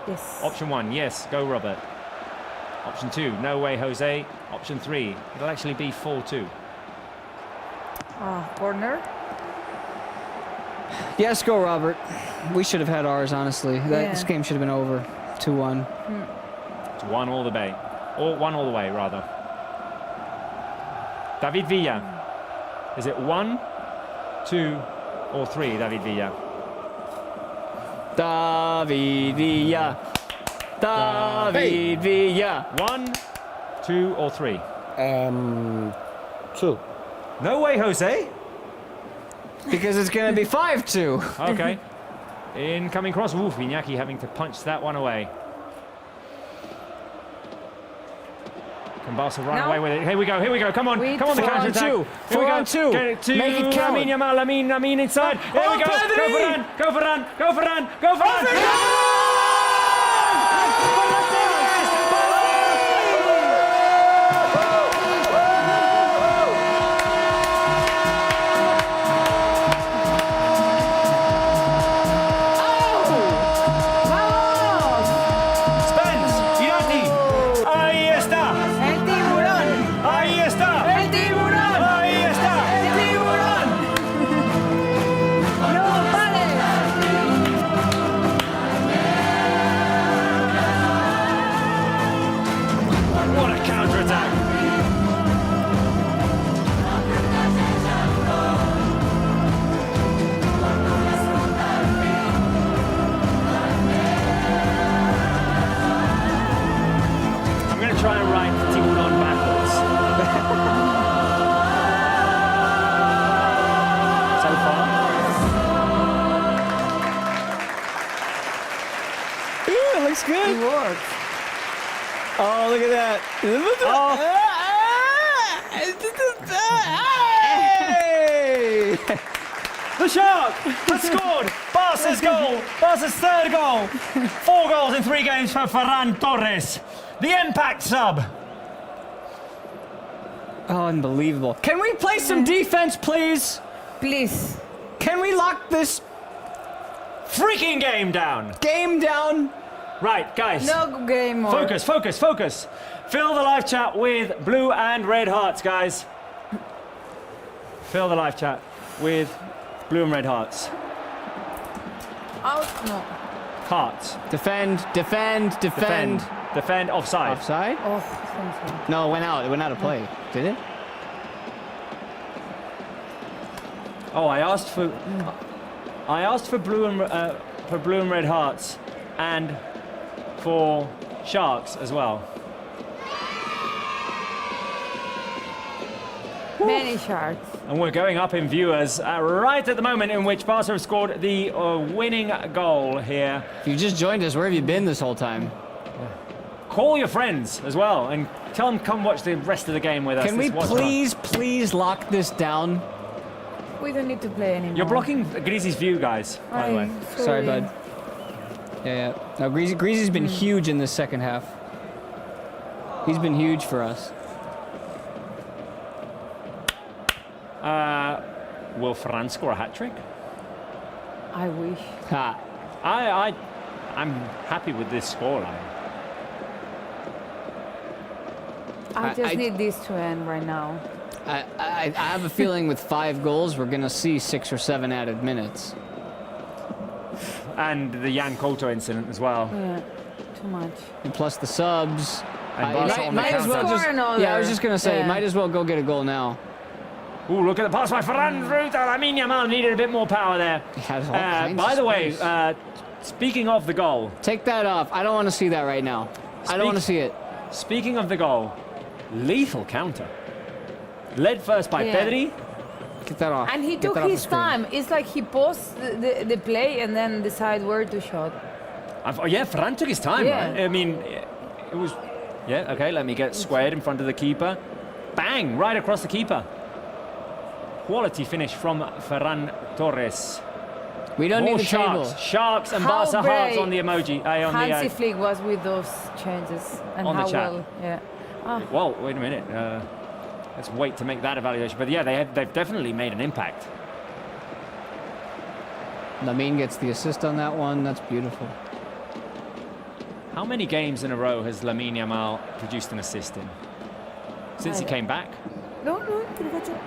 Yes. Option 1, yes, go Robert. Option 2, no way Jose. Option 3, it'll actually be 4-2. Corner. Yes, go Robert. We should have had ours, honestly. This game should have been over. 2-1. It's 1 all the way. Or 1 all the way, rather. David Villa. Is it 1, 2, or 3, David Villa? David Villa. David Villa. 1, 2, or 3? 2. No way, Jose. Because it's going to be 5-2. Okay. Incoming cross. Oof, Iñaki having to punch that one away. Can Barca run away with it? Here we go, here we go. Come on, come on, the counter attack. 4-on-2. Get it to Make it count. Lamine Yamal, Lamine inside. Here we go. Go Ferran, go Ferran, go Ferran, go Ferran. works. Oh, look at that. Hey! The Shark has scored Barca's goal, Barca's third goal. 4 goals in 3 games for Ferran Torres, the impact sub. Oh, unbelievable. Can we play some defense, please? Please. Can we lock this Freaking game down. game down? Right, guys. No game more. Focus, focus, focus. Fill the live chat with blue and red hearts, guys. Fill the live chat with blue and red hearts. Out? No. Hearts. Defend, defend, defend. Defend, offside. Offside? Oh, thank you. No, it went out. It went out of play. Did it? Oh, I asked for blue and red hearts, and for sharks as well. Many sharks. And we're going up in viewers right at the moment in which Barca have scored the winning goal here. If you just joined us, where have you been this whole time? Call your friends as well and tell them come watch the rest of the game with us. Can we please lock this down? We don't need to play anymore. You're blocking Greasy's view, guys, by the way. Sorry, bud. Yeah. No, Greasy's been huge in this second half. He's been huge for us. Will Ferran score a hat-trick? I wish. Ha. I'm happy with this scoreline. I just need this to end right now. I have a feeling with 5 goals, we're going to see 6 or 7 added minutes. And the Jan Couto incident as well. Yeah, too much. And plus the subs. And Barca on the might as well counter. just, Score yeah, I was just going to say, Yeah. might as well go get a goal now. Ooh, look at the pass by Ferran through to Lamine Yamal. Needed a bit more power there. He had all kinds By of the way, space. speaking of the goal. Take that off. I don't want to see that right now. I don't want to see it. Speaking of the goal, lethal counter. Led first by Yeah. Pedri. Get that off. And he Get took that off the his screen. time. It's like he paused the play and then decided where to shot. Yeah, Ferran took his time, Yeah. right? I mean, it was... Yeah, okay, let me get squared in front of the keeper. Bang, right across the keeper. Quality finish from Ferran Torres. We don't More need the sharks. table. Sharks and How Barca hearts brave on the emoji. Hansi Flick was with those changes and On the how chat. well. Yeah. Ah, Well, wait a minute. Let's wait to make that evaluation. But yeah, they've definitely made an impact. Lamine gets the assist on that one. That's beautiful. How many games in a row has Lamine Yamal produced an assist in? Since he came back? no, can you catch it?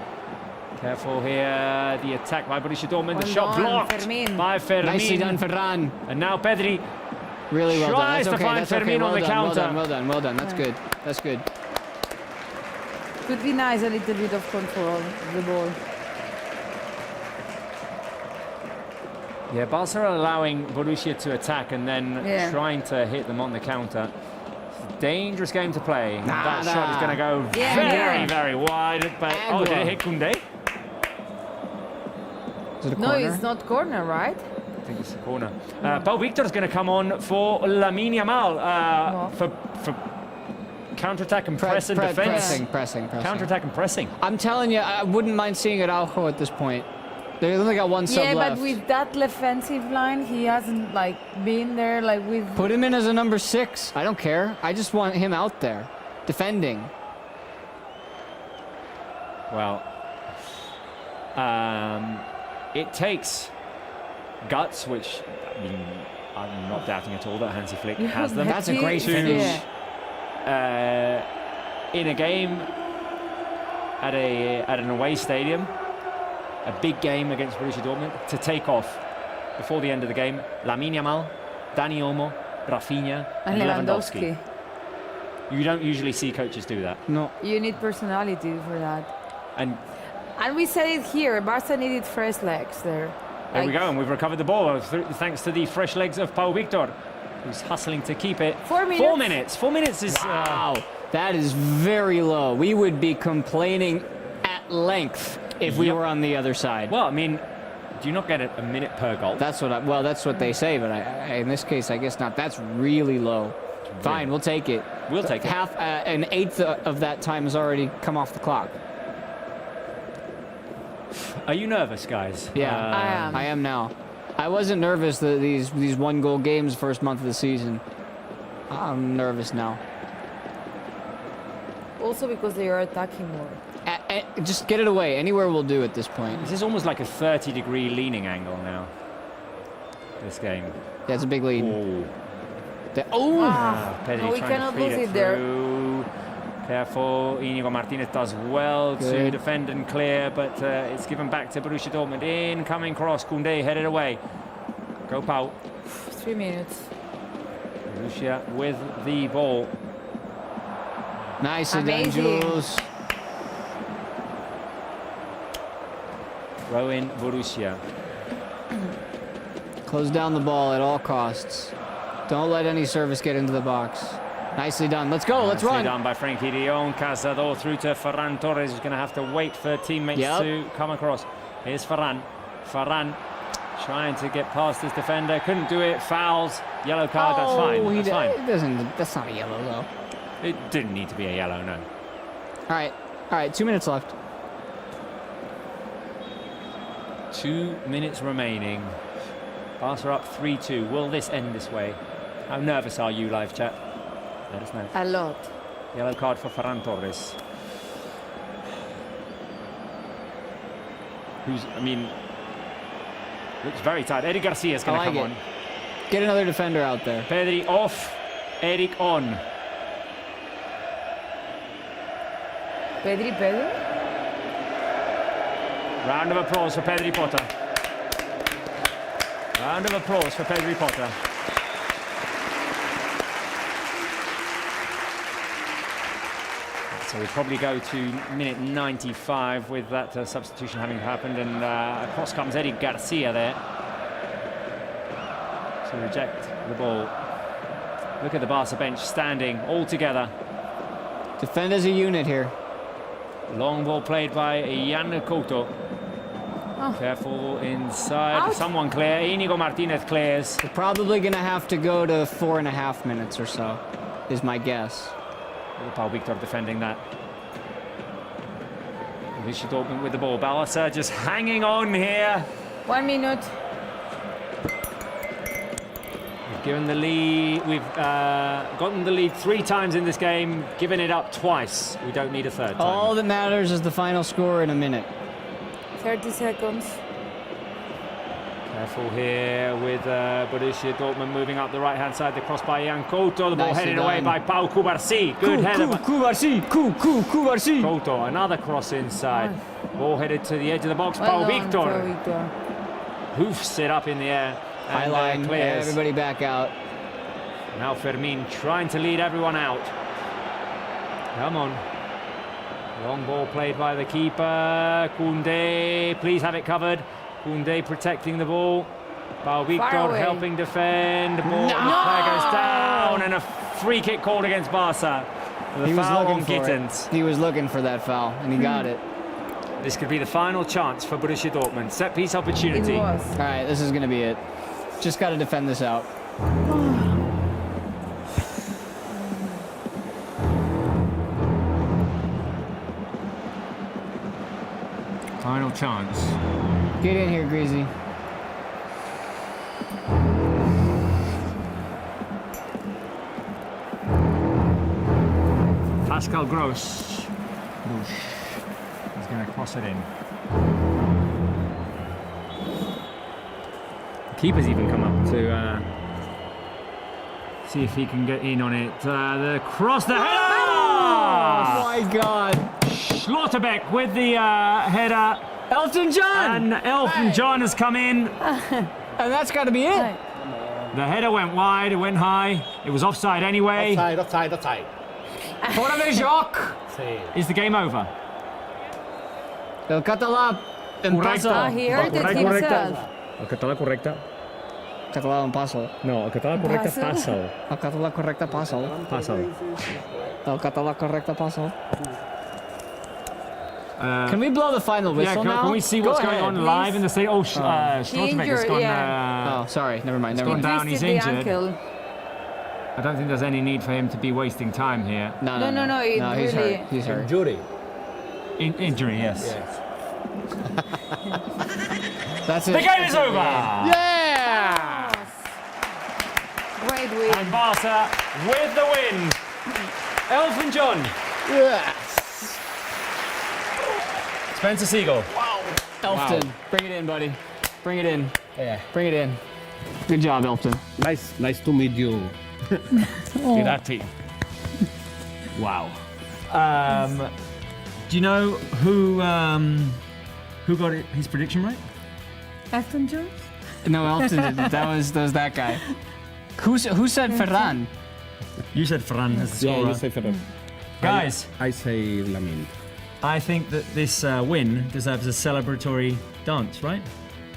Careful here. The attack by Borussia Dortmund. The Well shot done, blocked Fermin. by Fermin. Nicely done, Ferran. And now Pedri Really well done. tries That's to okay. find That's okay. Fermin Well on the done, counter. Well done. Well done. Well done. That's good. That's good. Could be nice, a little bit of control of the ball. Yeah, Barca are allowing Borussia to attack and then Yeah. trying to hit them on the counter. It's a dangerous game to play. That Nah. shot is going to go Yeah, very, yeah. very wide. But oh, did it hit Koundé? Is it a No, corner? it's not corner, right? I think it's a corner. Paul Victor is going to come on for Lamine Yamal for counter-attack and press and defense. Pressing. Counter-attack and pressing. I'm telling you, I wouldn't mind seeing Araujo at this point. They only got one sub Yeah, left. but with that defensive line, he hasn't like been there like with. Put him in as a number 6. I don't care. I just want him out there, defending. Well, it takes guts, which I mean, I'm not doubting at all that Hansi Flick has them. That's a great finish. In a game at an away stadium, a big game against Borussia Dortmund, to take off before the end of the game Lamine Yamal, Dani Olmo, Rafinha, and Lewandowski. You don't usually see coaches do that. No. You need personality for that. And And we said it here, Barca needed fresh legs there. there we Like, go, and we've recovered the ball thanks to the fresh legs of Pau Victor, who's hustling to keep it. 4 minutes. 4 minutes. 4 minutes is... Wow. That is very low. We would be complaining at length if we Yep. were on the other side. Well, I mean, do you not get a minute per goal? That's what that's what they say, but in this case, I guess not. That's really low. Fine, we'll take it. We'll take it. Half, an eighth of that time has already come off the clock. Are you nervous, guys? Yeah, I am now. I wasn't nervous these 1-goal games first month of the season. I'm nervous now. Also because they are attacking more. Just get it away. Anywhere will do at this point. This is almost like a 30-degree leaning angle now. This game. Yeah, it's a big lead. Pedri No, we trying cannot to feed lose it it there. through. Careful. Inigo Martinez does well to Good. defend and clear, but it's given back to Borussia Dortmund. Incoming cross. Koundé headed away. Go Pau. 3 minutes. Borussia with the ball. Nicely done, Amazing. Jules. Throw in Borussia. Close down the ball at all costs. Don't let any service get into the box. Nicely done. Let's go. Let's Nicely run. done by Frankie de Jong. Cazador through to Ferran Torres. He's going to have to wait for teammates to come across. Here's Ferran. Ferran trying to get past his defender. Couldn't do it. Fouls. Yellow card. That's fine. That's fine. It doesn't. That's not a yellow though. It didn't need to be a yellow, no. All right. 2 minutes left. 2 minutes remaining. Barca up 3-2. Will this end this way? How nervous are you, live chat? Let us know. A lot. Yellow card for Ferran Torres. Looks very tight. Eric Garcia's going to come on. Get another defender out there. Pedri off. Eric on. Pedri. Round of applause for Pedri Potter. Round of applause for Pedri Potter. So we probably go to minute 95 with that substitution having happened, and across comes Eric Garcia there to reject the ball. Look at the Barca bench standing all together. Defend as a unit here. Long ball played by Jan Couto. Careful inside. Out. Someone clear. Inigo Martinez clears. We're probably gonna have to go to 4.5 minutes or so, is my guess. Pau Victor defending that. Borussia Dortmund with the ball. Barca just hanging on here. 1 minute. We've given the lead. We've gotten the lead 3 times in this game. Given it up twice. We don't need a third time. All that matters is the final score in a minute. 30 seconds. Careful here with Borussia Dortmund moving up the right-hand side. The cross by Jan Couto. The ball Nicely headed away done. by Pau Cubarsí. Good header. Cubarsí. Couto, another cross inside. Ball headed to the edge of the box. Well Pau done, Victor Pau Victor. hoofs it up in the air. High And line. clears. Everybody back out. Now Fermin trying to lead everyone out. Come on. Long ball played by the keeper. Koundé, please have it covered. Koundé protecting the ball. Pau Victor away. helping defend. Ball flag goes down, and a free kick called against Barca. The He was foul looking on for Gittens. it. He was looking for that foul, and he got it. This could be the final chance for Borussia Dortmund. Set piece It opportunity. was. All right, this is gonna be it. Just got to defend this out. Final chance. Get in here, Greasy. Pascal Gross. He's going to cross it in. The keeper's even come up to see if he can get in on it. The cross, the header! Oh my God! Schlotterbeck with the header. Elton John! And Elton John has come in. And that's got to be it. The header went wide, it went high. It was offside anyway. Offside. Fora de joc! Is the game over? El català en Correcte. passa. He heard it himself. El català correcte? Català en passa. No, el català correcte Passa. passa'l. El català correcte passa'l. Passa'l. El català correcte passa'l. Can we blow the final whistle now? Can we see what's Go going ahead. on live in the stadium? Oh, Schlotterbeck has injured, gone. yeah. Oh, sorry. Never mind. gone down. He's Twisted the injured. ankle. I don't think there's any need for him to be wasting time here. No, it he's really- hurt. He's hurt. Jury. Injury, yes. Yes. That's it. The game is over! Yeah! Great win. And Barca with the win. Elton John. Yes. Spencer Siegel. Elfton, bring it in, buddy. Bring it in. Yeah. Bring it in. Good job, Elfton. Nice to meet you. Pirati. Wow. Do you know who got his prediction right? Elton John? No, Elfton didn't. That was that guy. Who said Ferran? You said Ferran as the Yeah, scorer. you say Ferran. Guys, I say Lamine. I think that this win deserves a celebratory dance, right?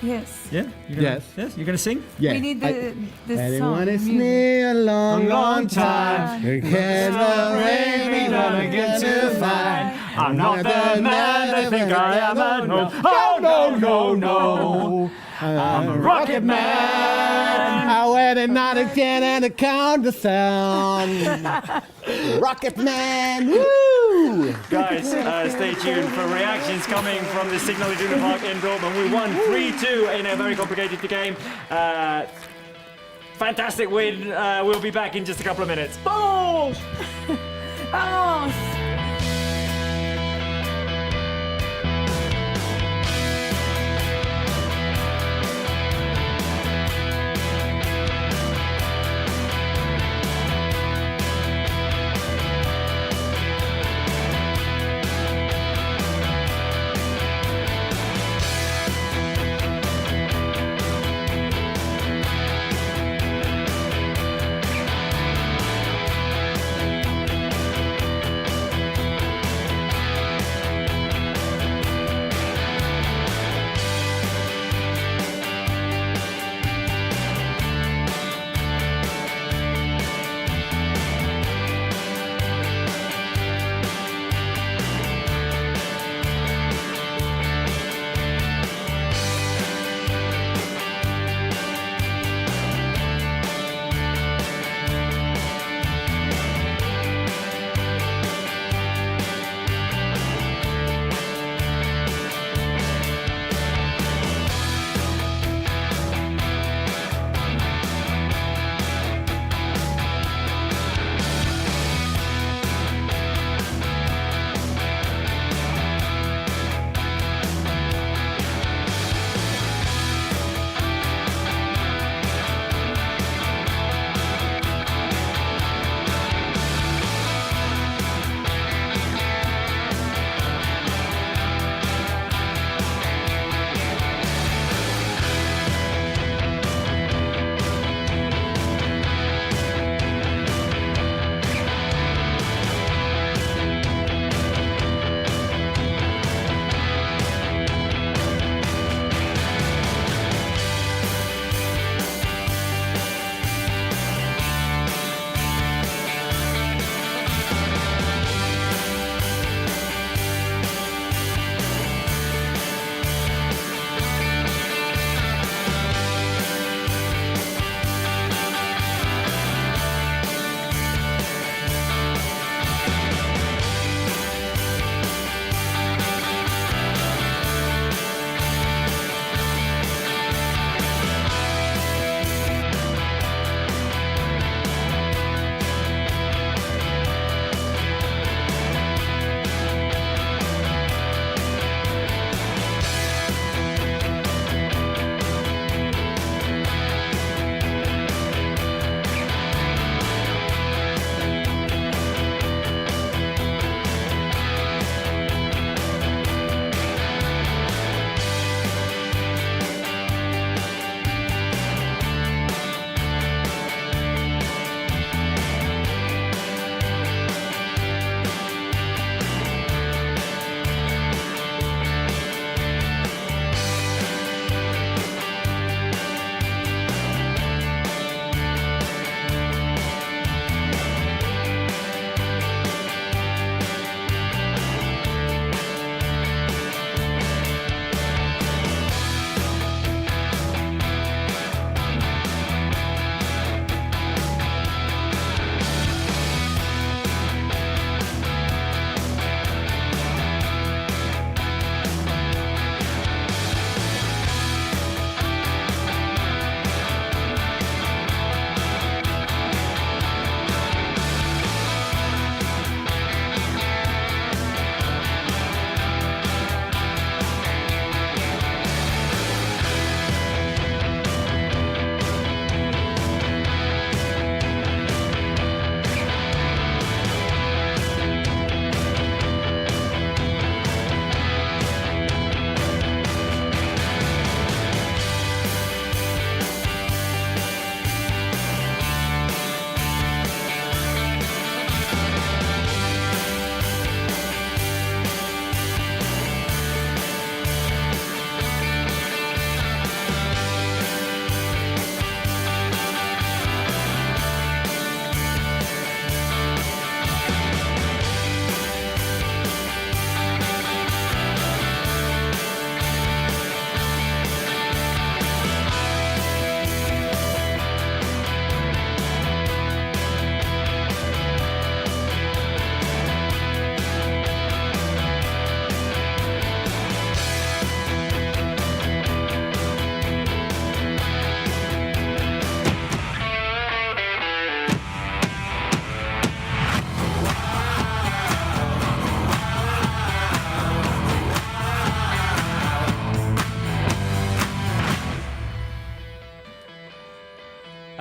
Yes. Yeah? You're gonna, Yes. Yes? You're going to sing? Yeah. We need the I song. want to music. stay a long, long time. Because the rain ain't gonna get too fine. I'm not the man they think I am at home. Oh, no. I'm a rocket man. I went and not again and I count the sound. Rocket Man, woo! Guys, stay tuned for reactions coming from the Signal Iduna Park in Dortmund. We won 3-2 in a very complicated game. Fantastic win. We'll be back in just a couple of minutes. Balls! Vamos.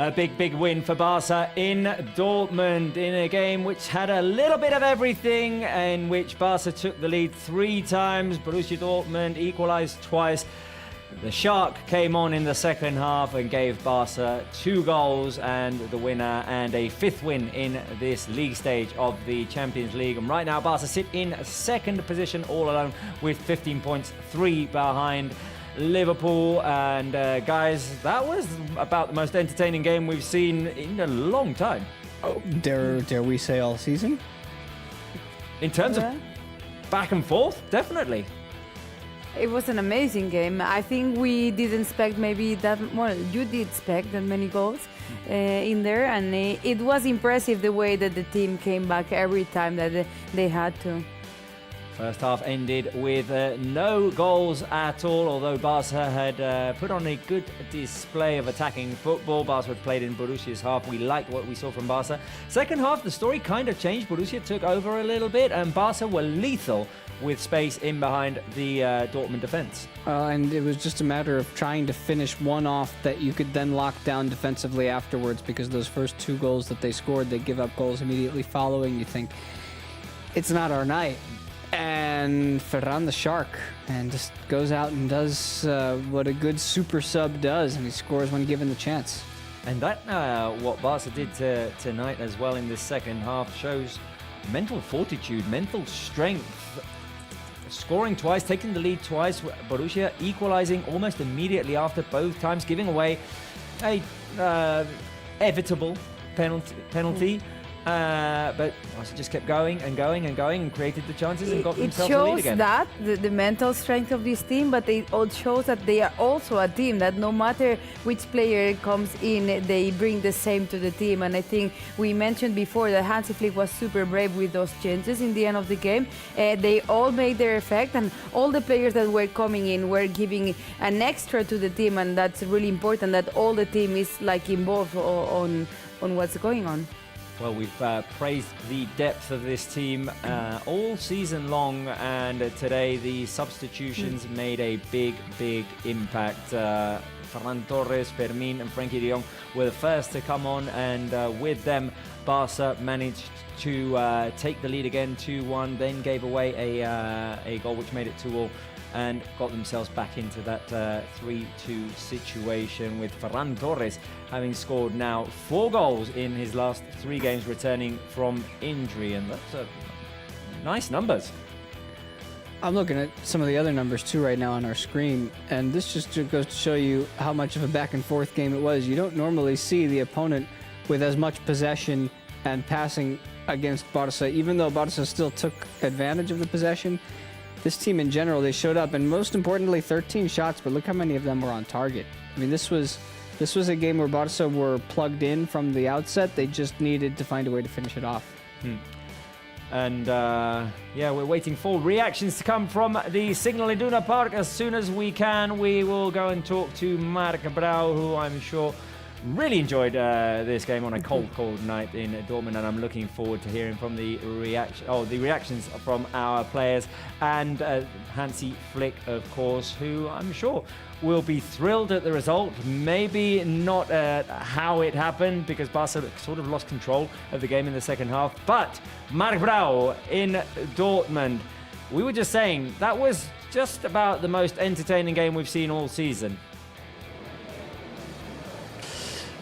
A big win for Barca in Dortmund in a game which had a little bit of everything, in which Barca took the lead 3 times. Borussia Dortmund equalized twice. The Shark came on in the second half and gave Barca 2 goals and the winner, and a 5th win in this league stage of the Champions League. And right now Barca sit in 2nd position all alone with 15 points, 3 behind Liverpool. And guys, that was about the most entertaining game we've seen in a long time. Oh, dare we say all season? In terms of back and forth, definitely. It was an amazing game. I think we didn't expect maybe that, well, you did expect that many goals in there, and it was impressive the way that the team came back every time that they had to. First half ended with no goals at all, although Barca had put on a good display of attacking football. Barca had played in Borussia's half. We liked what we saw from Barca. Second half, the story kind of changed. Borussia took over a little bit, and Barca were lethal with space in behind the Dortmund defense. And it was just a matter of trying to finish one off that you could then lock down defensively afterwards, because those first 2 goals that they scored, they give up goals immediately following. You think, it's not our night. And Ferran the Shark and just goes out and does what a good super sub does, and he scores when given the chance. And that, what Barca did tonight as well in this second half, shows mental fortitude, mental strength. Scoring twice, taking the lead twice, Borussia equalizing almost immediately after both times, giving away a evitable penalty. But Barca just kept going and going and going and created the chances and got themselves the lead again. It shows that the mental strength of this team, but it also shows that they are also a team, that no matter which player comes in, they bring the same to the team. And I think we mentioned before that Hansi Flick was super brave with those changes in the end of the game. They all made their effect, and all the players that were coming in were giving an extra to the team, and that's really important, that all the team is like involved on what's going on. Well, we've praised the depth of this team all season long, and today the substitutions made a big impact. Ferran Torres, Fermin and Frenkie de Jong were the first to come on, and with them Barca managed to take the lead again 2-1, then gave away a goal which made it 2-2 and got themselves back into that 3-2 situation, with Ferran Torres having scored now 4 goals in his last 3 games returning from injury, and that's nice numbers. I'm looking at some of the other numbers too right now on our screen, and this just goes to show you how much of a back and forth game it was. You don't normally see the opponent with as much possession and passing against Barca, even though Barca still took advantage of the possession. This team in general, they showed up, and most importantly, 13 shots, but look how many of them were on target. I mean, this was a game where Barca were plugged in from the outset. They just needed to find a way to finish it off. And yeah, we're waiting for reactions to come from the Signal Iduna Park. As soon as we can, we will go and talk to Marc Brau, who I'm sure really enjoyed this game on a cold night in Dortmund, and I'm looking forward to hearing from the reactions from our players and Hansi Flick, of course, who I'm sure will be thrilled at the result. Maybe not at how it happened, because Barca sort of lost control of the game in the second half. But Marc Brau in Dortmund, we were just saying that was just about the most entertaining game we've seen all season.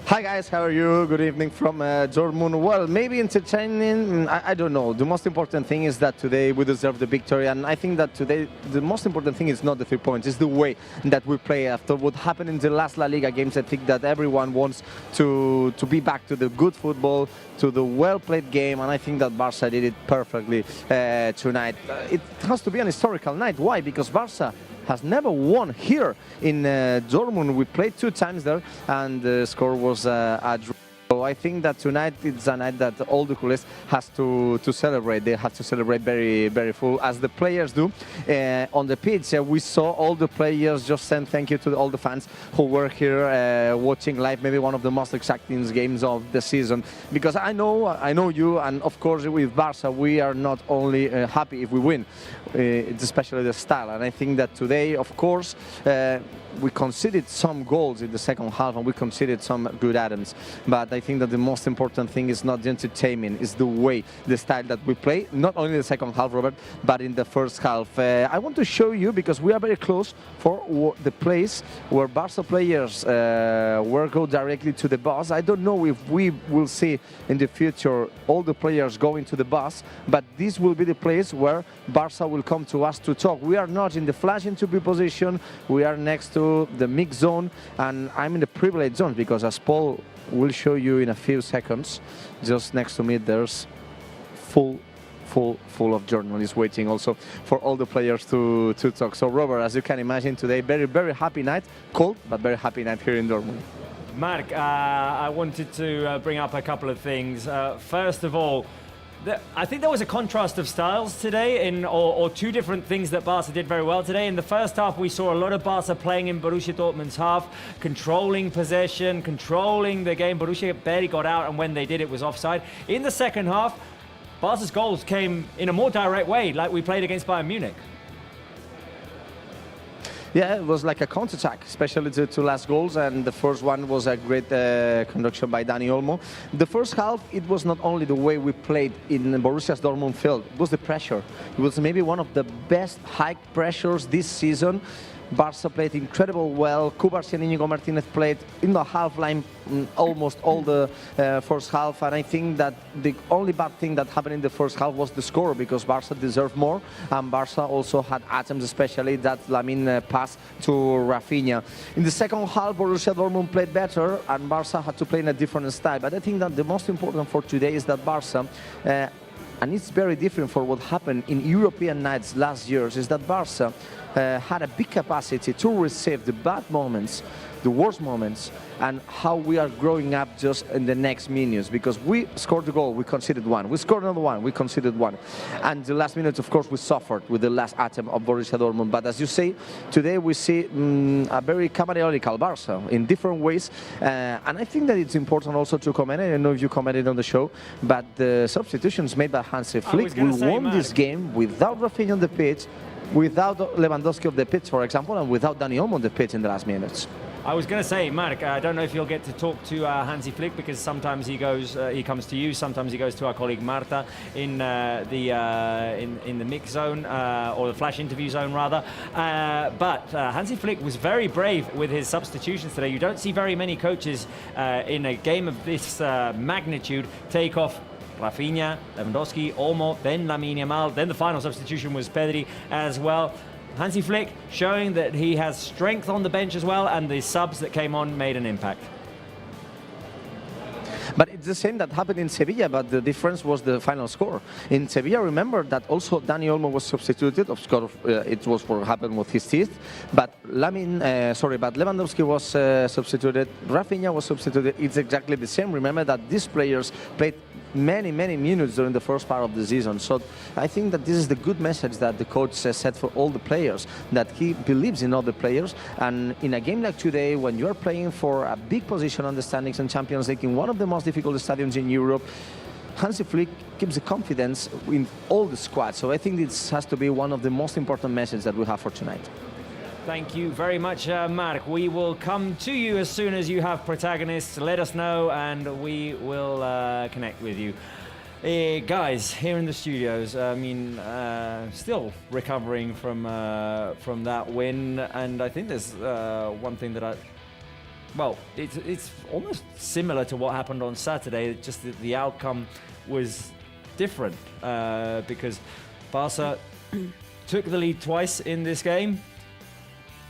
Hi guys, how are you? Good evening from Dortmund. Well, maybe entertaining, I don't know. The most important thing is that today we deserve the victory, and I think that today the most important thing is not the 3 points, it's the way that we play. After what happened in the last La Liga games, I think that everyone wants to be back to the good football, to the well-played game, and I think that Barca did it perfectly tonight. It has to be an historical night. Why? Because Barca has never won here in Dortmund. We played 2 times there, and the score was a draw. So I think that tonight it's a night that all the culés has to celebrate. They have to celebrate very, very full, as the players do. On the pitch, we saw all the players just send thank you to all the fans who were here watching live, maybe one of the most exciting games of the season. Because I know you, and of course with Barça, we are not only happy if we win, it's especially the style. And I think that today, of course, we conceded some goals in the second half and we conceded some good items. But I think that the most important thing is not the entertainment, it's the way, the style that we play, not only in the second half, Robert, but in the first half. I want to show you, because we are very close for the place where Barca players will go directly to the bus. I don't know if we will see in the future all the players going to the bus, but this will be the place where Barca will come to us to talk. We are not in the flash into position, we are next to the mix zone, and I'm in the privileged zone because, as Paul will show you in a few seconds, just next to me there's full of journalists waiting also for all the players to talk. So Robert, as you can imagine today, very, very happy night, cold but very happy night here in Dortmund. Mark, I wanted to bring up a couple of things. First of all, I think there was a contrast of styles today, or two different things that Barca did very well today. In the first half, we saw a lot of Barca playing in Borussia Dortmund's half, controlling possession, controlling the game. Borussia barely got out, and when they did, it was offside. In the second half, Barca's goals came in a more direct way, like we played against Bayern Munich. Yeah, it was like a counter-attack, especially the two last goals, and the first one was a great conduction by Dani Olmo. The first half, it was not only the way we played in Borussia's Dortmund field, it was the pressure. It was maybe one of the best high pressures this season. Barca played incredible well. Cubarsí and Íñigo Martínez played in the half line almost all the first half, and I think that the only bad thing that happened in the first half was the score, because Barca deserved more, and Barca also had items, especially that Lamine pass to Rafinha. In the second half, Borussia Dortmund played better, and Barca had to play in a different style. But I think that the most important for today is that Barca, and it's very different for what happened in European nights last years, is that Barca had a big capacity to receive the bad moments, the worst moments, and how we are growing up just in the next minutes. Because we scored the goal, we conceded one. We scored another one, we conceded one. And the last minutes, of course, we suffered with the last attempt of Borussia Dortmund. But as you say, today we see a very camaraderie Barca in different ways. And I think that it's important also to comment, I don't know if you commented on the show, but the substitutions made by Hansi Flick, we won this game without Rafinha on the pitch, without Lewandowski on the pitch, for example, and without Dani Olmo on the pitch in the last minutes. I was going to say, Mark, I don't know if you'll get to talk to Hansi Flick, because sometimes he comes to you, sometimes he goes to our colleague Marta in the mix zone, or the flash interview zone rather. But Hansi Flick was very brave with his substitutions today. You don't see very many coaches in a game of this magnitude take off Rafinha, Lewandowski, Olmo, then Lamine Yamal, then the final substitution was Pedri as well. Hansi Flick showing that he has strength on the bench as well, and the subs that came on made an impact. But it's the same that happened in Sevilla, but the difference was the final score. In Sevilla, remember that also Dani Olmo was substituted. Of course, it was what happened with his teeth. But Lewandowski was substituted. Rafinha was substituted. It's exactly the same. Remember that these players played many minutes during the first part of the season. So I think that this is the good message that the coach said for all the players, that he believes in all the players. And in a game like today, when you are playing for a big position on the standings in Champions League, in one of the most difficult stadiums in Europe, Hansi Flick gives the confidence in all the squad. So I think this has to be one of the most important messages that we have for tonight. Thank you very much, Mark. We will come to you as soon as you have protagonists. Let us know, and we will connect with you. Guys, here in the studios, I mean, still recovering from that win, and I think there's one thing that well, it's almost similar to what happened on Saturday, just that the outcome was different, because Barca took the lead twice in this game.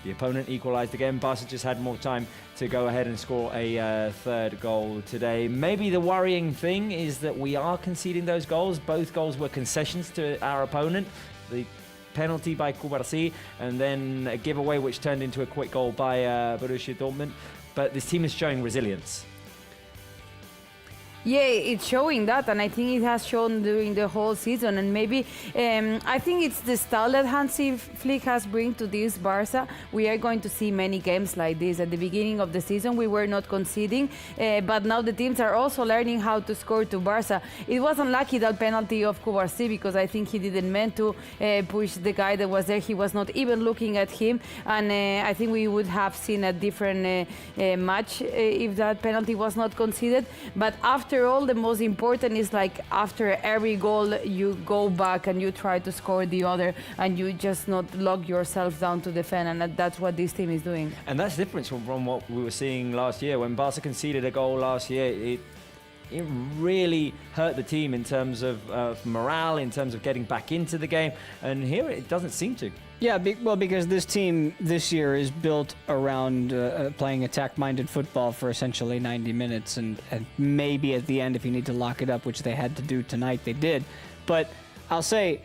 The opponent equalized again. Barca just had more time to go ahead and score a third goal today. Maybe the worrying thing is that we are conceding those goals. Both goals were concessions to our opponent. The penalty by Cubarsí, and then a giveaway which turned into a quick goal by Borussia Dortmund. But this team is showing resilience. Yeah, it's showing that, and I think it has shown during the whole season. And maybe I think it's the style that Hansi Flick has bring to this Barça. We are going to see many games like this. At the beginning of the season, we were not conceding, but now the teams are also learning how to score to Barça. It was unlucky that penalty of Bourussia, because I think he didn't meant to push the guy that was there. He was not even looking at him, and I think we would have seen a different match if that penalty was not conceded. But after all, the most important is like after every goal you go back and you try to score the other, and you just not lock yourself down to defend, and that's what this team is doing. And that's different from what we were seeing last year. When Barca conceded a goal last year, it really hurt the team in terms of morale, in terms of getting back into the game, and here it doesn't seem to. Yeah, well, because this team this year is built around playing attack-minded football for essentially 90 minutes, and maybe at the end, if you need to lock it up, which they had to do tonight, they did. But I'll say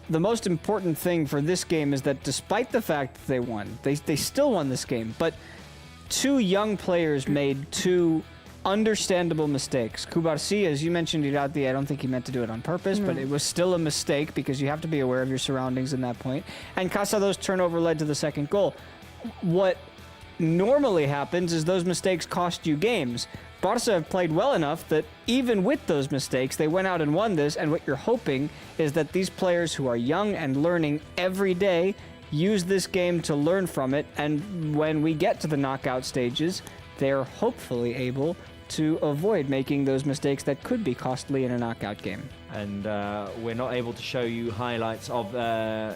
the most important thing for this game is that despite the fact that they won, they still won this game, but two young players made two understandable mistakes. Bourussia, as you mentioned, Irati, I don't think he meant to do it on purpose, but it was still a mistake because you have to be aware of your surroundings in that point. And Casado's turnover led to the second goal. What normally happens is those mistakes cost you games. Barça have played well enough that even with those mistakes, they went out and won this, and what you're hoping is that these players who are young and learning every day use this game to learn from it, and when we get to the knockout stages, they're hopefully able to avoid making those mistakes that could be costly in a knockout game. And we're not able to show you highlights of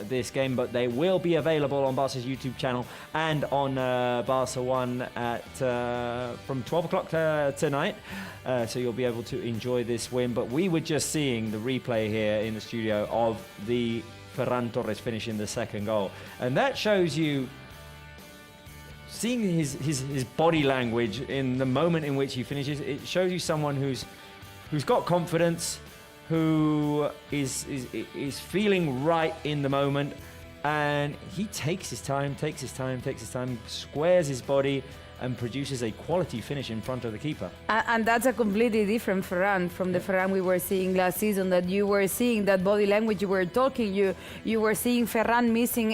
this game, but they will be available on Barca's YouTube channel and on Barca 1 at from 12 o'clock tonight. So you'll be able to enjoy this win. But we were just seeing the replay here in the studio of the Ferran Torres finishing the second goal. And that shows you, seeing his body language in the moment in which he finishes, it shows you someone who's got confidence, who is feeling right in the moment, and he takes his time, squares his body, and produces a quality finish in front of the keeper. And that's a completely different Ferran from the Ferran we were seeing last season, that you were seeing that body language, you were talking, you were seeing Ferran missing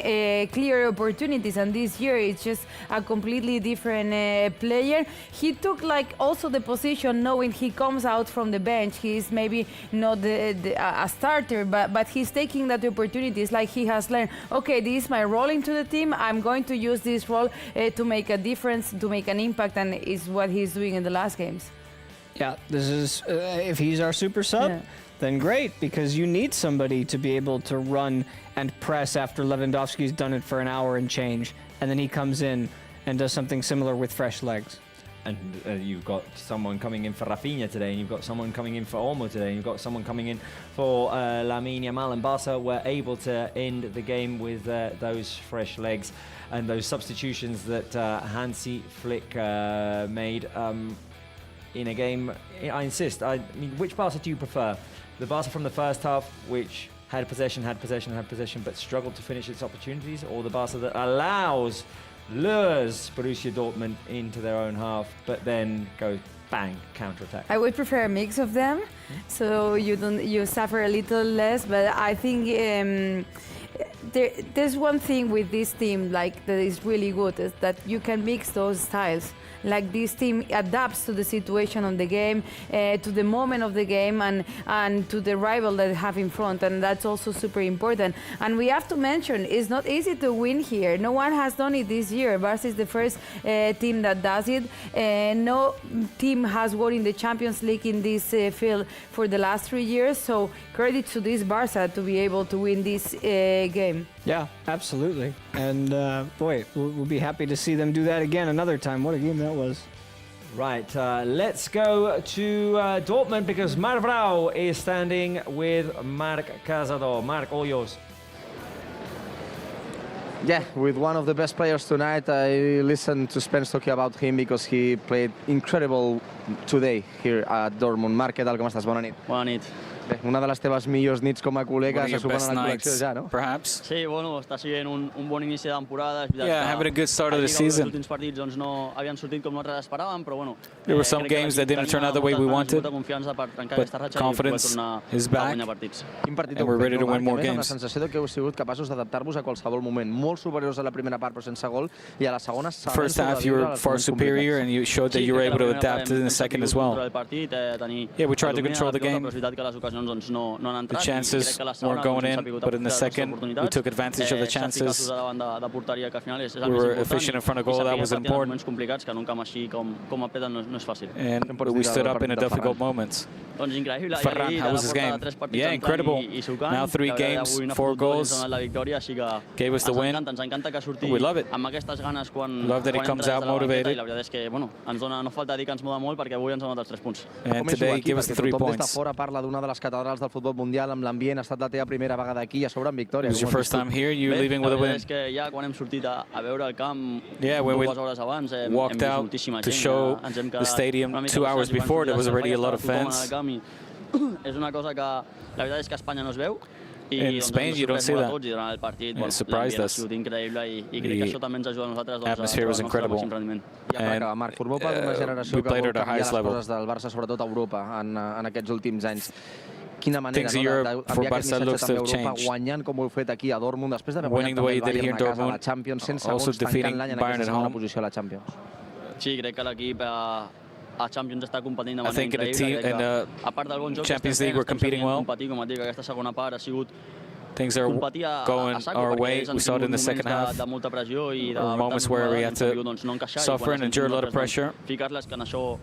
clear opportunities, and this year it's just a completely different player. He took like also the position knowing he comes out from the bench, he's maybe not a starter, but he's taking that opportunity. It's like he has learned, okay, this is my role into the team, I'm going to use this role to make a difference, to make an impact, and is what he's doing in the last games. Yeah, this is if he's our super sub, then great, because you need somebody to be able to run and press after Lewandowski's done it for an hour and change, and then he comes in and does something similar with fresh legs. And you've got someone coming in for Rafinha today, and you've got someone coming in for Olmo today, and you've got someone coming in for Lamine Yamal, and Barca were able to end the game with those fresh legs and those substitutions that Hansi Flick made in a game. I insist, I mean, which Barca do you prefer? The Barca from the first half, which had possession, but struggled to finish its opportunities, or the Barca that lures Borussia Dortmund into their own half, but then goes bang, counter-attack? I would prefer a mix of them, so you suffer a little less. But I think there's one thing with this team like that is really good, is that you can mix those styles. Like this team adapts to the situation on the game, to the moment of the game, and to the rival that they have in front, and that's also super important. And we have to mention, it's not easy to win here. No one has done it this year. Barca is the first team that does it. No team has won in the Champions League in this field for the last 3 years. So credit to this Barca to be able to win this game. Yeah, absolutely. And boy, we'll be happy to see them do that again another time. What a game that was. Right, let's go to Dortmund, because Marc Brau is standing with Marc Casado. Marc, all yours. Yeah, with one of the best players tonight. I listened to Spence talking about him because he played incredible today here at Dortmund. Marc, ¿qué tal? ¿Cómo estás? Bona nit. Bona nit. Bé, una de les teves millors nits com a col·lega One of se your sumen best a la col·lecció nights, ja, no? perhaps. Sí, bueno, està sent un bon inici de temporada. És veritat Yeah, que having a good start of the els season. últims partits doncs, no havien sortit com nosaltres esperàvem, però bueno. There were some crec que games that l'equip didn't turn tenia out the way we moltes ganes, wanted, molta confiança per trencar but aquesta ratxa i confidence poder tornar is a back. guanyar partits. Quin partit And we're ready to win more Marc? games. La sensació de que heu sigut capaços d'adaptar-vos a qualsevol moment. Molt superiors a la primera part, però sense gol, i a la segona sabent First half, you sobreviure were als far moments superior, complicats. and you showed that you were able to adapt in the second as well. Yeah, we tried to control the game. The chances weren't going in, but in the second, we took advantage of the chances. We were efficient in front of goal. That was important. And we stood up in a difficult moments. Ferran, how was his game? Yeah, incredible. Now 3 games, 4 goals. Gave us the win. We love it. Love that he comes out motivated. And today he gave us the 3 Tothom des de points. fora parla d'una de les catedrals del futbol mundial amb l'ambient. Ha estat la teva primera vegada aquí i a sobre amb victòria. It was your first time here. You're leaving with a win. Yeah, when we walked out to show the stadium 2 hours before, there was already a lot of fans. In Spain, you don't see that. It surprised us. The atmosphere was incredible. And Marc, formeu part d'una generació we que played vol at our canviar highest les level. coses del Barça, sobretot a Europa, en aquests últims anys. Quina manera, Things in Europe for d'enviar aquest Barça missatge looks to també a have Europa, changed. guanyant com ho heu fet aquí a Dortmund, després d'haver Winning guanyat the way també you el did here Bayern in a casa a la Dortmund, Champions, sense also segons, tancant defeating l'any en Bayern aquesta at segona home. posició a la Champions. Sí, crec que l'equip a Champions està competint de I manera think in the increïble. team, in the A part del bon joc que Champions estem League, fent, we're competing well. competir, com et dic, aquesta segona part ha sigut Things are competir a going saco, our perquè way. ells han We saw it in the tingut second moments half. de molta pressió i There were moments where we had to suffer and endure a lot of pressure. Ficar-les que d'això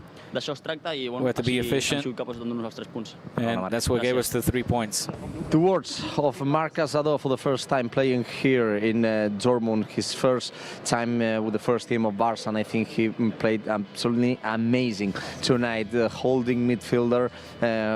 es tracta i bueno, We had to be efficient. hem sigut capaços de donar els 3 punts. And that's what gave us the 3 points. The words of Marc Casado for the first time playing here in Dortmund, his first time with the first team of Barça, and I think he played absolutely amazing tonight, the holding midfielder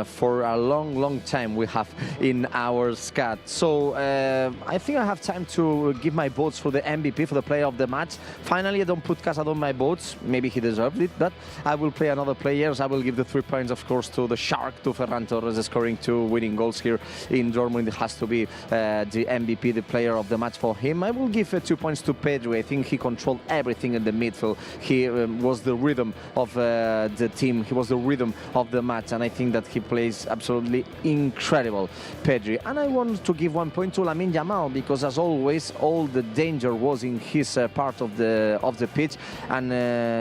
for a long time we have in our squad. So I think I have time to give my votes for the MVP, for the player of the match. Finally, I don't put Casado on my votes, maybe he deserved it, but I will play another players. I will give the 3 points, of course, to the Shark, to Ferran Torres, scoring 2 winning goals here in Dortmund. It has to be the MVP, the player of the match for him. I will give 2 points to Pedri. I think he controlled everything in the midfield. He was the rhythm of the team. He was the rhythm of the match, and I think that he plays absolutely incredible, Pedri. And I want to give 1 point to Lamine Yamal, because as always, all the danger was in his part of the pitch, and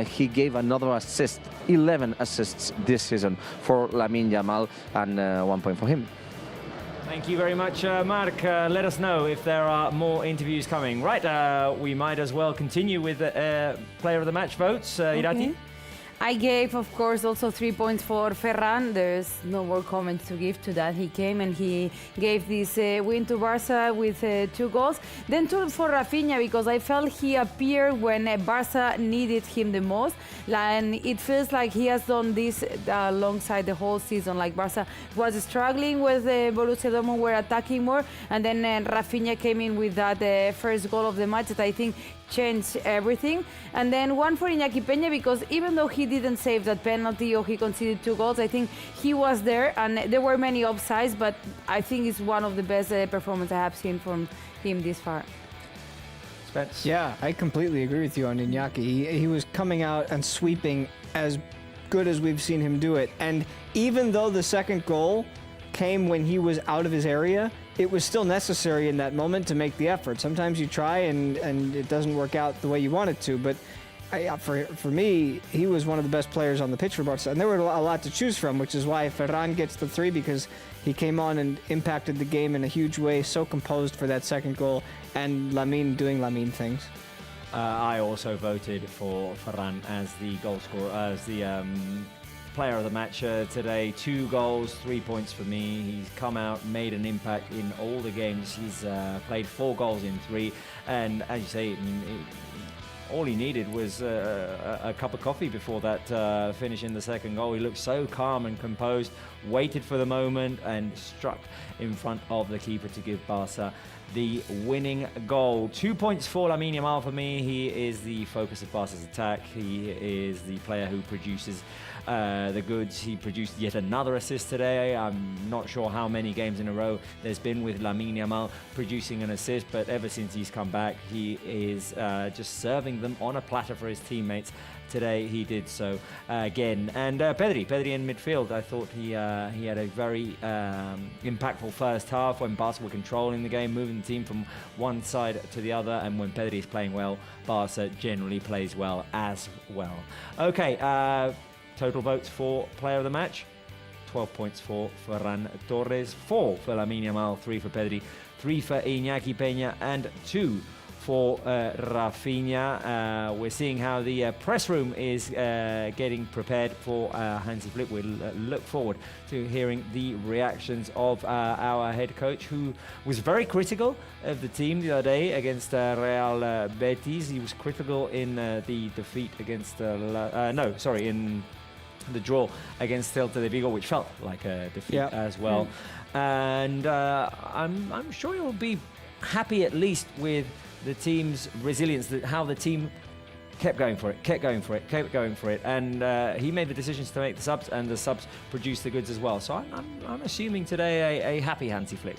he gave another assist, 11 assists this season for Lamine Yamal, and 1 point for him. Thank you very much, Marc. Let us know if there are more interviews coming. Right, we might as well continue with player of the match votes. Irati? I gave, of course, also 3 points for Ferran. There's no more comments to give to that. He came and he gave this win to Barca with 2 goals. Then 2 for Rafinha, because I felt he appeared when Barca needed him the most. And it feels like he has done this alongside the whole season. Like Barca was struggling with Borussia Dortmund, were attacking more. And then Rafinha came in with that first goal of the match that I think changed everything. And then 1 for Iñaki Peña, because even though he didn't save that penalty or he conceded 2 goals, I think he was there, and there were many offsides, but I think it's one of the best performances I have seen from him this far. Spence? Yeah, I completely agree with you on Iñaki. He was coming out and sweeping as good as we've seen him do it. And even though the second goal came when he was out of his area, it was still necessary in that moment to make the effort. Sometimes you try and it doesn't work out the way you want it to, but for me, he was one of the best players on the pitch for Barca. And there were a lot to choose from, which is why Ferran gets the 3, because he came on and impacted the game in a huge way, so composed for that second goal, and Lamine doing Lamine things. I also voted for Ferran as the goal scorer, as the player of the match today. 2 goals, 3 points for me. He's come out, made an impact in all the games. He's played 4 goals in 3, and as you say, I mean, all he needed was a cup of coffee before that finish in the second goal. He looked so calm and composed, waited for the moment, and struck in front of the keeper to give Barca the winning goal. 2 points for Lamine Yamal for me. He is the focus of Barca's attack. He is the player who produces the goods. He produced yet another assist today. I'm not sure how many games in a row there's been with Lamine Yamal producing an assist, but ever since he's come back, he is just serving them on a platter for his teammates. Today he did so again. And Pedri in midfield, I thought he had a very impactful first half when Barca were controlling the game, moving the team from one side to the other, and when Pedri is playing well, Barca generally plays well as well. Okay, total votes for player of the match: 12 points for Ferran Torres, 4 for Lamine Yamal, 3 for Pedri, 3 for Iñaki Peña, and 2 for Rafinha. We're seeing how the press room is getting prepared for Hansi Flick. We'll look forward to hearing the reactions of our head coach, who was very critical of the team the other day against Real Betis. He was critical in the defeat against in the draw against Celta de Vigo, which felt like a defeat as well. And I'm sure he will be happy at least with the team's resilience, how the team kept going for it. And he made the decisions to make the subs, and the subs produced the goods as well. So I'm assuming today a happy Hansi Flick.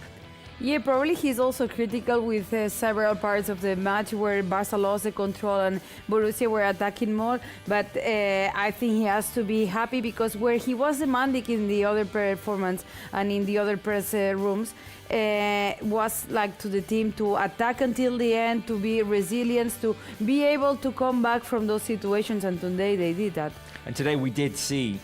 Yeah, probably he's also critical with several parts of the match where Barca lost the control and Borussia were attacking more. But I think he has to be happy because where he was demanding in the other performance and in the other press rooms was like to the team to attack until the end, to be resilient, to be able to come back from those situations. And today they did that. And today we did see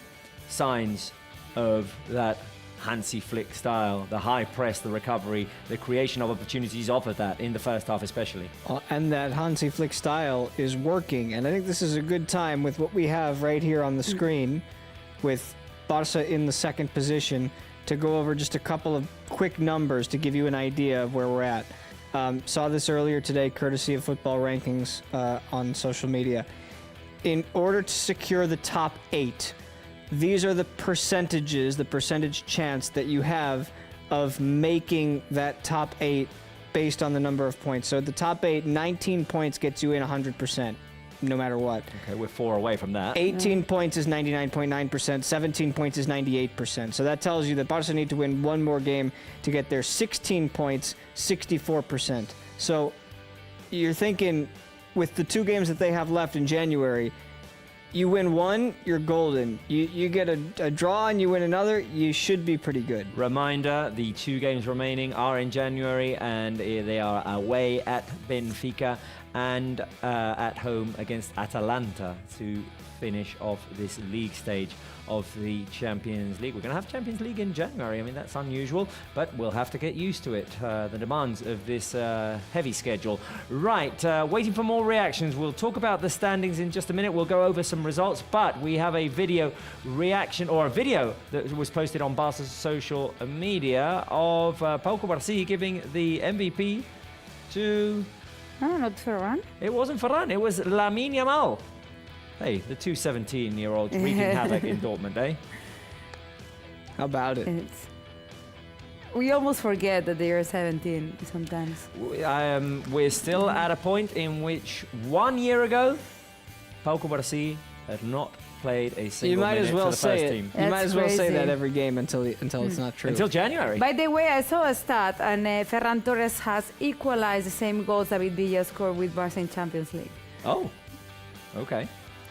signs of that Hansi Flick style, the high press, the recovery, the creation of opportunities of that in the first half especially. And that Hansi Flick style is working, and I think this is a good time with what we have right here on the screen with Barca in the second position to go over just a couple of quick numbers to give you an idea of where we're at. Saw this earlier today, courtesy of Football Rankings on social media. In order to secure the top 8, these are the percentages, the percentage chance that you have of making that top 8 based on the number of points. So the top 8, 19 points gets you in 100%, no matter what. Okay, we're 4 away from that. 18 points is 99.9%, 17 points is 98%. So that tells you that Barca need to win one more game to get their 16 points, 64%. So you're thinking with the 2 games that they have left in January, you win one, you're golden. You get a draw and you win another, you should be pretty good. Reminder, the 2 games remaining are in January, and they are away at Benfica and at home against Atalanta to finish off this league stage of the Champions League. We're going to have Champions League in January. I mean, that's unusual, but we'll have to get used to it, the demands of this heavy schedule. Right, waiting for more reactions. We'll talk about the standings in just a minute. We'll go over some results, but we have a video reaction, or a video that was posted on Barca's social media of Pau Cubarsí giving the MVP to... No, not Ferran. It wasn't Ferran, it was Lamine Yamal. Hey, the 2 17-year-olds wreaking havoc in Dortmund, eh? How about it? We almost forget that they are 17 sometimes. We're still at a point in which 1 year ago, Pau Cubarsí had not played a single minute for the first team. You might as well say that every game until it's not true. Until January. By the way, I saw a stat, and Ferran Torres has equalized the same goals David Villa scored with Barca in Champions League. Oh, okay.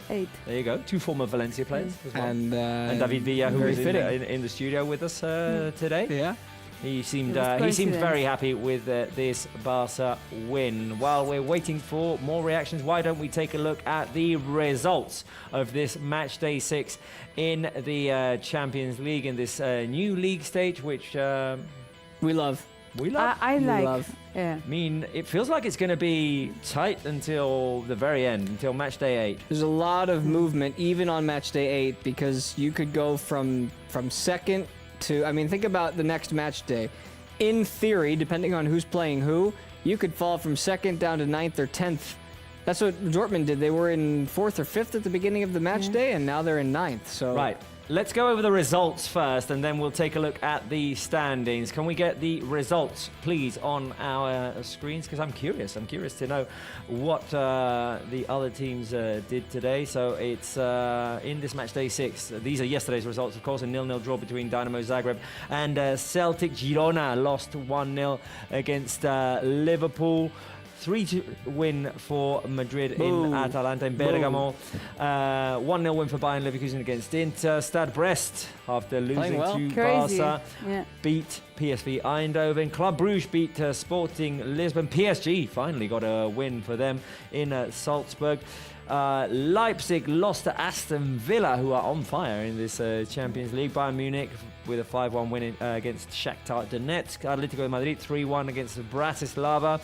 8. There you go. 2 former Valencia players as well. And David Villa, who was in the studio with us today. Yeah. He seemed very happy with this Barca win. While we're waiting for more reactions, why don't we take a look at the results of this match day 6 in the Champions League, in this new league stage, which we love. I like. Yeah. I mean, it feels like it's going to be tight until the very end, until match day 8. There's a lot of movement, even on match day 8, because you could go from second to, I mean, think about the next match day. In theory, depending on who's playing who, you could fall from second down to 9th or 10th. That's what Dortmund did. They were in 4th or 5th at the beginning of the match day, and now they're in 9th. So right. let's go over the results first, and then we'll take a look at the standings. Can we get the results, please, on our screens? Because I'm curious. I'm curious to know what the other teams did today. So it's in this match day 6. These are yesterday's results, of course. A 0-0 draw between Dynamo Zagreb and Celtic. Girona lost 1-0 against Liverpool. 3-2 win for Madrid in Atalanta in Bergamo. 1-0 win for Bayern Leverkusen against Inter. Stade Brest, after losing to Barça, beat PSV Eindhoven. Club Brugge beat Sporting Lisbon. PSG finally got a win for them in Salzburg. Leipzig lost to Aston Villa, who are on fire in this Champions League. Bayern Munich with a 5-1 win against Shakhtar Donetsk. Atletico de Madrid 3-1 against Bratislava.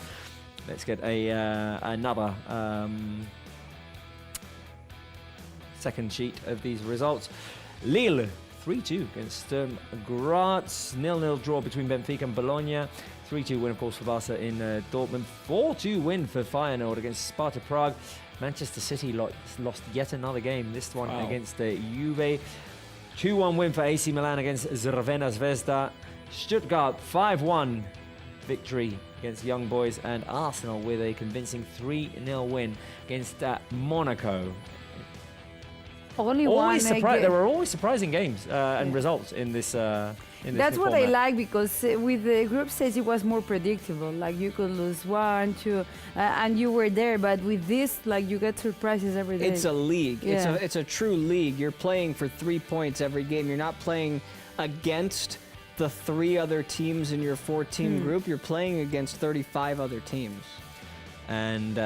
Let's get another second sheet of these results. Lille 3-2 against Sturm Graz. 0-0 draw between Benfica and Bologna. 3-2 win, of course, for Barça in Dortmund. 4-2 win for Feyenoord against Sparta Prague. Manchester City lost yet another game, this one against Juve. 2-1 win for AC Milan against Crvena Zvezda. Stuttgart 5-1 victory against Young Boys, and Arsenal with a convincing 3-0 win against Monaco. There were always surprising games and results in this. That's what I like, because with the group stage it was more predictable. Like you could lose 1, 2, and you were there. But with this, like, you get surprises every day. It's a league. Yeah. It's a true league. You're playing for 3 points every game. You're not playing against the 3 other teams in your 4-team group. You're playing against 35 other teams. And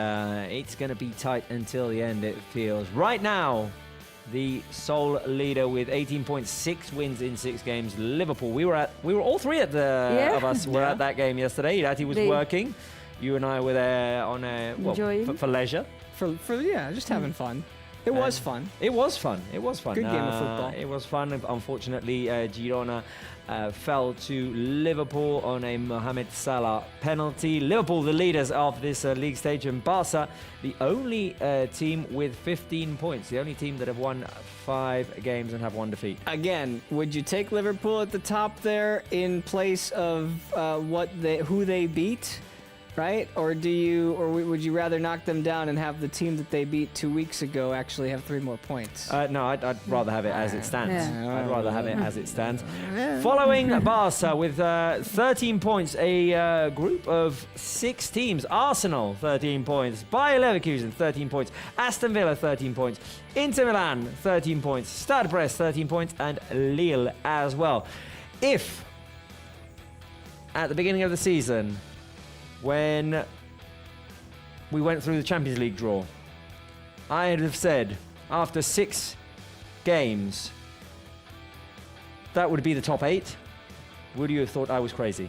it's going to be tight until the end, it feels. Right now, the sole leader with 18 points, 6 wins in 6 games, Liverpool. We were all 3 at of us were at that game yesterday. Irati was working. You and I were there on for leisure. For just having fun. It was fun. It was fun. Good game of football. It was fun. Unfortunately, Girona fell to Liverpool on a Mohamed Salah penalty. Liverpool, the leaders of this league stage, and Barça, the only team with 15 points, the only team that have won 5 games and have 1 defeat. Again, would you take Liverpool at the top there in place of who they beat? Right? Or would you rather knock them down and have the team that they beat 2 weeks ago actually have 3 more points? No, I'd rather have it as it stands. I'd rather have it as it stands. Following Barça with 13 points, a group of 6 teams. Arsenal, 13 points. Bayer Leverkusen, 13 points. Aston Villa, 13 points. Inter Milan, 13 points. Stade Brest, 13 points. And Lille as well. If, at the beginning of the season, when we went through the Champions League draw, I'd have said, after 6 games, that would be the top 8. Would you have thought I was crazy?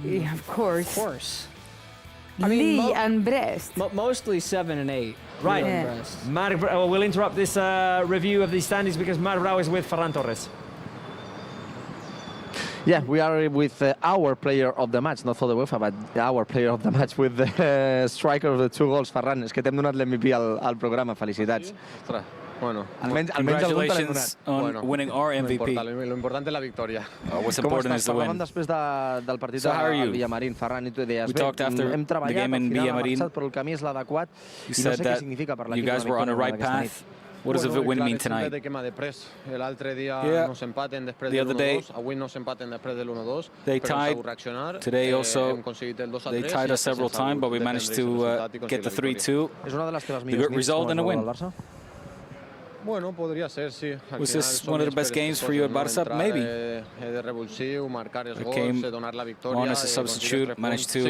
Yeah, of course. Of course. Lille and Brest. Mostly 7 and 8. Right. Yeah. We'll interrupt this review of the standings because Mar Brau is with Ferran Torres. Yeah, we are with our player of the match, not for the UEFA, but our player of the match, with the striker of the 2 goals, Ferran. És que t'hem donat l'MVP al programa, felicitats. Ostres, bueno. Congratulations on winning our MVP. Lo importante es la victòria. What's important is the win. Després del partit So how are you? Villamarín, Ferran, i tu deies, We talked after the game in Villamarín. Però el camí és l'adequat. You said that you guys were on the right path. What does the win mean tonight? The other day, they tied. Today also, they tied us several times, but we managed to get the 3-2. The good result and a win. Was this one of the best games for you at Barça? Maybe. I came on as a substitute, managed to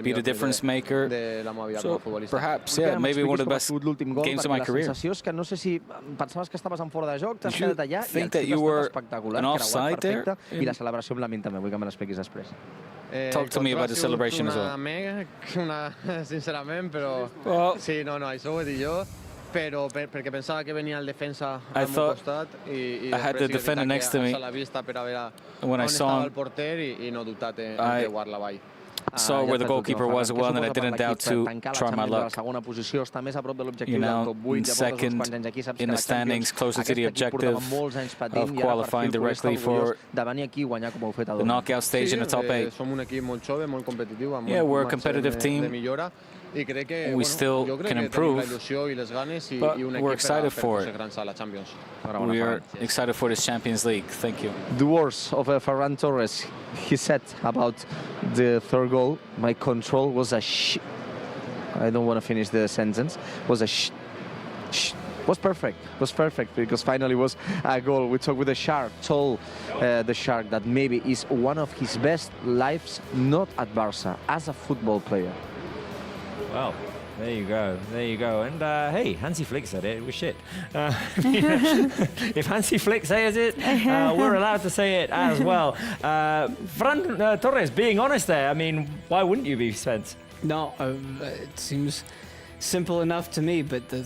be the difference maker. So perhaps, yeah, maybe one of the best games of my career. You think that you were an offside there? Talk to me about the celebration as well. I thought I had the defender next to me, and when I saw him, saw where the goalkeeper was as well, and I didn't doubt to try my luck. You know, second in the standings, closer to the objective of qualifying directly for the knockout stage in the top 8. Yeah, we're a competitive team. We still can improve, but we're excited for it. We are excited for this Champions League. Thank you. The words of Ferran Torres. He said about the third goal, my control was a I don't want to finish the sentence. Was a was perfect. Was perfect because finally was a goal. We talked with the Shark, told the Shark that maybe is one of his best lives, not at Barça, as a football player. Well, there you go, there you go. And hey, Hansi Flick said it was shit. If Hansi Flick says it, we're allowed to say it as well. Ferran Torres being honest there, I mean, why wouldn't you be, Spence? No, it seems simple enough to me, but the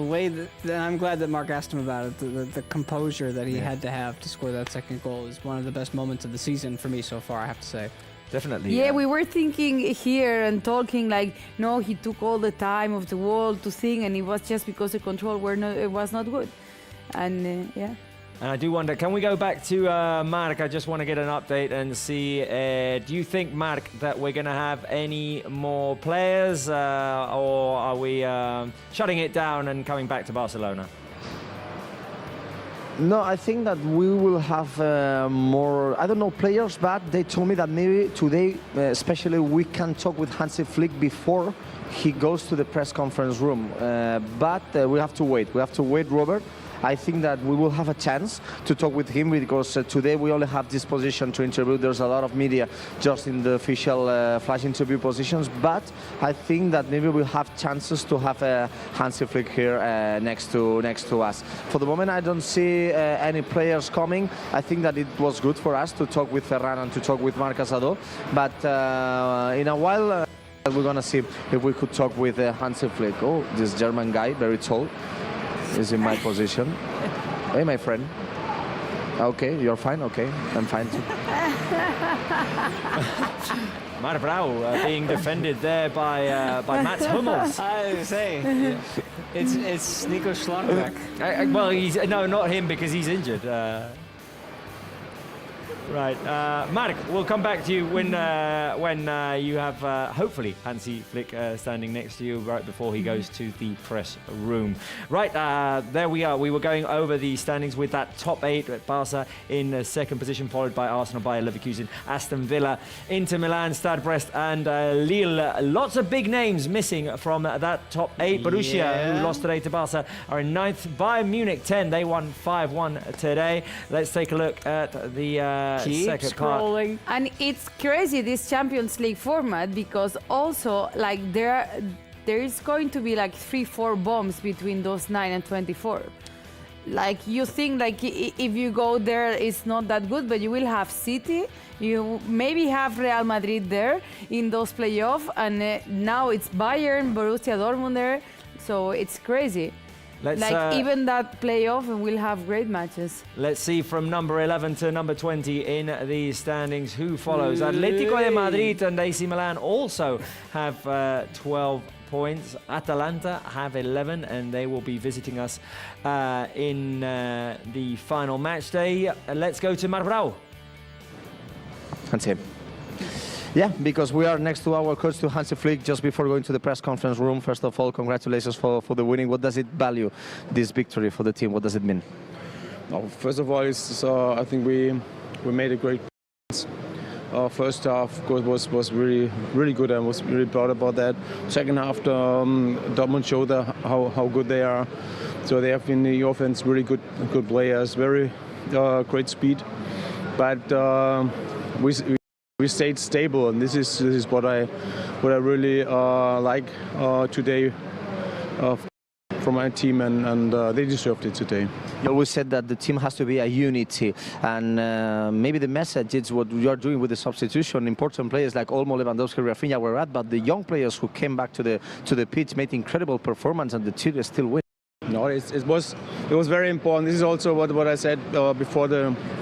way that I'm glad that Mark asked him about it. The composure that he had to have to score that second goal is one of the best moments of the season for me so far, I have to say. Definitely. Yeah, we were thinking here and talking like, no, he took all the time of the world to think, and it was just because the control was not good. And yeah. And I do wonder, can we go back to Mark? I just want to get an update and see, do you think, Mark, that we're going to have any more players, or are we shutting it down and coming back to Barcelona? No, I think that we will have more, I don't know, players, but they told me that maybe today, especially, we can talk with Hansi Flick before he goes to the press conference room. But we have to wait. We have to wait, Robert. I think that we will have a chance to talk with him because today we only have this position to interview. There's a lot of media just in the official flash interview positions, but I think that maybe we'll have chances to have Hansi Flick here next to us. For the moment, I don't see any players coming. I think that it was good for us to talk with Ferran and to talk with Marc Casado, but in a while we're gonna see if we could talk with Hansi Flick. Oh, this German guy, very tall, is in my position. Hey, my friend. Okay, you're fine? Okay, I'm fine too. Marc Brau being defended there by Mats Hummels. I was saying, it's Nico Schlotterbeck. Well, no, not him because he's injured. Right, Mark, we'll come back to you when you have hopefully Hansi Flick standing next to you right before he goes to the press room. Right, there we are. We were going over the standings with that top 8 at Barca in second position, followed by Arsenal, Bayer Leverkusen, Aston Villa, Inter Milan, Stade Brest, and Lille. Lots of big names missing from that top 8. Borussia, who lost today to Barca, are in 9th. Bayern Munich 10. They won 5-1 today. Let's take a look at the keep scrolling. And it's crazy, this Champions League format, because also like there is going to be like 3-4 bombs between those 9 and 24. Like you think like if you go there it's not that good, but you will have City, you maybe have Real Madrid there in those playoffs, and now it's Bayern, Borussia Dortmund there, so it's crazy. Even that playoff will have great matches. Let's see from number 11 to number 20 in the standings who follows. Atletico de Madrid and AC Milan also have 12 points. Atalanta have 11, and they will be visiting us in the final match day. Let's go to Marc Brau. That's it. Yeah, because we are next to our coach, to Hansi Flick, just before going to the press conference room. First of all, congratulations for the winning. What does it value, this victory for the team? What does it mean? Oh, first of all, I think we made a great first half, of course, was really good. I was really proud about that. Second half, Dortmund showed how good they are. So they have in the offense really good players, very great speed. But we stayed stable, and this is what I really like today from my team, and they deserved it today. You always said that the team has to be a unity, and maybe the message is what you are doing with the substitution. Important players like Olmo, Lewandowski, Rafinha were at, but the young players who came back to the pitch made incredible performance, and the team still win. No, it was very important. This is also what I said before the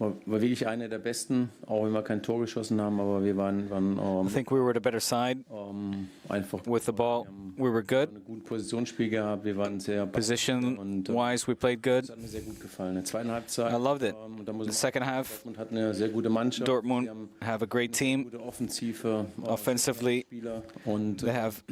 war wirklich einer der besten, auch wenn wir kein Tor geschossen haben, aber wir waren I think we were the better side. einfach With the ball, we were good. ein gutes Positionsspiel gehabt, wir waren sehr Position-wise, we played good. das hat mir sehr gut gefallen. In der zweiten Halbzeit, I loved it. und da muss The man second half, Dortmund hat eine sehr gute Mannschaft. Dortmund Sie haben have a great team. gute Offensive, Offensively, Spieler und they have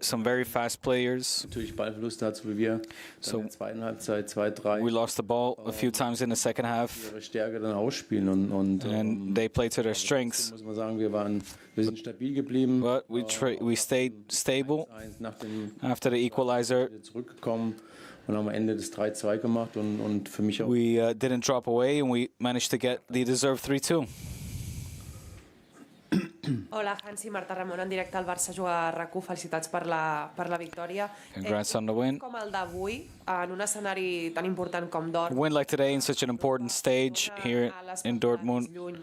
some very fast players. natürlich Ballverluste hat, so wie wir. So in der zweiten Halbzeit 2-3 we lost the ball a few times in the second half, ihre Stärke dann ausspielen und and they played to their strengths. muss man sagen, wir sind stabil geblieben. But we stayed stable. Nach dem After the equalizer, zurückgekommen und haben am Ende das 3-2 gemacht und für mich auch we didn't drop away, and we managed to get the deserved 3-2. Hola, Hansi, Marta Ramon en directe al Barça juga a RAC1. Felicitats per la victòria. Congrats on the win. Com el d'avui, en un escenari tan important com A Dortmund, win like today in such an important stage here in Dortmund lluny,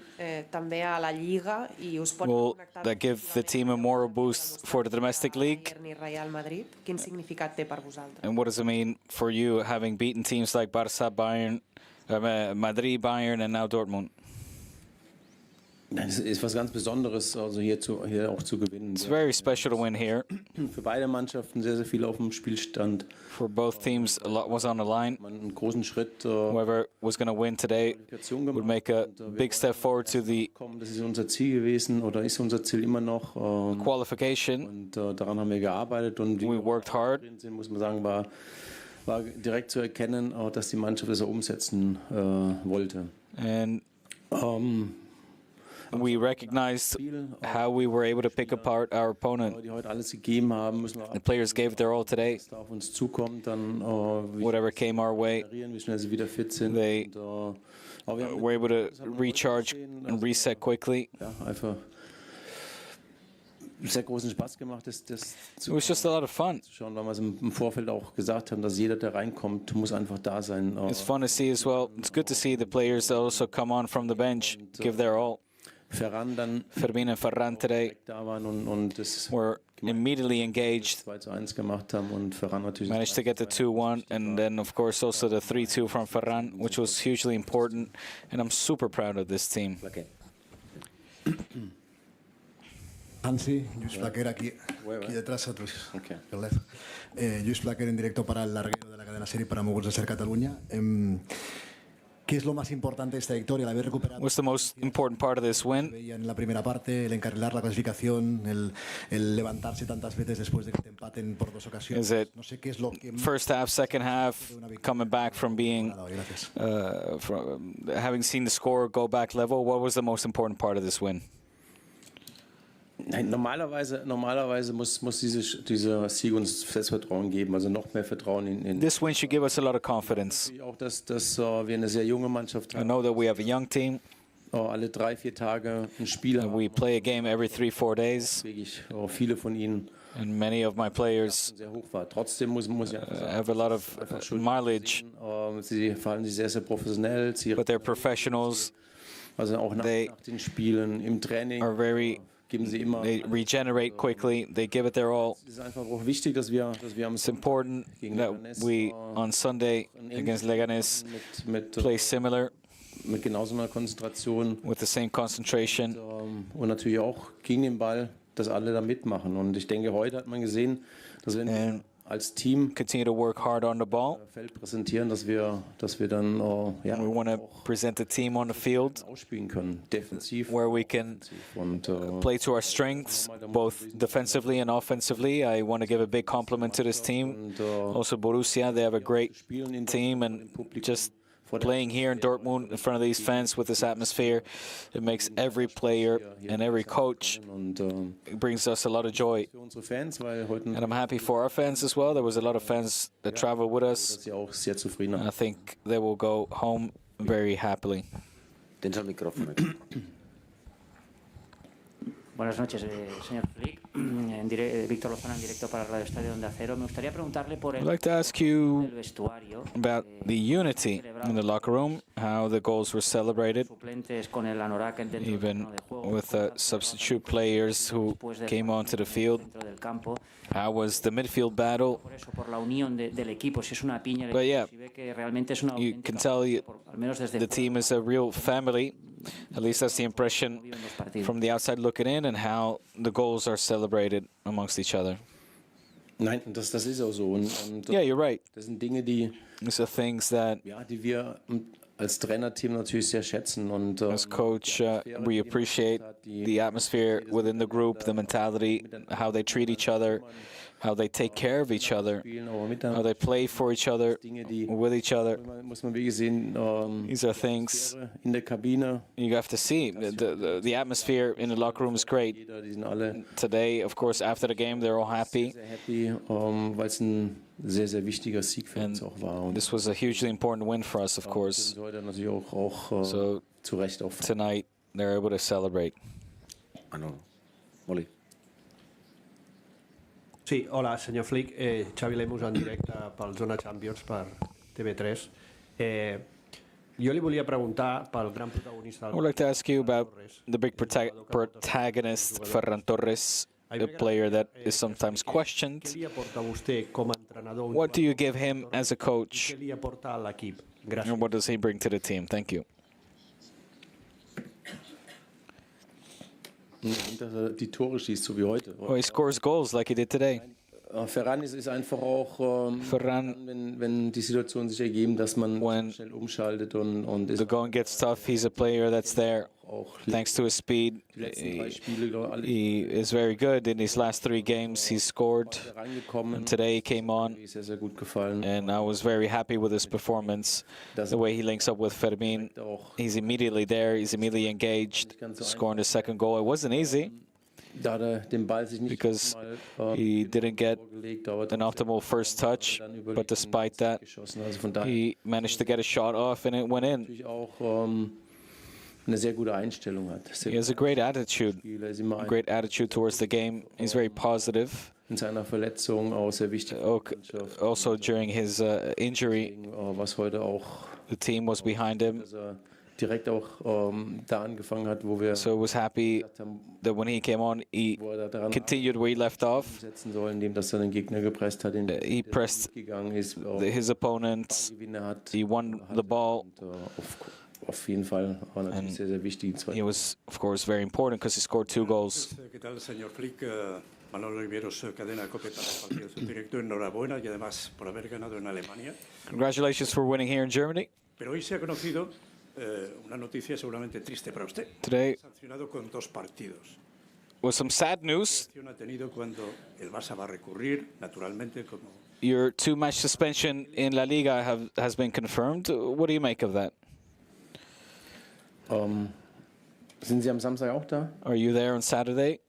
també a la Lliga, i us pot will connectar that give the team a moral boost for the domestic league. Bayern i Real Madrid. Quin significat té per vosaltres? And what does it mean for you having beaten teams like Barça, Bayern, Madrid, Bayern, and now Dortmund? Es ist was ganz Besonderes, also hier auch zu gewinnen. It's very special to win here. Für beide Mannschaften sehr, sehr viel auf dem Spiel stand. For both teams, a lot was on the line. Man einen großen Schritt Whoever was going to win today would make a big step forward to the Das ist unser Ziel gewesen oder ist unser Ziel immer noch. qualification. Und daran haben wir gearbeitet und wie We worked hard. sind, muss man sagen, war direkt zu erkennen, dass die Mannschaft das auch umsetzen wollte. And we recognized how we were able to pick apart our opponent. Die heute alles gegeben haben, müssen wir The players gave their all today. was da auf uns zukommt, dann Whatever came our way, wie schnell sie wieder fit sind. They Und, aber wir haben were able to recharge and reset quickly. ja, einfach sehr großen Spaß gemacht, das It was just a lot of fun. zu schauen, weil wir es im Vorfeld auch gesagt haben, dass jeder, der reinkommt, muss einfach da sein. It's fun to see as well. It's good to see the players that also come on from the bench, give their all. Ferran dann Fermin and Ferran today da waren und das were immediately engaged, 2-1 gemacht haben und Ferran natürlich managed to get the 2-1, and then of course also the 3-2 from Ferran, which was hugely important, and I'm super proud of this team. Hansi, Lluís Flaquer aquí detrás a tus. Lluís Flaquer en directo para el larguero de la cadena SER y para Moguls de Ser Cataluña. ¿Qué es lo más importante de esta victoria? ¿La habéis recuperado? What's the most important part of this win? En la primera parte, el encarrilar la clasificación, el levantarse tantas veces después de que te empaten por dos ocasiones. Is it No sé qué es lo que first half, second half, coming back from being, from having seen the score go back level? What was the most important part of this win? Nein, normalerweise muss dieser Sieg uns Selbstvertrauen geben, also noch mehr Vertrauen in This win should give us a lot of confidence. auch, dass wir eine sehr junge Mannschaft I haben. know that we have a young team. Alle 3-4 Tage ein Spiel haben. We play a game every 3-4 days, Wirklich, viele von ihnen and many of my players sehr hoch war. Trotzdem muss ich einfach sagen, have a lot of mileage, sie verhalten sich sehr, sehr professionell. but they're professionals. Also auch nach den Spielen, im Training Are very, geben sie immer. they regenerate quickly. They give it their all. Es ist einfach auch wichtig, dass wir am It's important that we on Sunday against Leganes play similar, mit genauso einer Konzentration with the same concentration. und natürlich auch gegen den Ball, dass alle da mitmachen. Und ich denke, heute hat man gesehen, dass wenn wir als Team continue to work hard on the ball. Feld präsentieren, dass wir dann We want to present the team on the field ausspielen können, defensiv, where we can und play to our strengths, both defensively and offensively. I want to give a big compliment to this team. Also Borussia, they have a great team, and just playing here in Dortmund in front of these fans with this atmosphere, it makes every player and every coach, it brings us a lot of joy. für unsere Fans, weil heute And I'm happy for our fans as well. There was a lot of fans that traveled with us. sie auch sehr zufrieden I think they will go home very happily. Tens el micròfon. Buenas noches, señor Flick. Víctor Lozano en directo para Radio Estadio Onda Cero. Me gustaría preguntarle por I'd like to ask you about the unity in the locker room, how the goals were celebrated, even with the substitute players who came onto the field. How was the midfield battle? But yeah, you can tell the team is a real family. At least that's the impression from the outside looking in, and how the goals are celebrated amongst each other. Nein, das ist auch so. Und yeah, you're right. Das sind Dinge, die things that die wir als Trainerteam natürlich sehr schätzen. Und as coach, we appreciate the atmosphere within the group, the mentality, how they treat each other, how they take care of each other, how they play for each other, with each other. These are things you have to see. The atmosphere in the locker room is great. Today, of course, after the game, they're all happy. And this was a hugely important win for us, of course. So tonight, they're able to celebrate. Sí, hola, senyor Flick. Xavi Lemus en directe pel Zona Champions per TV3. Jo li volia preguntar pel gran protagonista... I would like to ask you about the big protagonist, Ferran Torres, a player that is sometimes questioned. What do you give him as a coach? And what does he bring to the team? Thank you. Die Tore schießt, so wie heute. Well, he scores goals like he did today. Ferran ist einfach auch, wenn die Situationen sich ergeben, dass man schnell umschaltet und the going gets tough, he's a player that's there. Thanks to his speed, he is very good. In his last 3 games, he's scored. And today he came on, and I was very happy with his performance. The way he links up with Fermin, he's immediately there, he's immediately engaged, scoring the second goal. It wasn't easy, because he didn't get an optimal first touch, but despite that, he managed to get a shot off and it went in. He has a great attitude towards the game. He's very positive. Also during his injury, the team was behind him. So I was happy that when he came on, he continued where he left off. He pressed his opponent. He won the ball. And he was, of course, very important because he scored 2 goals. Congratulations for winning here in Germany. Today was some sad news. Your 2-match suspension in La Liga has been confirmed. What do you make of that? Sind Sie am Samstag auch da? Are you there on Saturday?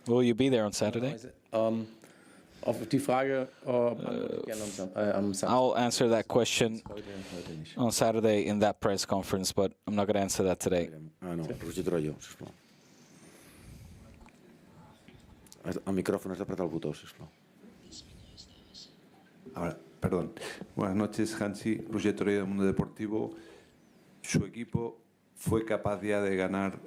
Will you be there on Saturday? Auf die Frage, am Samstag. I'll answer that question on Saturday in that press conference, but I'm not going to answer that today. El micrófono, has d'apretar el botó, sisplau. Perdón. Buenas noches, Hansi. Roger Torrey del Mundo Deportivo. Su equipo fue capaz ya de ganar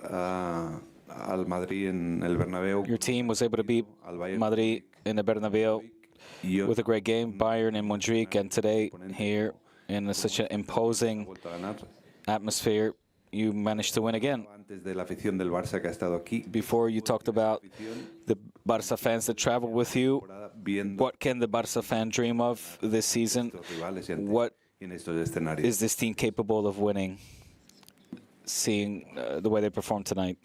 al Madrid en el Bernabéu. Your team was able to beat Madrid in the Bernabéu with a great game, Bayern and Montjuic, and today here in such an imposing atmosphere, you managed to win again. Before, you talked about the Barça fans that traveled with you. What can the Barça fan dream of this season? What is this team capable of winning, seeing the way they performed tonight?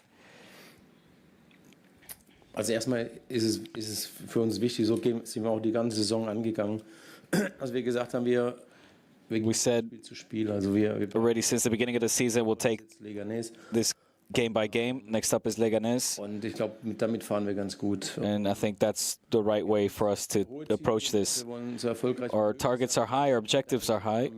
Also erstmal ist es für uns wichtig, so sind wir auch die ganze Saison angegangen. Also wir gesagt haben, we said already since the beginning of the season we'll take this game by game. Next up is Leganés. Und ich glaube, damit fahren wir ganz gut. And I think that's the right way for us to approach this. Our targets are high, our objectives are high.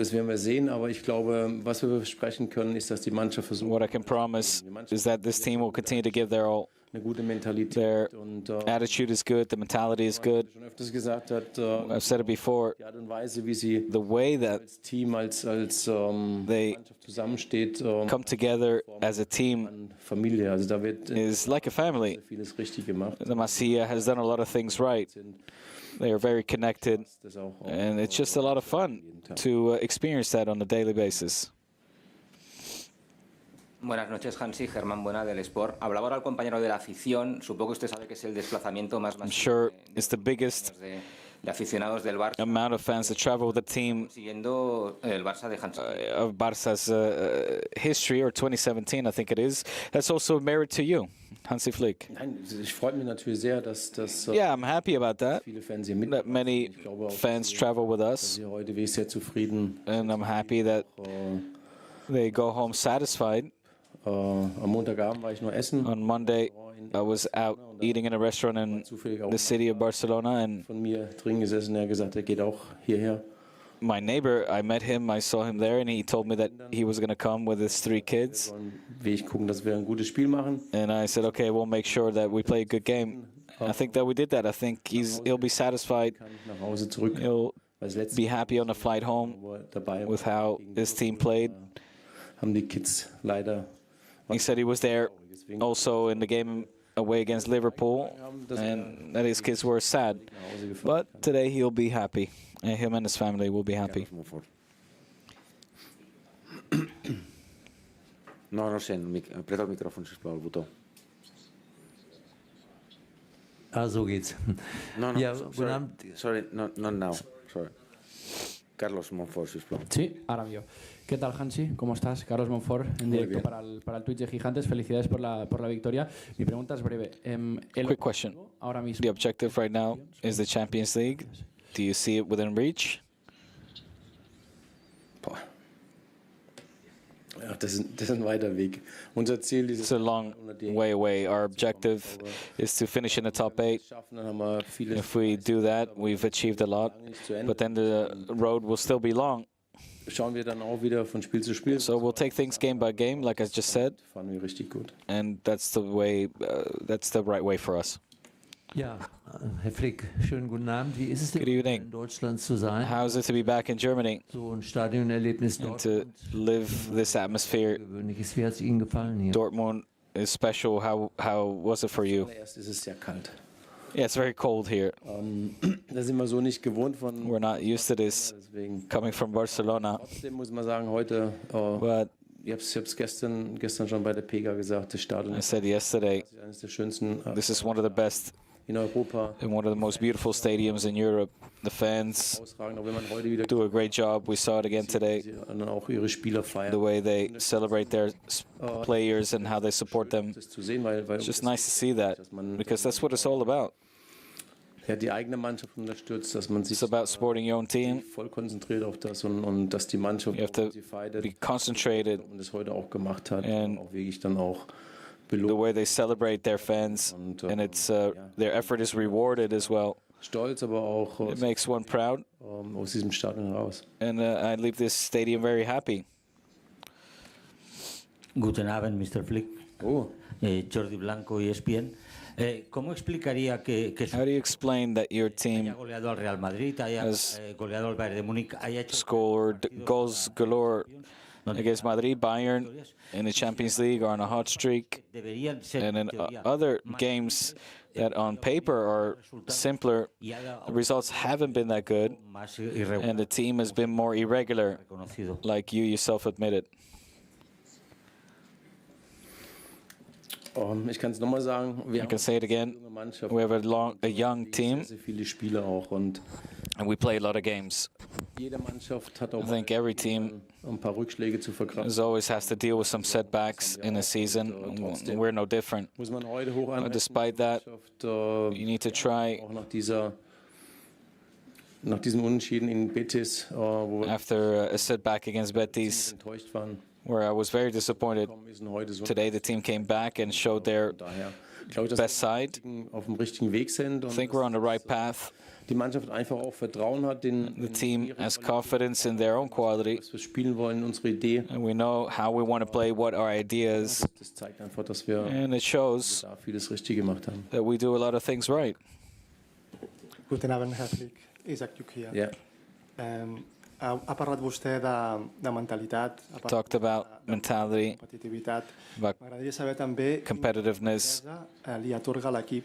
das werden wir sehen, aber ich glaube, was wir versprechen können, ist, dass die Mannschaft versucht. What I can promise is that this team will continue to give their all. Eine gute Mentalität Their und attitude is good, the mentality is good. schon öfters gesagt hat, I've said it before, die Art und Weise, wie sie the way that als Team, als they Mannschaft zusammensteht, come together as a team Familie. Also da wird is like a family. vieles richtig gemacht. The Masia has done a lot of things right. They are very connected, and it's just a lot of fun to experience that on a daily basis. Buenas noches, Hansi. Germán Buena del Sport. Hablaba ahora el compañero de la afición. Supongo que usted sabe que es el desplazamiento más I'm sure it's the biggest de aficionados del Barça. amount of fans that travel with the team Siguiendo el Barça de Hansi. of Barça's history, or 2017, I think it is. That's also a merit to you, Hansi Flick. Nein, ich freue mich natürlich sehr, dass Yeah, I'm happy about that. viele Fans hier mit. That many fans travel with us, Sie heute bin ich sehr zufrieden. and I'm happy that they go home satisfied. Am Montagabend war ich nur essen. On Monday, I was out eating in a restaurant in the city of Barcelona, and Von mir dringend gesessen, er hat gesagt, er geht auch hierher. my neighbor, I met him, I saw him there, and he told me that he was going to come with his 3 kids. Wir wollen Weg gucken, dass wir ein gutes Spiel machen. And I said, okay, we'll make sure that we play a good game. I think that we did that. I think he'll be satisfied. Nach Hause zurück. He'll Weil das letzte be happy on the flight home dabei with how his team played. haben die Kids leider. He said he was there also in the game away against Liverpool, and that his kids were sad. But today he'll be happy, and him and his family will be happy. No sé, apreta el micrófono, sisplau, el botó. So geht's. No, Ja, sorry, guten Abend. sorry, not now, sorry. Carlos Monfort, sisplau. Sí, ahora yo. ¿Qué tal, Hansi? ¿Cómo estás? Carlos Monfort, en directo para el Twitch de Gigantes. Felicidades por la victoria. Mi pregunta es breve. Quick question. Ahora mismo. The objective right now is the Champions League. Do you see it within reach? Ja, das ist ein weiter Weg. Unser Ziel ist It's a long way away. Our objective is to finish in the top 8. Dann haben wir viele If we do that, we've achieved a lot. But then the road will still be long. Schauen wir dann auch wieder von Spiel zu Spiel. So we'll take things game by game, like I just said. Fahren wir richtig gut. And that's the way. That's the right way for us. Ja, Herr Flick, schönen guten Abend. Wie ist es denn, Good evening. in Deutschland zu sein? How is it to be back in Germany So ein Stadionerlebnis and dort. to live this atmosphere? Gewöhnliches. Wie hat es Ihnen gefallen hier? Dortmund is special. How was it for you? Zuerst ist es sehr kalt. Yeah, it's very cold here. Da sind wir so nicht gewohnt von. We're not used to this Deswegen. coming from Barcelona. Trotzdem muss man sagen, heute. But Ich habe es gestern schon bei der Pega gesagt, das Stadion I said yesterday, ist eines der schönsten this is one of the best in Europa. and one of the most beautiful stadiums in Europe. The fans Ausragend, auch wenn man heute wieder do a great job. We saw it again today. dann auch ihre Spieler feiern. The way they celebrate their players and how they support them. Das zu sehen, weil It's just nice to see that because that's what it's all about. er die eigene Mannschaft unterstützt, dass man sich It's about supporting your own team. voll konzentriert auf das und dass die Mannschaft You have to sie feiert be concentrated und das heute auch gemacht hat, and auch wirklich dann auch the belohnt. way they celebrate their fans, and it's their effort is rewarded as well. Stolz, aber auch It makes one proud, aus diesem Stadion heraus. and I leave this stadium very happy. Guten Abend, Mr. Flick. Oh. Jordi Blanco, ESPN. ¿Cómo explicaría que How do you explain that your team haya goleado al Real Madrid, haya has goleado al Bayern de Múnich, haya hecho scored goals galore against Madrid, Bayern in the Champions League, or on a hot streak, deberían ser and in teoría, other games that on paper are simpler, the results haven't been that good, más irregular and the team has been more irregular, reconocido? like you yourself admitted? Ich kann es nochmal sagen, wir I can say it again. junge Mannschaft, We have a young team, sehr viele Spieler auch und and we play a lot of games. jede Mannschaft hat auch I think every team ein paar Rückschläge zu verkraften. always has to deal with some setbacks in a season. We're no different. Muss man heute hoch But anrechnen, despite that, Mannschaft, you need to try, auch nach diesem Unentschieden in Betis, wo wir after a setback against Betis, enttäuscht waren, where I was very disappointed. wir sind heute so Today the team came back and showed their daher. Ich glaube, dass best side. wir auf dem richtigen Weg sind I und think we're on the right path. die Mannschaft einfach auch Vertrauen hat. The team has confidence in their own quality. Wir spielen wollen, unsere Idee. And we know how we want to play, what our idea is. Das zeigt einfach, dass wir And it shows da vieles richtig gemacht haben. that we do a lot of things right. Guten Abend, Herr Flick. Isaac Juk hier. Yeah. Ha parlat vostè de mentalitat, Talked about mentality, competitivitat. about M'agradaria saber també competitiveness, li atorga a l'equip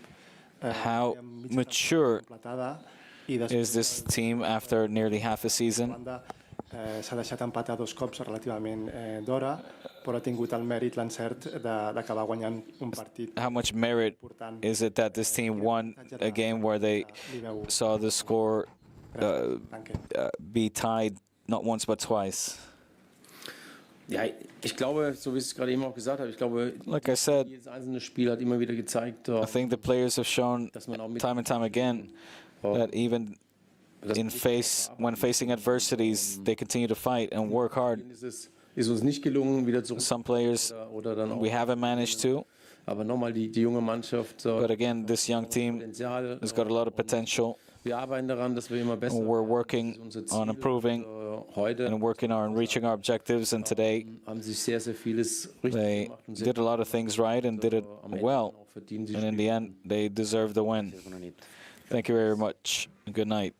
how mature is this team after nearly half a season. S'ha deixat empatar 2 cops relativament d'hora, però ha tingut el mèrit, l'encert d'acabar guanyant un partit. How much merit is it that this team won a game where they saw the score be tied not once but twice? Ja, ich glaube, so wie ich es gerade eben auch gesagt habe, ich glaube, like I said, jedes einzelne Spiel hat immer wieder gezeigt, I think the players have shown time and time again that even when facing adversities, they continue to fight and work hard. Ist uns nicht gelungen, wieder zurück. Some players we haven't managed to. Aber nochmal die junge Mannschaft. But again, this young team has got a lot of potential. Wir arbeiten daran, dass wir immer besser. We're working on improving and working on reaching our objectives. And today, they did a lot of things right and did it well. And in the end, they deserve the win. Thank you very much. Good night.